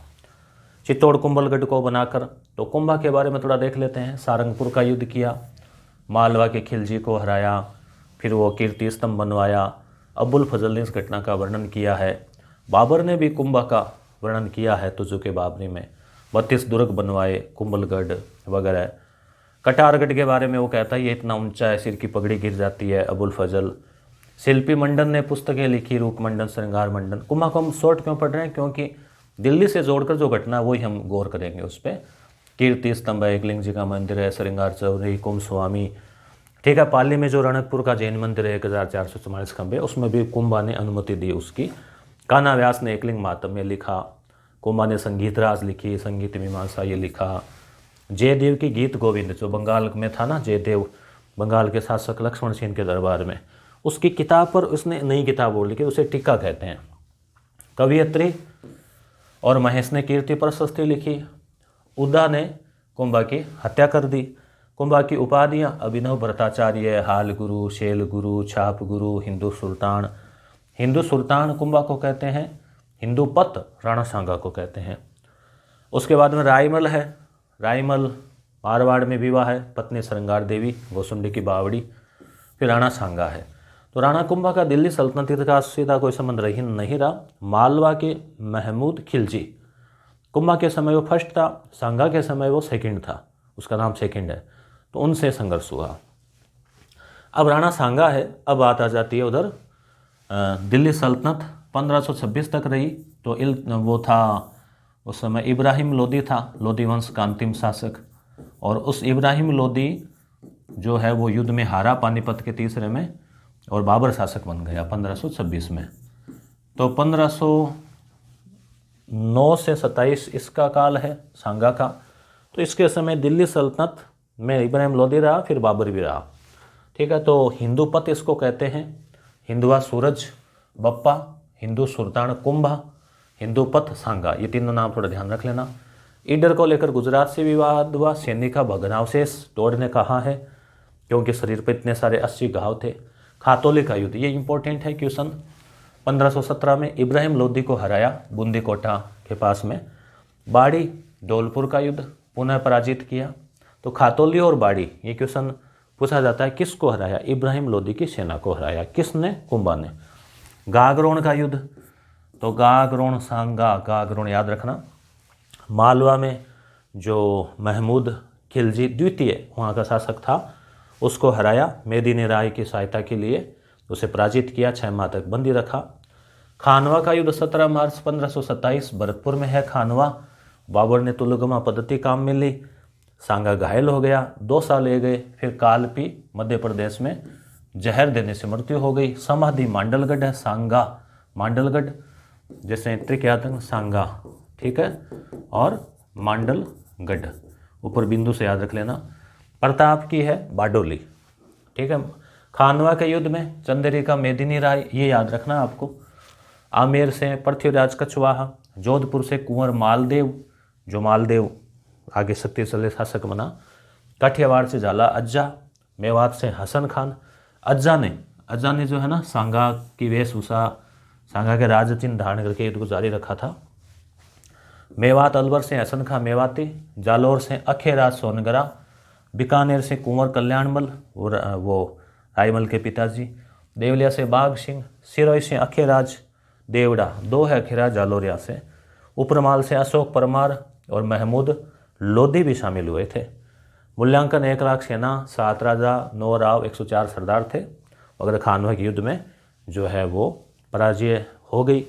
चित्तौड़ कुंभलगढ़ को बनाकर। तो कुंभा के बारे में थोड़ा देख लेते हैं। सारंगपुर का युद्ध किया, मालवा के खिलजी को हराया, फिर वो कीर्ति स्तंभ बनवाया। अबुल फजल ने इस घटना का वर्णन किया है। बाबर ने भी कुंभा का वर्णन किया है तुजुके बाबरी में। 32 दुर्ग बनवाए, कुंभलगढ़ वगैरह। कटारगढ़ के बारे में वो कहता है ये इतना ऊंचा है, सिर की पगड़ी गिर जाती है, अबुल फजल। शिल्पी मंडन ने पुस्तकें लिखी, रूप मंडन, श्रृंगार मंडन। कुंभा को हम शॉर्ट क्यों पढ़ रहे हैं, क्योंकि दिल्ली से जोड़कर जो घटना है वही हम गौर करेंगे उस पर। कीर्ति स्तंभ है, एकलिंग जी का मंदिर है, श्रृंगार चौरी, कुंभ स्वामी, ठीक है। पाली में जो रणकपुर का जैन मंदिर है 1444 खंबे, उसमें भी कुंभा ने अनुमति दी उसकी। कान्हा व्यास ने एकलिंग मातम्य लिखा। कुंभा ने संगीत राज लिखी, संगीत मीमांसा ये लिखा। जयदेव की गीत गोविंद जो बंगाल में था ना, जयदेव बंगाल के शासक लक्ष्मण सेन के दरबार में, उसकी किताब पर उसने नई किताब और लिखी, उसे टीका कहते हैं। कवियत्री और महेश ने कीर्ति प्रशस्ति लिखी। उदा ने कुंभा की हत्या कर दी। कुंभा की उपाधियाँ अभिनव भट्टाचार्य, हाल गुरु, शैल गुरु, छाप गुरु, हिंदू सुल्तान। हिंदू सुल्तान कुंभा को कहते हैं, हिंदू पत राणा सांगा को कहते हैं। उसके बाद में रायमल है। रायमल मारवाड़ में विवाह है, पत्नी श्रृंगार देवी, गोसुंडी की बावड़ी। फिर राणा सांगा है। तो राणा कुंभा का दिल्ली सल्तनत का सीधा कोई संबंध नहीं रहा। मालवा के महमूद खिलजी, कुंभा के समय वो फर्स्ट था, सांगा के समय वो सेकंड था, उसका नाम सेकंड है, तो उनसे संघर्ष हुआ। अब राणा सांगा है। अब बात आ जाती है उधर दिल्ली सल्तनत 1526 तक रही। तो वो था उस समय इब्राहिम लोदी था, लोदी वंश का अंतिम शासक। और उस इब्राहिम लोदी जो है वो युद्ध में हारा पानीपत के तीसरे में, और बाबर शासक बन गया 1526 में। तो 1509 से 27 इसका काल है सांगा का। तो इसके समय दिल्ली सल्तनत में इब्राहिम लोदी रहा, फिर बाबर भी रहा, ठीक है। तो हिंदू पत इसको कहते हैं। हिंदुआ सूरज बप्पा, हिंदू सुल्तान कुंभा, हिंदू पथ सांगा, ये तीनों नाम थोड़ा ध्यान रख लेना। ईडर को लेकर गुजरात से विवाद हुआ। सैनिक का भग्नावशेष तोड़ने कहा है क्योंकि शरीर पर इतने सारे 80 घाव थे। खातौली का युद्ध, ये इंपॉर्टेंट है क्वेश्चन। 1517 में इब्राहिम लोदी को हराया बूंदी कोटा के पास में। बाड़ी धौलपुर का युद्ध पुनः पराजित किया। तो खातौली और बाड़ी, ये क्वेश्चन पूछा जाता है किसको हराया, इब्राहिम लोदी की सेना को हराया। किसने, कुंभा ने। गागरोन का युद्ध, तो गागरोन सांगा, गागरोन याद रखना। मालवा में जो महमूद खिलजी द्वितीय वहाँ का शासक था, उसको हराया मेदिनी राय की सहायता के लिए। उसे पराजित किया, 6 माह तक बंदी रखा। खानवा का युद्ध 17 मार्च 1527 भरतपुर में है। खानवा बाबर ने तुलगमा पद्धति काम में ली, सांगा घायल हो गया, 2 साल ले गए। फिर कालपी मध्य प्रदेश में जहर देने से मृत्यु हो गई। समाधि मांडलगढ़ है, सांगा मांडलगढ़, जैसे त्रिक्यातंग सांगा, ठीक है, और मांडलगढ़ ऊपर बिंदु से याद रख लेना। प्रताप की है बारडोली, ठीक है। खानवा के युद्ध में चंदेरी का मेदिनी राय, ये याद रखना आपको। आमेर से पृथ्वीराज कछवाहा, जोधपुर से कुंवर मालदेव, जो मालदेव आगे शक्तिशाली शासक बना। काठियावाड़ से झाला अज्जा, मेवात से हसन खान। अज्जा ने जो है ना सांगा की वेशभूषा, सांगा के राज चिन्ह धारण करके युद्ध को जारी रखा था। मेवात अलवर से हसन खां मेवाती, जालोर से अखेराज सोनगरा, बीकानेर से कुंवर कल्याणमल, वो रायमल के पिताजी, देवलिया से बाघ सिंह, सिरोही से अखेराज देवड़ा, 2 है अखेराज जालोरिया से, उपरमाल से अशोक परमार और महमूद लोधी भी शामिल हुए थे। मूल्यांकन 1 लाख सेना, 7 राजा, 9 राव, 104 सरदार थे। मगर खानवा के युद्ध में जो है वो पराजय हो गई।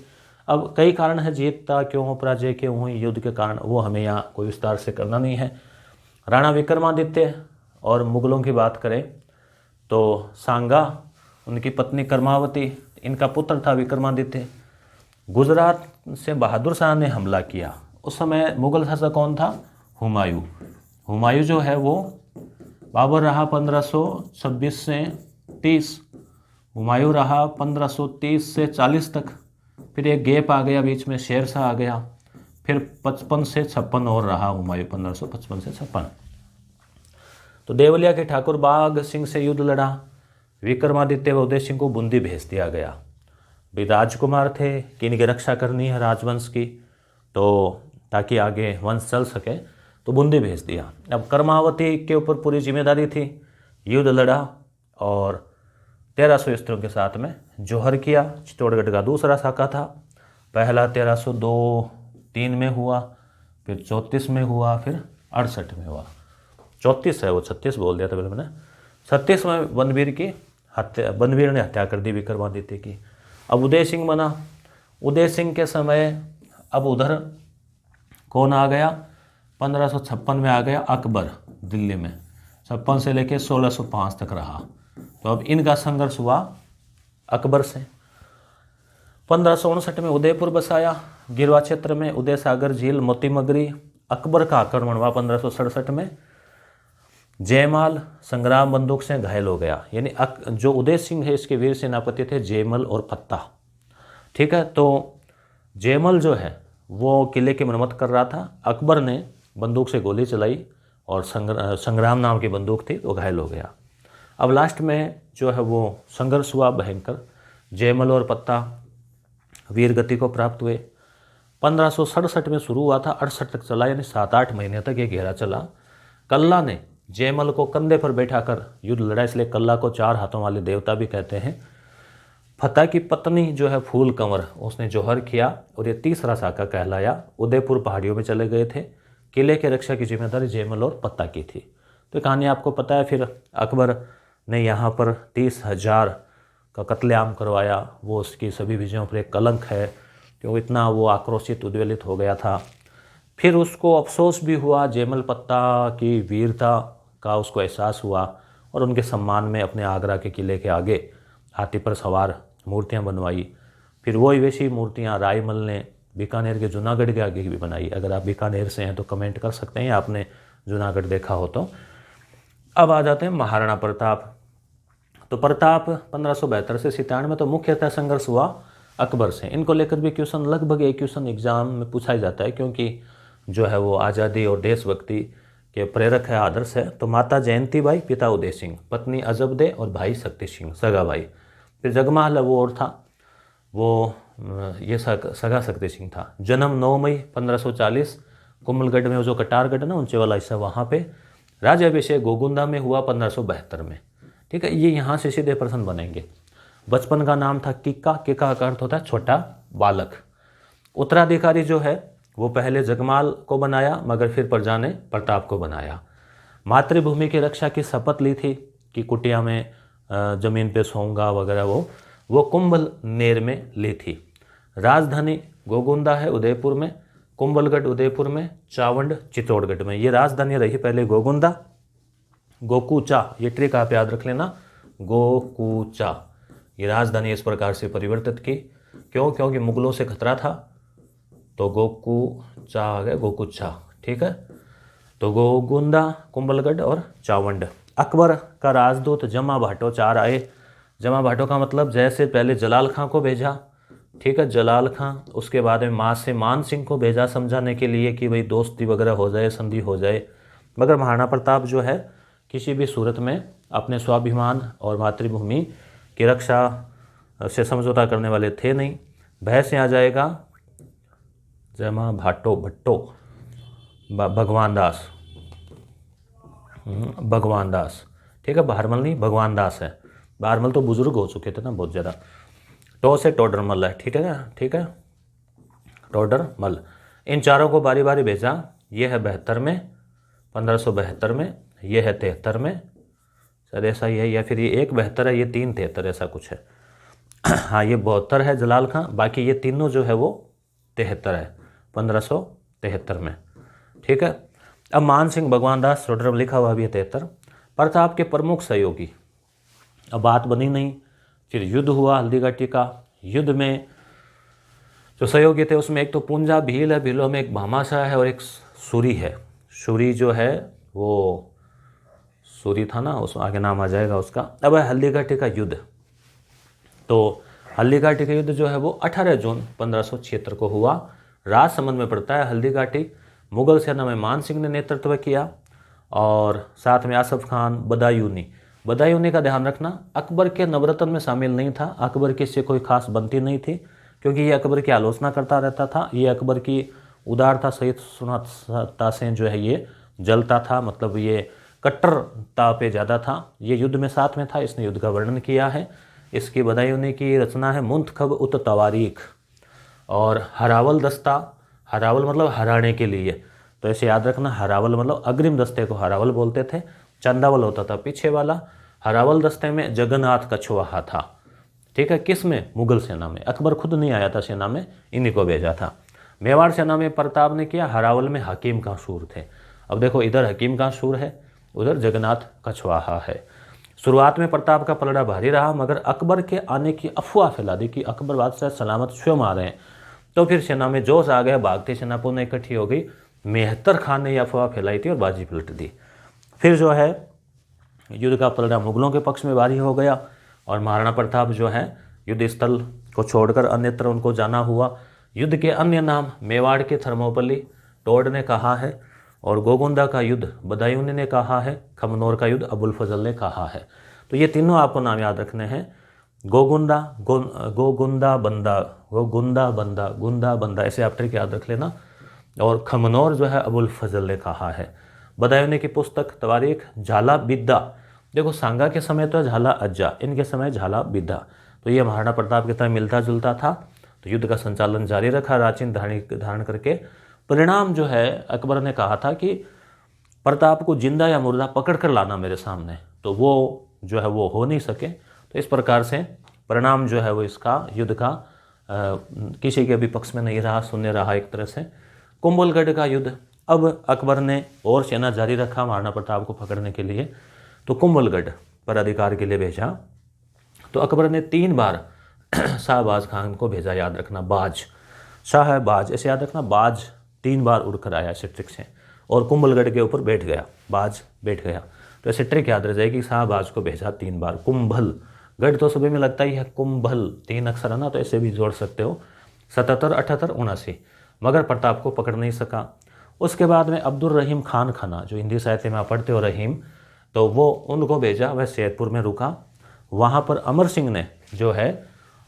अब कई कारण है जीतता क्यों हो, पराजय क्यों हुई, युद्ध के कारण, वो हमें यहाँ कोई विस्तार से करना नहीं है। राणा विक्रमादित्य और मुगलों की बात करें तो सांगा, उनकी पत्नी कर्मावती, इनका पुत्र था विक्रमादित्य। गुजरात से बहादुर शाह ने हमला किया। उस समय मुगल शासक कौन था? हुमायूं। हुमायूं जो है वो बाबर रहा 1526 से 30, हुमायूं रहा 1530 से 40 तक। फिर एक गैप आ गया बीच में, शेर शाह आ गया। फिर 55 से 56 और रहा हुमायूं, 1555 से 56। तो देवलिया के ठाकुर बाघ सिंह से युद्ध लड़ा। विक्रमादित्य व उदय सिंह को बूंदी भेज दिया गया। भी राजकुमार थे कि इनकी रक्षा करनी है राजवंश की, तो ताकि आगे वंश चल सके, तो बूंदी भेज दिया। अब कर्मावती के ऊपर पूरी जिम्मेदारी थी। युद्ध लड़ा और 1300 स्त्रियों के साथ में जौहर किया। चित्तौड़गढ़ का दूसरा शाखा था। पहला 1302-3 में हुआ, फिर 34 में हुआ, फिर 68 में हुआ। 34 है, वो 36 बोल दिया था पहले मैंने। 36 में बनवीर ने हत्या कर दी विक्रमादित्य की। अब उदय सिंह बना। उदय सिंह के समय अब उधर कौन आ गया? 1556 में आ गया अकबर दिल्ली में। 56 से लेकर 1605 तक रहा। तो अब इनका संघर्ष हुआ अकबर से। 1559 में उदयपुर बसाया। गिरवा क्षेत्र में उदय सागर झील, मोती मगरी। अकबर का आक्रमण हुआ 1567 में। जयमाल संग्राम बंदूक से घायल हो गया। यानी जो उदय सिंह है इसके वीर सेनापति थे जयमल और पत्ता, ठीक है। तो जयमल जो है वो किले की मरम्मत कर रहा था। अकबर ने बंदूक से गोली चलाई और संग्राम नाम की बंदूक थी, वो घायल हो गया। अब लास्ट में जो है वो संघर्ष हुआ भयंकर। जयमल और पत्ता वीर गति को प्राप्त हुए। 1567 में शुरू हुआ था, 68 तक चला, यानी 7-8 महीने तक ये घेरा चला। कल्ला ने जयमल को कंधे पर बैठाकर युद्ध लड़ा, इसलिए कल्ला को 4 हाथों वाले देवता भी कहते हैं। फतेह की पत्नी जो है फूल कंवर, उसने जौहर किया और ये तीसरा शाखा कहलाया। उदयपुर पहाड़ियों में चले गए थे। किले के रक्षा की जिम्मेदारी जयमल और पत्ता की थी। तो कहानी आपको पता है। फिर अकबर ने यहाँ पर 30,000 का कत्लेआम करवाया। वो उसकी सभी विजयों पर एक कलंक है, क्योंकि इतना वो आक्रोशित उद्वेलित हो गया था। फिर उसको अफसोस भी हुआ, जयमल पत्ता की वीरता का उसको एहसास हुआ और उनके सम्मान में अपने आगरा के किले के आगे हाथी पर सवार मूर्तियां बनवाई। फिर वही वैसी मूर्तियां रायमल ने बीकानेर के जूनागढ़ के आगे भी बनाई। अगर आप बीकानेर से हैं तो कमेंट कर सकते हैं, आपने जूनागढ़ देखा हो तो। अब आ जाते हैं महाराणा प्रताप। तो प्रताप 1572 से 97 में तो मुख्यतः संघर्ष हुआ अकबर से। इनको लेकर भी क्वेश्चन, लगभग एक क्वेश्चन एग्जाम में पूछा जाता है, क्योंकि जो है वो आज़ादी और देशभक्ति के प्रेरक है, आदर्श है। तो माता जयंती बाई, पिता उदय सिंह, पत्नी अजबदे और भाई शक्ति सिंह, सगा भाई। फिर जगमाल वो और था, वो ये सगा शक्ति सिंह था। जन्म 9 मई 1540 कुंभलगढ़ में, जो कटारगढ़ ना ऊंचे वाला हिस्सा, वहाँ पे। राज्याभिषेक गोगुंदा में हुआ 1572 में, ठीक है। ये यहाँ से सीधे प्रश्न बनेंगे। बचपन का नाम था किक्का। किक्का का अर्थ होता है छोटा बालक। उत्तराधिकारी जो है वो पहले जगमाल को बनाया, मगर फिर प्रजा ने प्रताप को बनाया। मातृभूमि की रक्षा की शपथ ली थी कि कुटिया में ज़मीन पे सोऊंगा वगैरह वो कुंभलनेर में ली थी। राजधानी गोगुंदा है उदयपुर में, कुंभलगढ़ उदयपुर में, चावंड चित्तौड़गढ़ में। ये राजधानी रही पहले गोगुंदा। गोकूचा, ये ट्रिक आप याद रख लेना, गोकूचा ये राजधानी इस प्रकार से परिवर्तित की। क्यों? क्योंकि मुगलों से खतरा था, तो गोकूचा आ गया गोकुचा। ठीक है, तो गोगुंदा, कुंभलगढ़ और चावंड। अकबर का राजदूत जमा भाटो 4 आए। जमा भाटो का मतलब जैसे पहले जलाल खां को भेजा, ठीक है, जलाल खां, उसके बाद में माँ से मान सिंह को भेजा समझाने के लिए कि भाई दोस्ती वगैरह हो जाए, संधि हो जाए। मगर महाराणा प्रताप जो है किसी भी सूरत में अपने स्वाभिमान और मातृभूमि की रक्षा से समझौता करने वाले थे नहीं। भय से आ जाएगा जमा भाटो भट्टो भगवान दास, भगवान दास, ठीक है, बहारमल नहीं भगवान दास है। बहारमल तो बुजुर्ग हो चुके थे ना बहुत ज़्यादा। टो से टोडरमल है, ठीक है ना, ठीक है, टोडरमल। इन चारों को बारी बारी भेजा। ये है 72 में, 1572 में, ये है 73 में, सर ऐसा ही है, या फिर ये 1 72 है, ये 3 73 ऐसा कुछ है। हाँ, ये 72 है जलाल खां, बाकी ये तीनों जो है वो 73 है 1573 में। ठीक है, अब मान सिंह भगवान दास टोडरमल लिखा हुआ भी है 73। प्रताप के प्रमुख सहयोगी, अब बात बनी नहीं। फिर युद्ध हुआ हल्दीघाटी का। युद्ध में जो सहयोगी थे उसमें एक तो पूंजा भील है, भीलों में एक भामाशाह है और एक सूरी है। सूरी जो है वो सूरी था ना, उस आगे नाम आ जाएगा उसका। अब है हल्दीघाटी का युद्ध। तो हल्दीघाटी का युद्ध जो है वो 18 जून 1576 को हुआ। राजसमंद में पड़ता है हल्दीघाटी। मुगल सेना में मान सिंह ने नेतृत्व किया और साथ में आसफ खान, बदायूनी। बदायूनी का ध्यान रखना, अकबर के नवरत्न में शामिल नहीं था। अकबर की इससे कोई खास बनती नहीं थी, क्योंकि ये अकबर की आलोचना करता रहता था। ये अकबर की उदारता सहित सुनाता से जो है ये जलता था, मतलब ये कट्टरता पे ज़्यादा था। ये युद्ध में साथ में था, इसने युद्ध का वर्णन किया है। इसकी बदायूनी की रचना है मुंतखब उत तवारीख। और हरावल दस्ता, हरावल मतलब हराने के लिए, तो ऐसे याद रखना, हरावल मतलब अग्रिम दस्ते को हरावल बोलते थे। चंदावल होता था पीछे वाला। हरावल दस्ते में जगन्नाथ कछवाहा था। ठीक है, किस में? मुगल सेना में। अकबर खुद नहीं आया था सेना में, इन्हीं को भेजा था। मेवाड़ सेना में प्रताप ने किया, हरावल में हकीम का सूर थे। अब देखो, इधर हकीम का सूर है, उधर जगन्नाथ कछवाहा है। शुरुआत में प्रताप का पलड़ा भारी रहा, मगर अकबर के आने की अफवाह फैला दी कि अकबर बादशाह सलामत स्वयं आ रहे हैं। तो फिर सेना में जोश आ गया, भागती सेना पुनः इकट्ठी हो गई। मेहतर खान ने यह अफवाह फैलाई थी और बाजी पलट दी। फिर जो है युद्ध का पलड़ा मुगलों के पक्ष में भारी हो गया और महाराणा प्रताप जो है युद्ध स्थल को छोड़कर अन्यत्र उनको जाना हुआ। युद्ध के अन्य नाम मेवाड़ के थर्मोपल्ली टोड ने कहा है, और गोगुंदा का युद्ध बदायूनी ने कहा है, खमनोर का युद्ध अबुल फजल ने कहा है। तो ये तीनों आपको नाम याद रखने हैं। गोगुंदा गोगुंदा बंदा, गोगुंदा बंदा, गुंदा बंदा, ऐसे आप ट्रिक याद रख लेना। और खमनोर जो है अबुल फजल ने कहा है। बदायूनी की पुस्तक तवारीख झाला बिद्दा, देखो सांगा के समय तो झाला अज्जा, इनके समय झाला बिद्दा, तो ये महाराणा प्रताप के तरह मिलता जुलता था। तो युद्ध का संचालन जारी रखा राचिन धारण करके। परिणाम जो है, अकबर ने कहा था कि प्रताप को जिंदा या मुर्दा पकड़ कर लाना मेरे सामने, तो वो जो है वो हो नहीं सके। तो इस प्रकार से परिणाम जो है वो इसका युद्ध का किसी के भी पक्ष में नहीं रहा, शून्य रहा एक तरह से। कुंभलगढ़ का युद्ध, अब अकबर ने और सेना जारी रखा महाराणा प्रताप को पकड़ने के लिए, तो कुंभलगढ़ पर अधिकार के लिए भेजा। तो अकबर ने 3 बार शाहबाज खान को भेजा, याद रखना, बाज, शाहबाज ऐसे याद रखना, बाज 3 बार उड़कर आया ऐसे ट्रिक से, और कुंभलगढ़ के ऊपर बैठ गया, बाज बैठ गया। तो ऐसे ट्रिक याद रह जाएगी, शाहबाज को भेजा 3 बार। कुंभल गढ़ तो सुबह में लगता ही है, कुंभल 3 अक्षर है ना, तो ऐसे भी जोड़ सकते हो। 77, 78, 79, मगर प्रताप को पकड़ नहीं सका। उसके बाद में अब्दुल रहीम खान खाना, जो हिंदी साहित्य में आप पढ़ते हो रहीम, तो वो उनको भेजा, वह सैदपुर में रुका। वहाँ पर अमर सिंह ने जो है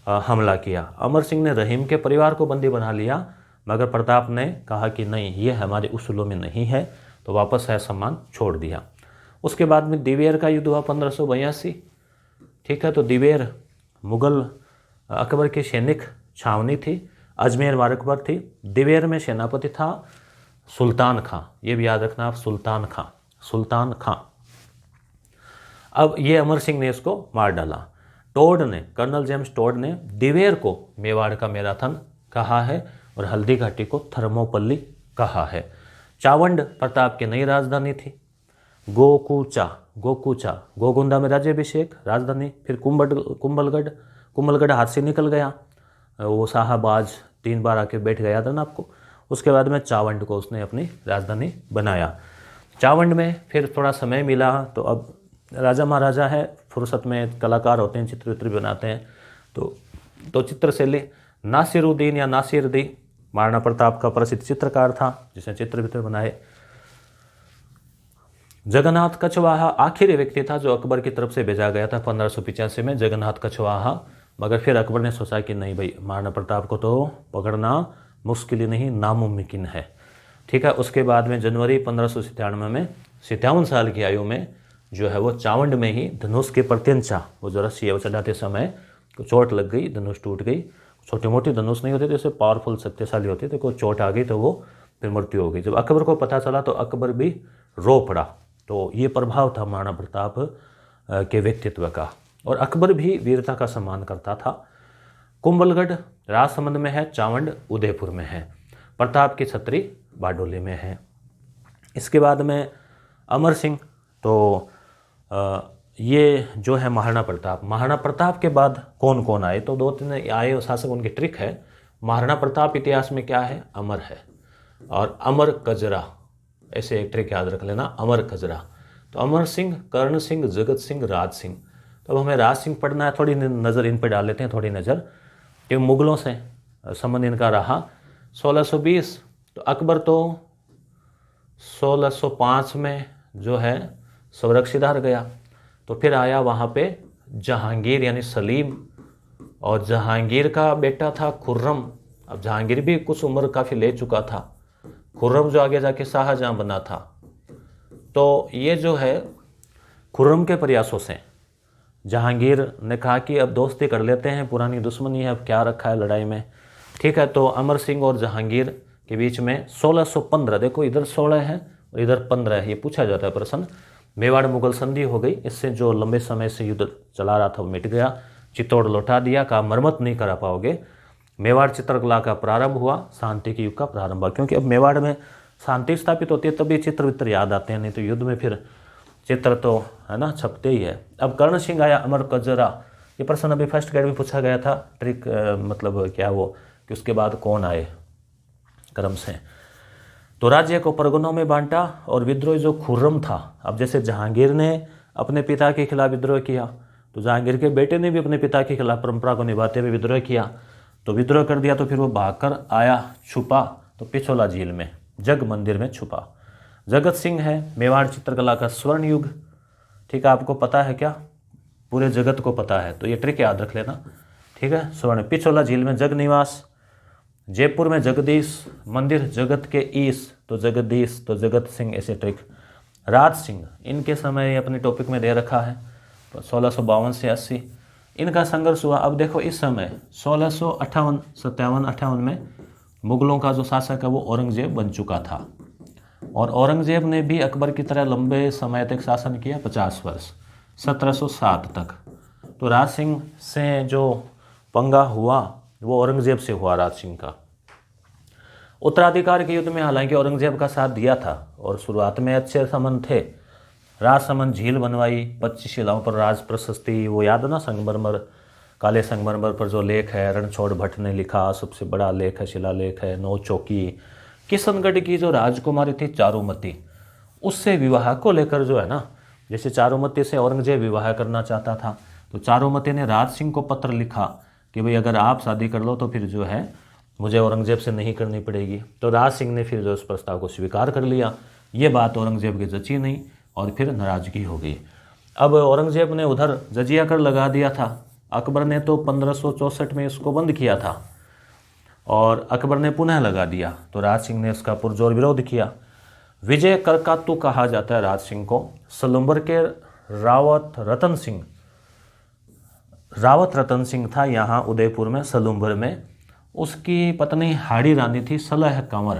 हमला किया। अमर सिंह ने रहीम के परिवार को बंदी बना लिया, मगर प्रताप ने कहा कि नहीं, ये हमारे उसूलों में नहीं है, तो वापस है सम्मान छोड़ दिया। उसके बाद में दिवेर का युद्ध हुआ 1582। ठीक है, तो दिवेर मुगल अकबर की सैनिक छावनी थी, अजमेर मार्ग पर थी। दिवेर में सेनापति था सुल्तान खां, ये भी याद रखना आप, सुल्तान खां, सुल्तान खां। अब ये अमर सिंह ने इसको मार डाला। टोड ने, कर्नल जेम्स टोड ने दिवेर को मेवाड़ का मैराथन कहा है और हल्दी घाटी को थर्मोपल्ली कहा है। चावंड प्रताप की नई राजधानी थी। गोकुचा गोगुंदा में राज्याभिषेक राजधानी। फिर कुंभलगढ़ हाथ से निकल गया, वो शाहबाज 3 बार आके बैठ गया था ना आपको। उसके बाद में चावंड को उसने अपनी राजधानी बनाया। चावंड में फिर थोड़ा समय मिला, तो अब राजा महाराजा है, फुर्सत में कलाकार होते हैं, चित्र वित्र बनाते हैं, तो चित्रशैली नासिरुद्दीन या नासिरदी महाराणा प्रताप का प्रसिद्ध चित्रकार था जिसने चित्र वित्र बनाए। जगन्नाथ कछवाहा आखिरी व्यक्ति था जो अकबर की तरफ से भेजा गया था 1585 में, जगन्नाथ कछवाहा। मगर फिर अकबर ने सोचा कि नहीं भाई, महाराणा प्रताप को तो पकड़ना मुश्किल ही नहीं, नामुमकिन है। ठीक है। उसके बाद में जनवरी 1597 में 57 साल की आयु में जो है वो चावंड में ही धनुष के प्रत्यंचा, वो जो रस्सी है वो चढ़ाते समय चोट लग गई, धनुष टूट गई। छोटे मोटे धनुष नहीं होते थे, जैसे पावरफुल शक्तिशाली होते थे, कोई चोट आ गई तो वो फिर मृत्यु हो गई। जब अकबर को पता चला तो अकबर भी रो पड़ा। तो ये प्रभाव था महाराणा प्रताप के व्यक्तित्व का। और अकबर भी वीरता का सम्मान करता था। कुंभलगढ़ राजसमंद में है, चावंड उदयपुर में है, प्रताप की छतरी बारडोली में है। इसके बाद में अमर सिंह, तो ये जो है महाराणा प्रताप के बाद कौन कौन आए, तो 2-3 आए शासक, उनकी ट्रिक है। महाराणा प्रताप इतिहास में क्या है, अमर है। और अमर कजरा, ऐसे एक ट्रिक याद रख लेना, अमर कजरा। तो अमर सिंह, कर्ण सिंह, जगत सिंह, राज सिंह। तो अब हमें राज सिंह पढ़ना है, थोड़ी नज़र इन पर डाल लेते हैं, थोड़ी नज़र। कि मुगलों से संबंध इनका रहा 1620। तो अकबर तो 1605 में जो है स्वरक्षित हार गया। तो फिर आया वहाँ पे जहांगीर यानी सलीम, और जहांगीर का बेटा था खुर्रम। अब जहांगीर भी कुछ उम्र काफ़ी ले चुका था। खुर्रम जो आगे जाके शाहजहां बना था। तो ये जो है खुर्रम के प्रयासों से जहांगीर ने कहा कि अब दोस्ती कर लेते हैं, पुरानी दुश्मनी है, अब क्या रखा है लड़ाई में। ठीक है। तो अमर सिंह और जहांगीर के बीच में 1615, देखो इधर 16 है और इधर 15 है, ये पूछा जाता है प्रश्न। मेवाड़ मुगल संधि हो गई, इससे जो लंबे समय से युद्ध चला रहा था वो मिट गया। चित्तौड़ लौटा दिया, कहा मरम्मत नहीं करा पाओगे। मेवाड़ चित्रकला का प्रारंभ हुआ, शांति के युग का प्रारंभ हुआ। क्योंकि अब मेवाड़ में शांति स्थापित होती है तभी चित्र वित्र याद आते हैं, नहीं तो युद्ध में फिर चित्र तो है ना छपते ही है। अब कर्ण सिंह आया, अमर कजरा। ये प्रश्न अभी फर्स्ट ग्रेड में पूछा गया था, ट्रिक मतलब क्या वो कि उसके बाद कौन आए क्रम से। तो राज्य को परगनों में बांटा। और विद्रोह जो खुर्रम था, अब जैसे जहांगीर ने अपने पिता के खिलाफ विद्रोह किया, तो जहांगीर के बेटे ने भी अपने पिता के खिलाफ परंपरा को निभाते हुए विद्रोह किया। तो विद्रोह कर दिया, तो फिर वो भागकर आया, छुपा तो पिछोला झील में, जग मंदिर में छुपा। जगत सिंह है, मेवाड़ चित्रकला का स्वर्ण युग। ठीक है, आपको पता है क्या, पूरे जगत को पता है, तो ये ट्रिक याद रख लेना। ठीक है। स्वर्ण, पिछोला झील में जग निवास, जयपुर में जगदीश मंदिर, जगत के ईश तो जगदीश, तो जगत सिंह, ऐसे ट्रिक। राज सिंह, इनके समय अपने टॉपिक में दे रखा है, तो 1652 से 80 इनका संघर्ष हुआ। अब देखो इस समय 1657 में मुगलों का जो शासक है वो औरंगजेब बन चुका था। और औरंगजेब ने भी अकबर की तरह लंबे समय तक शासन किया, 50 वर्ष, 1707 तक। तो राज सिंह से जो पंगा हुआ वो औरंगजेब से हुआ, राज सिंह का। उत्तराधिकार के युद्ध में हालांकि औरंगजेब का साथ दिया था और शुरुआत में अच्छे संबंध थे। राजसमंद झील बनवाई, 25 शिलाओं पर राज प्रशस्ति, वो याद है ना, संगमरमर, काले संगमरमर पर जो लेख है रणछोड़ भट्ट ने लिखा, सबसे बड़ा लेख है, शिलालेख है। 9 चौकी, किशनगढ़ की जो राजकुमारी थी चारुमती, उससे विवाह को लेकर जो है ना, जैसे चारुमती से औरंगजेब विवाह करना चाहता था, तो चारुमती ने राज सिंह को पत्र लिखा कि भाई अगर आप शादी कर लो तो फिर जो है मुझे औरंगजेब से नहीं करनी पड़ेगी। तो राज सिंह ने फिर जो उस प्रस्ताव को स्वीकार कर लिया। ये बात औरंगजेब की जची नहीं और फिर नाराजगी हो गई। अब औरंगजेब ने उधर जजिया कर लगा दिया था, अकबर ने तो 1564 में इसको बंद किया था और अकबर ने पुनः लगा दिया। तो राज सिंह ने इसका पुरजोर विरोध किया। विजय करकातू कहा जाता है राज सिंह को। सलुम्बर के रावत रतन सिंह था यहाँ उदयपुर में, सलुम्बर में। उसकी पत्नी हाड़ी रानी थी सलह कंवर।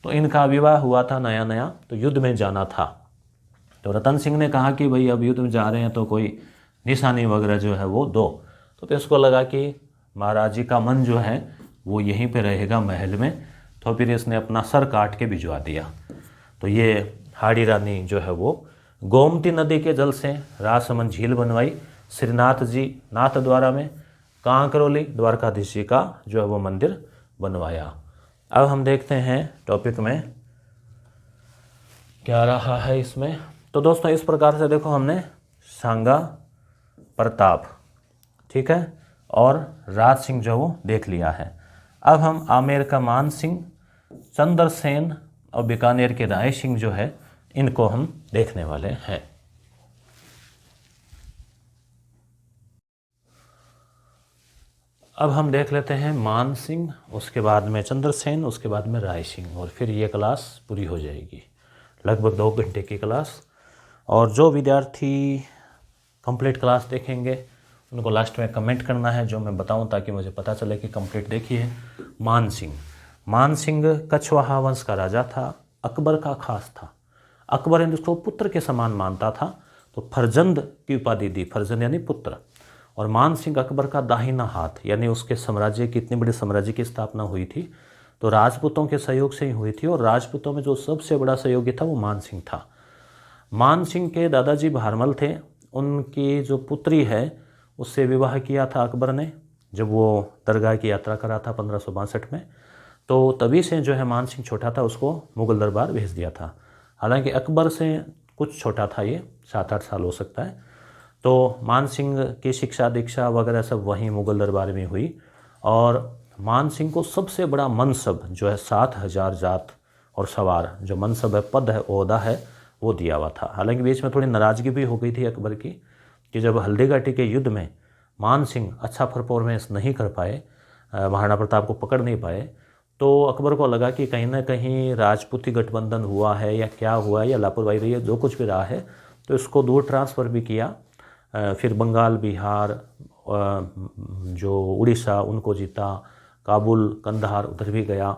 तो इनका विवाह हुआ था नया नया, तो युद्ध में जाना था। तो रतन सिंह ने कहा कि भाई अब युद्ध में जा रहे हैं तो कोई निशानी वगैरह जो है वो दो। तो फिर उसको लगा कि महाराज जी का मन जो है वो यहीं पे रहेगा महल में, तो फिर इसने अपना सर काट के भिजवा दिया। तो ये हाड़ी रानी जो है वो गोमती नदी के जल से राजसमंद झील बनवाई, श्रीनाथ जी नाथ द्वारा में कांकरोली द्वारकाधीश जी का जो है वो मंदिर बनवाया। अब हम देखते हैं टॉपिक में क्या रहा है इसमें। तो दोस्तों इस प्रकार से देखो हमने सांगा, प्रताप, ठीक है, और राज सिंह जो वो देख लिया है। अब हम आमेर का मान सिंह, चंद्रसेन और बीकानेर के राय सिंह जो है इनको हम देखने वाले हैं। अब हम देख लेते हैं मान सिंह, उसके बाद में चंद्रसेन, उसके बाद में राय सिंह, और फिर ये क्लास पूरी हो जाएगी, लगभग 2 घंटे की क्लास। और जो विद्यार्थी कंप्लीट क्लास देखेंगे उनको लास्ट में कमेंट करना है जो मैं बताऊं, ताकि मुझे पता चले कि कंप्लीट देखी है। मान सिंह, मान सिंह कछवाहा वंश का राजा था, अकबर का खास था। अकबर ने उसको पुत्र के समान मानता था, तो फरजंद की उपाधि दी, फरजंद यानी पुत्र। और मान सिंह अकबर का दाहिना हाथ, यानी उसके साम्राज्य की, इतनी बड़ी साम्राज्य की स्थापना हुई थी तो राजपूतों के सहयोग से ही हुई थी, और राजपूतों में जो सबसे बड़ा सहयोगी था वो मान सिंह था। मान सिंह के दादाजी भारमल थे, उनकी जो पुत्री है उससे विवाह किया था अकबर ने जब वो दरगाह की यात्रा करा था 1562 में। तो तभी से जो है मान सिंह छोटा था, उसको मुगल दरबार भेज दिया था। हालांकि अकबर से कुछ छोटा था, ये 7-8 साल हो सकता है। तो मान सिंह की शिक्षा दीक्षा वगैरह सब वहीं मुगल दरबार में हुई, और मान सिंह को सबसे बड़ा मनसब जो है 7000 जात और सवार जो मनसब है, पद है, ओहदा है, वो दिया हुआ था। हालांकि बीच में थोड़ी नाराज़गी भी हो गई थी अकबर की कि जब हल्दीघाटी के युद्ध में मान सिंह अच्छा परफॉर्मेंस नहीं कर पाए, महाराणा प्रताप को पकड़ नहीं पाए, तो अकबर को लगा कि कहीं ना कहीं राजपूती गठबंधन हुआ है या क्या हुआ है या लापरवाही रही है, जो कुछ भी रहा है, तो इसको दूर ट्रांसफ़र भी किया। फिर बंगाल, बिहार, जो उड़ीसा उनको जीता, काबुल, कंधार उधर भी गया,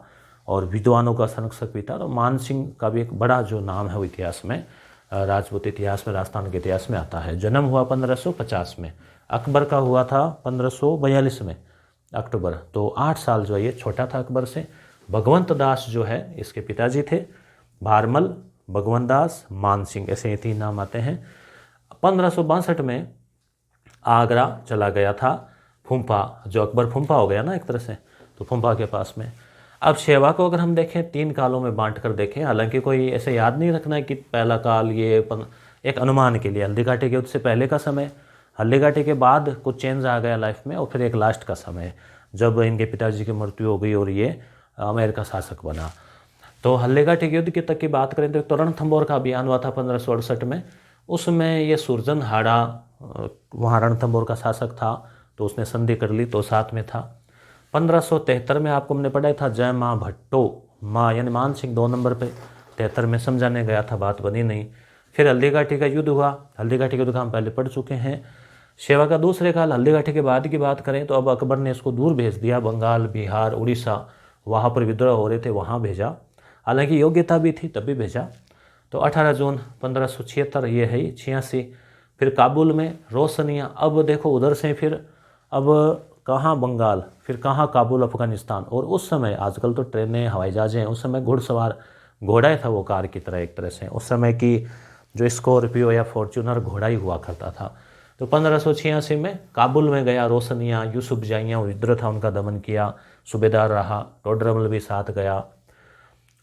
और विद्वानों का संरक्षक भी था। तो मान सिंह का भी एक बड़ा जो नाम है वो इतिहास में, राजपूत इतिहास में, राजस्थान के इतिहास में आता है। जन्म हुआ 1550 में, अकबर का हुआ था 1542 में अक्टूबर। तो 8 साल जो है ये छोटा था अकबर से। भगवंत दास जो है इसके पिताजी थे, भारमल, भगवंत दास, मान सिंह, ऐसे 3 नाम आते हैं। 1562 में आगरा चला गया था, फूंपा, जो अकबर फूंपा हो गया ना एक तरह से, तो फूंपा के पास में। अब शेवा को अगर हम देखें 3 कालों में बांट कर देखें, हालांकि कोई ऐसे याद नहीं रखना है कि पहला काल ये, एक अनुमान के लिए हल्दीघाटी के युद्ध से पहले का समय, हल्दीघाटी के बाद कुछ चेंज आ गया लाइफ में, और फिर एक लास्ट का समय जब इनके पिताजी की मृत्यु हो गई और ये अमेर का शासक बना। तो हल्दीघाटी के युद्ध की तक की बात करें तो रणथंभौर का अभियान हुआ था 1568 में। उसमें ये सुरजन हाड़ा वहाँ रणथंभौर का शासक था, तो उसने संधि कर ली, तो साथ में था। 1573 में आपको हमने पढ़ा था, जय माँ भट्टो, माँ यानी मान सिंह 2 नंबर पे 73 में समझाने गया था, बात बनी नहीं। फिर हल्दीघाटी का युद्ध हुआ, हल्दीघाटी के युद्ध का हम पहले पढ़ चुके हैं। शेवा का दूसरे काल, हल्दीघाटी के बाद की बात करें तो अब अकबर ने इसको दूर भेज दिया, बंगाल, बिहार, उड़ीसा, वहाँ पर विद्रोह हो रहे थे, वहाँ भेजा। हालांकि योग्यता भी थी तब भी भेजा। तो 18 जून 1576 ये है 86। फिर काबुल में रोशनिया, अब देखो उधर से फिर अब कहाँ बंगाल, फिर कहाँ काबुल, अफगानिस्तान। और उस समय, आजकल तो ट्रेनें, हवाई जहाज़ें हैं, उस समय घुड़सवार घोड़ा था वो कार की तरह एक तरह से। उस समय की जो स्कॉर्पियो या फॉर्च्यूनर घोड़ा ही हुआ करता था। तो 1586 में काबुल में गया, रोशनिया, यूसुफ जाइयाँ विद्रोह था, उनका दमन किया, सूबेदार रहा, टोडरमल भी साथ गया।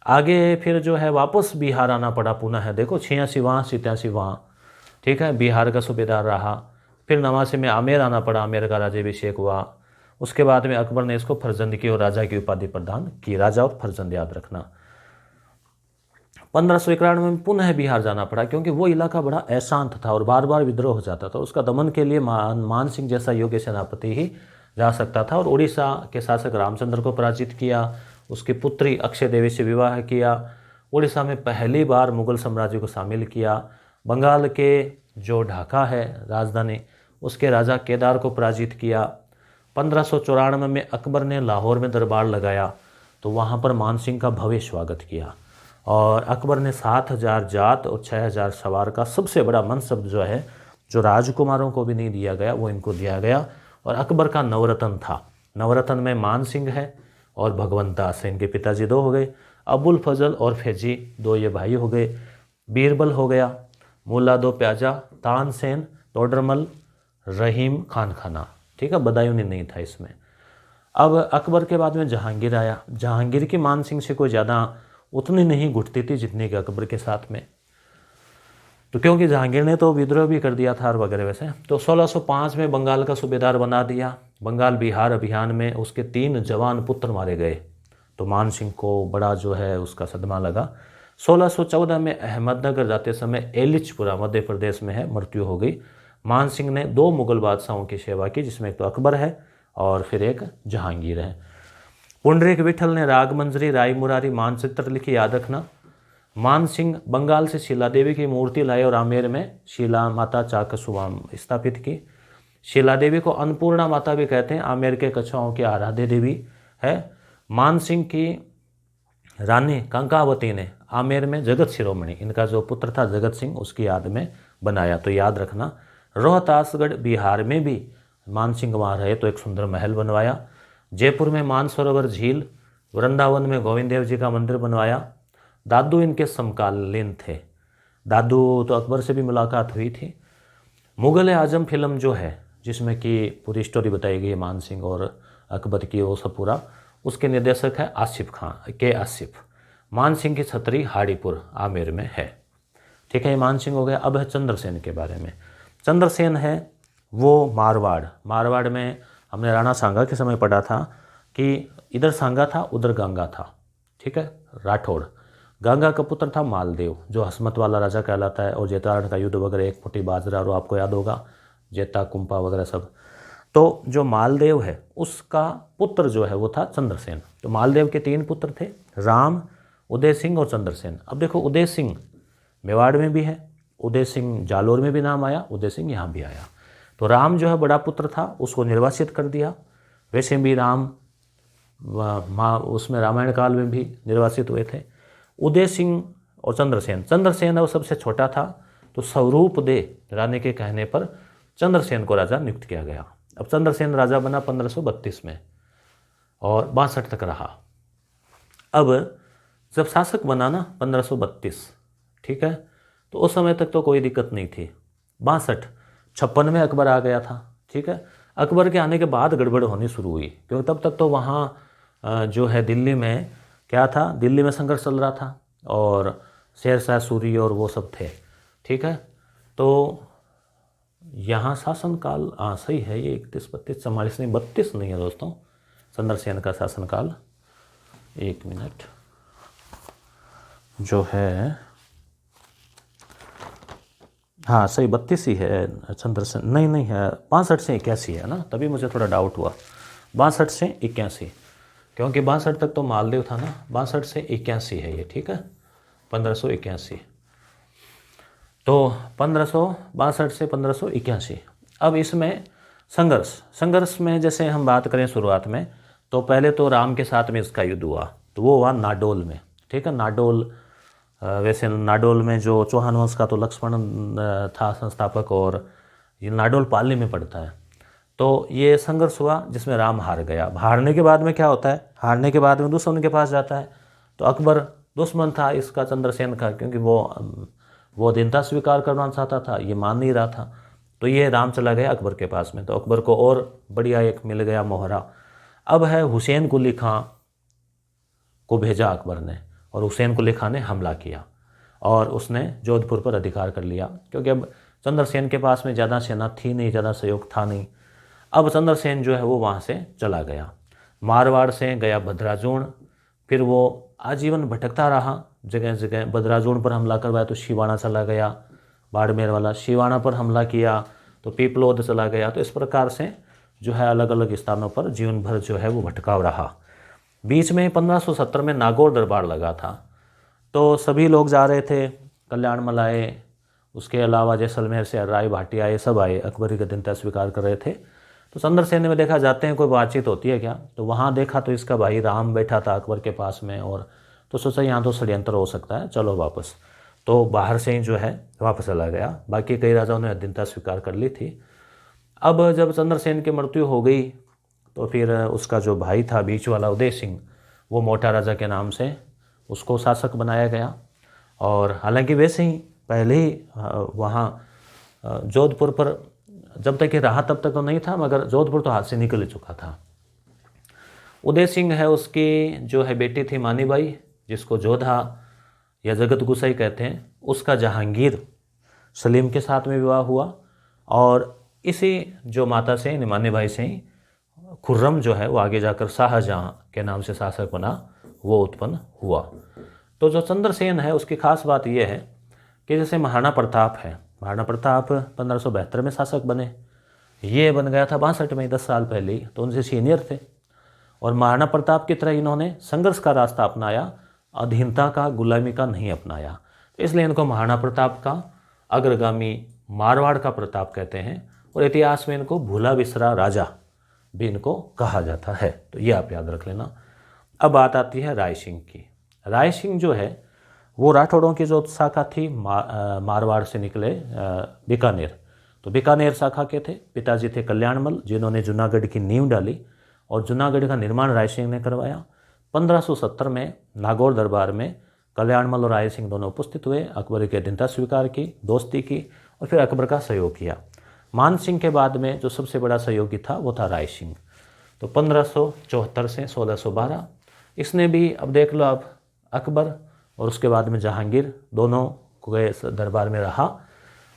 आगे फिर जो है वापस बिहार आना पड़ा पुनः है, देखो 86 वहाँ, 87 वहाँ, ठीक है, बिहार का सूबेदार रहा। फिर 89 में आमेर आना पड़ा, आमेर का राज्याभिषेक हुआ। उसके बाद में अकबर ने इसको फरजंद की और राजा की उपाधि प्रदान की, राजा और फरजंद याद रखना। 1591 में पुनः बिहार जाना पड़ा, क्योंकि वो इलाका बड़ा अशांत था और बार बार विद्रोह हो जाता था। उसका दमन के लिए मान सिंह जैसा योग्य सेनापति ही जा सकता था। और उड़ीसा के शासक रामचंद्र को पराजित किया, उसकी पुत्री अक्षय देवी से विवाह किया, उड़ीसा में पहली बार मुगल साम्राज्य को शामिल किया। बंगाल के जो ढाका है राजधानी, उसके राजा केदार को पराजित किया। 1594 में अकबर ने लाहौर में दरबार लगाया, तो वहाँ पर मान सिंह का भव्य स्वागत किया। और अकबर ने 7,000 जात और 6,000 सवार का सबसे बड़ा मनसब जो है, जो राजकुमारों को भी नहीं दिया गया, वो इनको दिया गया। और अकबर का नवरत्न था। नवरत्न में मान सिंह है और भगवंत दास है, इनके पिताजी दो हो गए। अबुल फजल और फैजी दो ये भाई हो गए। बीरबल हो गया, मुल्ला दो प्याजा, तानसेन, तोडरमल, रहीम खान खाना। ठीक है, बदायूनी नहीं था इसमें। अब अकबर के बाद में जहांगीर आया। जहांगीर की मान सिंह से कोई ज़्यादा उतनी नहीं घुटती थी जितनी कि अकबर के साथ में। तो क्योंकि जहांगीर ने तो विद्रोह भी कर दिया था और वगैरह वैसे, तो 1605 में बंगाल का सूबेदार बना दिया। बंगाल बिहार अभियान में उसके 3 जवान पुत्र मारे गए, तो मान सिंह को बड़ा जो है उसका सदमा लगा। 1614 में अहमदनगर जाते समय एलिचपुरा मध्य प्रदेश में है, मृत्यु हो गई। मान सिंह ने 2 मुगल बादशाहों की सेवा की, जिसमें एक तो अकबर है और फिर एक जहांगीर है। पुंडरीक विठल ने राग मंजरी, राय मुरारी, मानचित्र लिखी, याद रखना। मान सिंह बंगाल से शीला देवी की मूर्ति लाए और आमेर में शीला माता चाकसुआ स्थापित की। शीला देवी को अन्नपूर्णा माता भी कहते हैं, आमेर के कछुआओं की आराध्य देवी है। मान सिंह की रानी कंकावती ने आमेर में जगत शिरोमणि, इनका जो पुत्र था जगत सिंह, उसकी याद में बनाया, तो याद रखना। रोहतासगढ़ बिहार में भी मान सिंह वहाँ रहे तो एक सुंदर महल बनवाया। जयपुर में मानसरोवर झील, वृंदावन में गोविंद देव जी का मंदिर बनवाया। दादू इनके समकालीन थे। दादू तो अकबर से भी मुलाकात हुई थी। मुगल आजम फिल्म जो है, जिसमें कि पूरी स्टोरी बताई गई है मान सिंह और अकबर की, वो सब पूरा, उसके निर्देशक है आसिफ खान के आसिफ। मान सिंह की छतरी हाड़ीपुर आमेर में है। ठीक है, ये मान सिंह हो गया। अब है चंद्रसेन के बारे में। चंद्रसेन है वो मारवाड़ में हमने राणा सांगा के समय पढ़ा था कि इधर सांगा था, उधर गंगा था। ठीक है, राठौड़। गंगा का पुत्र था मालदेव, जो हसमत वाला राजा कहलाता है, और जेतारण का युद्ध वगैरह, एक मुट्ठी बाजरा, और आपको याद होगा जेता कुंपा वगैरह सब। तो जो मालदेव है उसका पुत्र जो है वो था चंद्रसेन। तो मालदेव के 3 पुत्र थे, राम, उदय सिंह और चंद्रसेन। अब देखो, उदय सिंह मेवाड़ में भी है, उदय सिंह जालोर में भी नाम आया, उदय सिंह यहाँ भी आया। तो राम जो है बड़ा पुत्र था, उसको निर्वासित कर दिया। वैसे भी राम उसमें रामायण काल में भी निर्वासित हुए थे। उदय सिंह और चंद्रसेन वो सबसे छोटा था, तो स्वरूप दे रानी के कहने पर चंद्रसेन को राजा नियुक्त किया गया। अब चंद्रसेन राजा बना 1532 में और 62 तक रहा। अब जब शासक बना ना 1532, ठीक है, तो उस समय तक तो कोई दिक्कत नहीं थी। 56 में अकबर आ गया था। ठीक है, अकबर के आने के बाद गड़बड़ होनी शुरू हुई, क्योंकि तब तक तो वहाँ जो है दिल्ली में क्या था, दिल्ली में संघर्ष चल रहा था और शेरशाह सूरी और वो सब थे। ठीक है, तो यहाँ शासनकाल सही है ये 31, 32, 44 नहीं, 32 नहीं है दोस्तों, चंद्रसेन का शासनकाल। 1 मिनट, जो है हाँ सही 32 ही है चंद्रसेन, नहीं है, 62 से 81 है ना, तभी मुझे थोड़ा डाउट हुआ। 62 से 81, क्योंकि 62 तक तो मालदेव था ना, 62 से 81 है ये। ठीक है, 1581, तो 1562 से 1581। अब इसमें संघर्ष में जैसे हम बात करें शुरुआत में, तो पहले तो राम के साथ में इसका युद्ध हुआ, तो वो हुआ नाडोल में। ठीक है, नाडोल, वैसे नाडोल में जो चौहान वंश का तो लक्ष्मण था संस्थापक, और ये नाडोल पाली में पड़ता है। तो ये संघर्ष हुआ जिसमें राम हार गया। हारने के बाद में क्या होता है, हारने के बाद में दुश्मन के पास जाता है। तो अकबर दुश्मन था इसका, चंद्रसेन का, क्योंकि वो दीनता स्वीकार करना चाहता था, ये मान नहीं रहा था। तो ये राम चला गया अकबर के पास में, तो अकबर को और बढ़िया एक मिल गया मोहरा। अब है हुसैन कुली खां को भेजा अकबर ने, और हुसैन कुली खां ने हमला किया और उसने जोधपुर पर अधिकार कर लिया, क्योंकि अब चंद्रसेन के पास में ज़्यादा सेना थी नहीं, ज़्यादा सहयोग था नहीं। अब चंद्रसेन जो है वो वहाँ से चला गया, मारवाड़ से गया भद्राजूण, फिर वो आजीवन भटकता रहा जगह जगह। भद्राजूण पर हमला करवाया तो शिवाना चला गया, बाड़मेर वाला, शिवाना पर हमला किया तो पीपलोद चला गया। तो इस प्रकार से जो है अलग अलग स्थानों पर जीवन भर जो है वो भटकाव रहा। बीच में 1570 में नागौर दरबार लगा था, तो सभी लोग जा रहे थे, कल्याण मलाए, उसके अलावा जैसलमेर से राय भाटिया, ये सब आए, अकबरी गद्दीनता स्वीकार कर रहे थे। तो चंद्रसेन में देखा, जाते हैं कोई बातचीत होती है क्या, तो वहाँ देखा तो इसका भाई राम बैठा था अकबर के पास में, और तो सोचा यहाँ तो षड्यंत्र हो सकता है, चलो वापस। तो बाहर से ही जो है वापस चला गया। बाकी कई राजाओं ने अधीनता स्वीकार कर ली थी। अब जब चंद्रसेन की मृत्यु हो गई तो फिर उसका जो भाई था बीच वाला उदय सिंह, वो मोटा राजा के नाम से उसको शासक बनाया गया। और हालांकि वैसे ही पहले ही वहाँ जोधपुर पर जब तक ये रहा तब तक तो नहीं था, मगर जोधपुर तो हाथ से निकल ही चुका था। उदय सिंह है, उसकी जो है बेटी थी मानीबाई, जिसको जोधा या जगत गुसाई कहते हैं, उसका जहांगीर सलीम के साथ में विवाह हुआ। और इसी जो माता से मानीबाई से ही खुर्रम जो है वो आगे जाकर शाहजहाँ के नाम से शासक बना, वो उत्पन्न हुआ। तो जो चंद्रसेन है उसकी खास बात यह है कि जैसे महाराणा प्रताप है, महाराणा प्रताप 1572 में शासक बने, ये बन गया था 62 में, 10 साल पहले ही, तो उनसे सीनियर थे। और महाराणा प्रताप की तरह इन्होंने संघर्ष का रास्ता अपनाया, अधीनता का, गुलामी का नहीं अपनाया। तो इसलिए इनको महाराणा प्रताप का अग्रगामी, मारवाड़ का प्रताप कहते हैं। और इतिहास में इनको भूला बिसरा राजा भी इनको कहा जाता है। तो ये आप याद रख लेना। अब बात आती है राय सिंह की। राय सिंह जो है वो राठौड़ों की जो शाखा थी, मारवाड़ से निकले बीकानेर, तो बीकानेर शाखा के थे। पिताजी थे कल्याणमल, जिन्होंने जूनागढ़ की नींव डाली और जूनागढ़ का निर्माण राय सिंह ने करवाया। 1570 में नागौर दरबार में कल्याणमल और राय सिंह दोनों उपस्थित हुए। अकबर की अधीनता स्वीकार की, दोस्ती की और फिर अकबर का सहयोग किया। मान सिंह के बाद में जो सबसे बड़ा सहयोगी था वो था राय सिंह। तो 1574 से 1612 इसने भी, अब देख लो आप, अकबर और उसके बाद में जहांगीर दोनों के दरबार में रहा।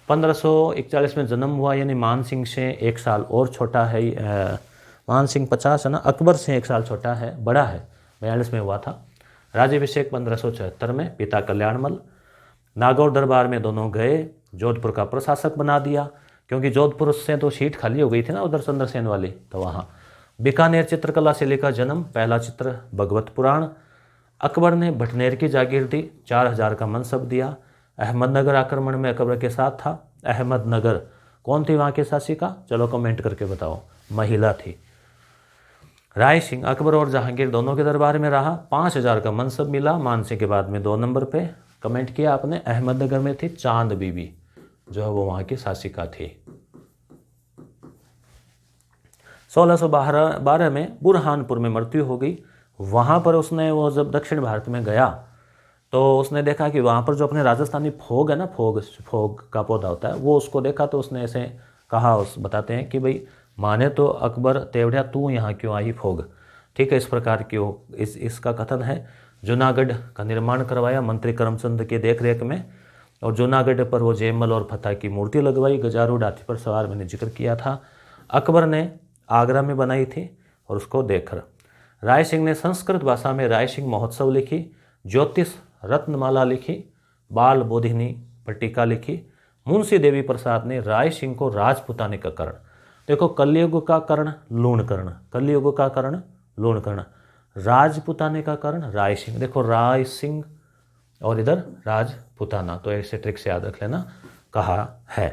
1541 में जन्म हुआ, यानी मान सिंह से 1 साल और छोटा है। मान सिंह 50 है ना, अकबर से 1 साल छोटा है, बड़ा है, 42 में हुआ था। राज्याभिषेक 1574 में, पिता कल्याणमल। नागौर दरबार में दोनों गए, जोधपुर का प्रशासक बना दिया, क्योंकि जोधपुर से तो सीट खाली हो गई थी ना उधर चंद्रसेन वाली, तो वहाँ। बीकानेर चित्रकला शैली का जन्म, पहला चित्र भगवत पुराण। अकबर ने भटनेर की जागीर दी, 4000 का मनसब दिया। अहमदनगर आक्रमण में अकबर के साथ था। अहमदनगर कौन थी वहाँ की शासिका, चलो कमेंट करके बताओ, महिला थी। राय सिंह अकबर और जहांगीर दोनों के दरबार में रहा, 5000 का मनसब मिला। मानसिंह के बाद में 2 नंबर पे कमेंट किया आपने। अहमदनगर में थी चांद बीबी, जो है वो वहाँ की शासिका थी। 1612 में बुरहानपुर में मृत्यु हो गई। वहाँ पर उसने, वो जब दक्षिण भारत में गया तो उसने देखा कि वहाँ पर जो अपने राजस्थानी फोग है ना, फोग का पौधा होता है, वो उसको देखा। तो उसने ऐसे कहा, उस बताते हैं कि भाई माने तो अकबर तेवड़िया, तू यहाँ क्यों आई फोग, ठीक है, इस प्रकार की वो इसका कथन है। जूनागढ़ का निर्माण करवाया मंत्री करमचंद के देख रेख में, और जूनागढ़ पर वो जयमल और फतेह की मूर्ति लगवाई। गजारूढ़ हाथी पर सवार मैंने जिक्र किया था। अकबर ने आगरा में बनाई थी और उसको देखकर राय सिंह ने संस्कृत भाषा में राय सिंह महोत्सव लिखी, ज्योतिष रत्नमाला लिखी, बाल बोधिनी पट्टिका लिखी। मुंशी देवी प्रसाद ने राय सिंह को राजपुताने का कर्ण, देखो कलयुग का कर्ण लूण कर्ण, कलयुग का कर्ण लूण कर्ण, राजपुताने का कर्ण राय सिंह, देखो राय सिंह और इधर राजपुताना, तो ऐसे ट्रिक से याद रख लेना, कहा है।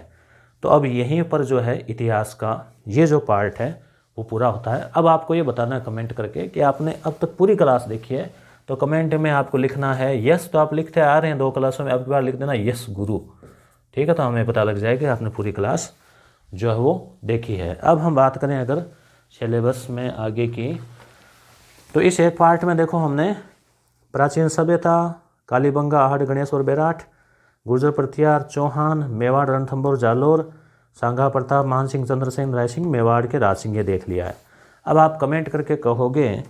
तो अब यहीं पर जो है इतिहास का ये जो पार्ट है वो पूरा होता है। अब आपको ये बताना है कमेंट करके कि आपने अब तक पूरी क्लास देखी है। तो कमेंट में आपको लिखना है यस, तो आप लिखते आ रहे हैं 2 क्लासों में, अब की बार लिख देना यस गुरु, ठीक है। तो हमें पता लग जाएगा कि आपने पूरी क्लास जो है वो देखी है। अब हम बात करें अगर सिलेबस में आगे की, तो इस एक पार्ट में देखो हमने प्राचीन सभ्यता, कालीबंगा, आहड़, गणेश और बेराठ, गुर्जर प्रथियार, चौहान, मेवाड़, रणथंभौर, जालोर, सांगा प्रताप, मानसिंह, चंद्रसेन, राय सिंह, मेवाड़ के राज सिंह, ये देख लिया है। अब आप कमेंट करके कहोगे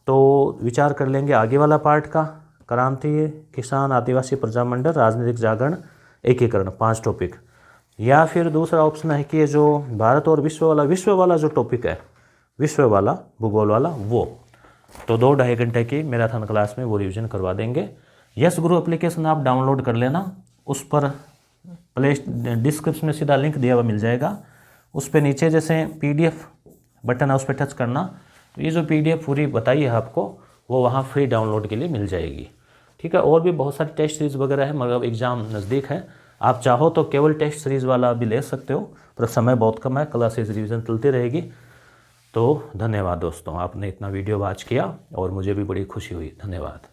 तो विचार कर लेंगे आगे वाला पार्ट का, क्रांति, किसान, आदिवासी प्रजामंडल, राजनीतिक जागरण, एकीकरण, 5 टॉपिक। या फिर दूसरा ऑप्शन है कि ये जो भारत और विश्व वाला जो टॉपिक है, विश्व वाला, भूगोल वाला, वो तो 2-2.5 घंटे की मैराथन क्लास में वो रिवीजन करवा देंगे। यस गुरु एप्लीकेशन आप डाउनलोड कर लेना, उस पर प्ले डिस्क्रिप्शन में सीधा लिंक दिया हुआ मिल जाएगा। उस पर नीचे जैसे PDF बटन है उस पर टच करना, तो ये जो PDF पूरी बताई है आपको वो वहाँ फ्री डाउनलोड के लिए मिल जाएगी, ठीक है। और भी बहुत सारी टेस्ट सीरीज़ वगैरह है, मगर एग्ज़ाम नज़दीक है, आप चाहो तो केवल टेस्ट सीरीज़ वाला भी ले सकते हो, पर समय बहुत कम है, क्लासेज रिवीजन चलती रहेगी। तो धन्यवाद दोस्तों, आपने इतना वीडियो वॉच किया और मुझे भी बड़ी खुशी हुई, धन्यवाद।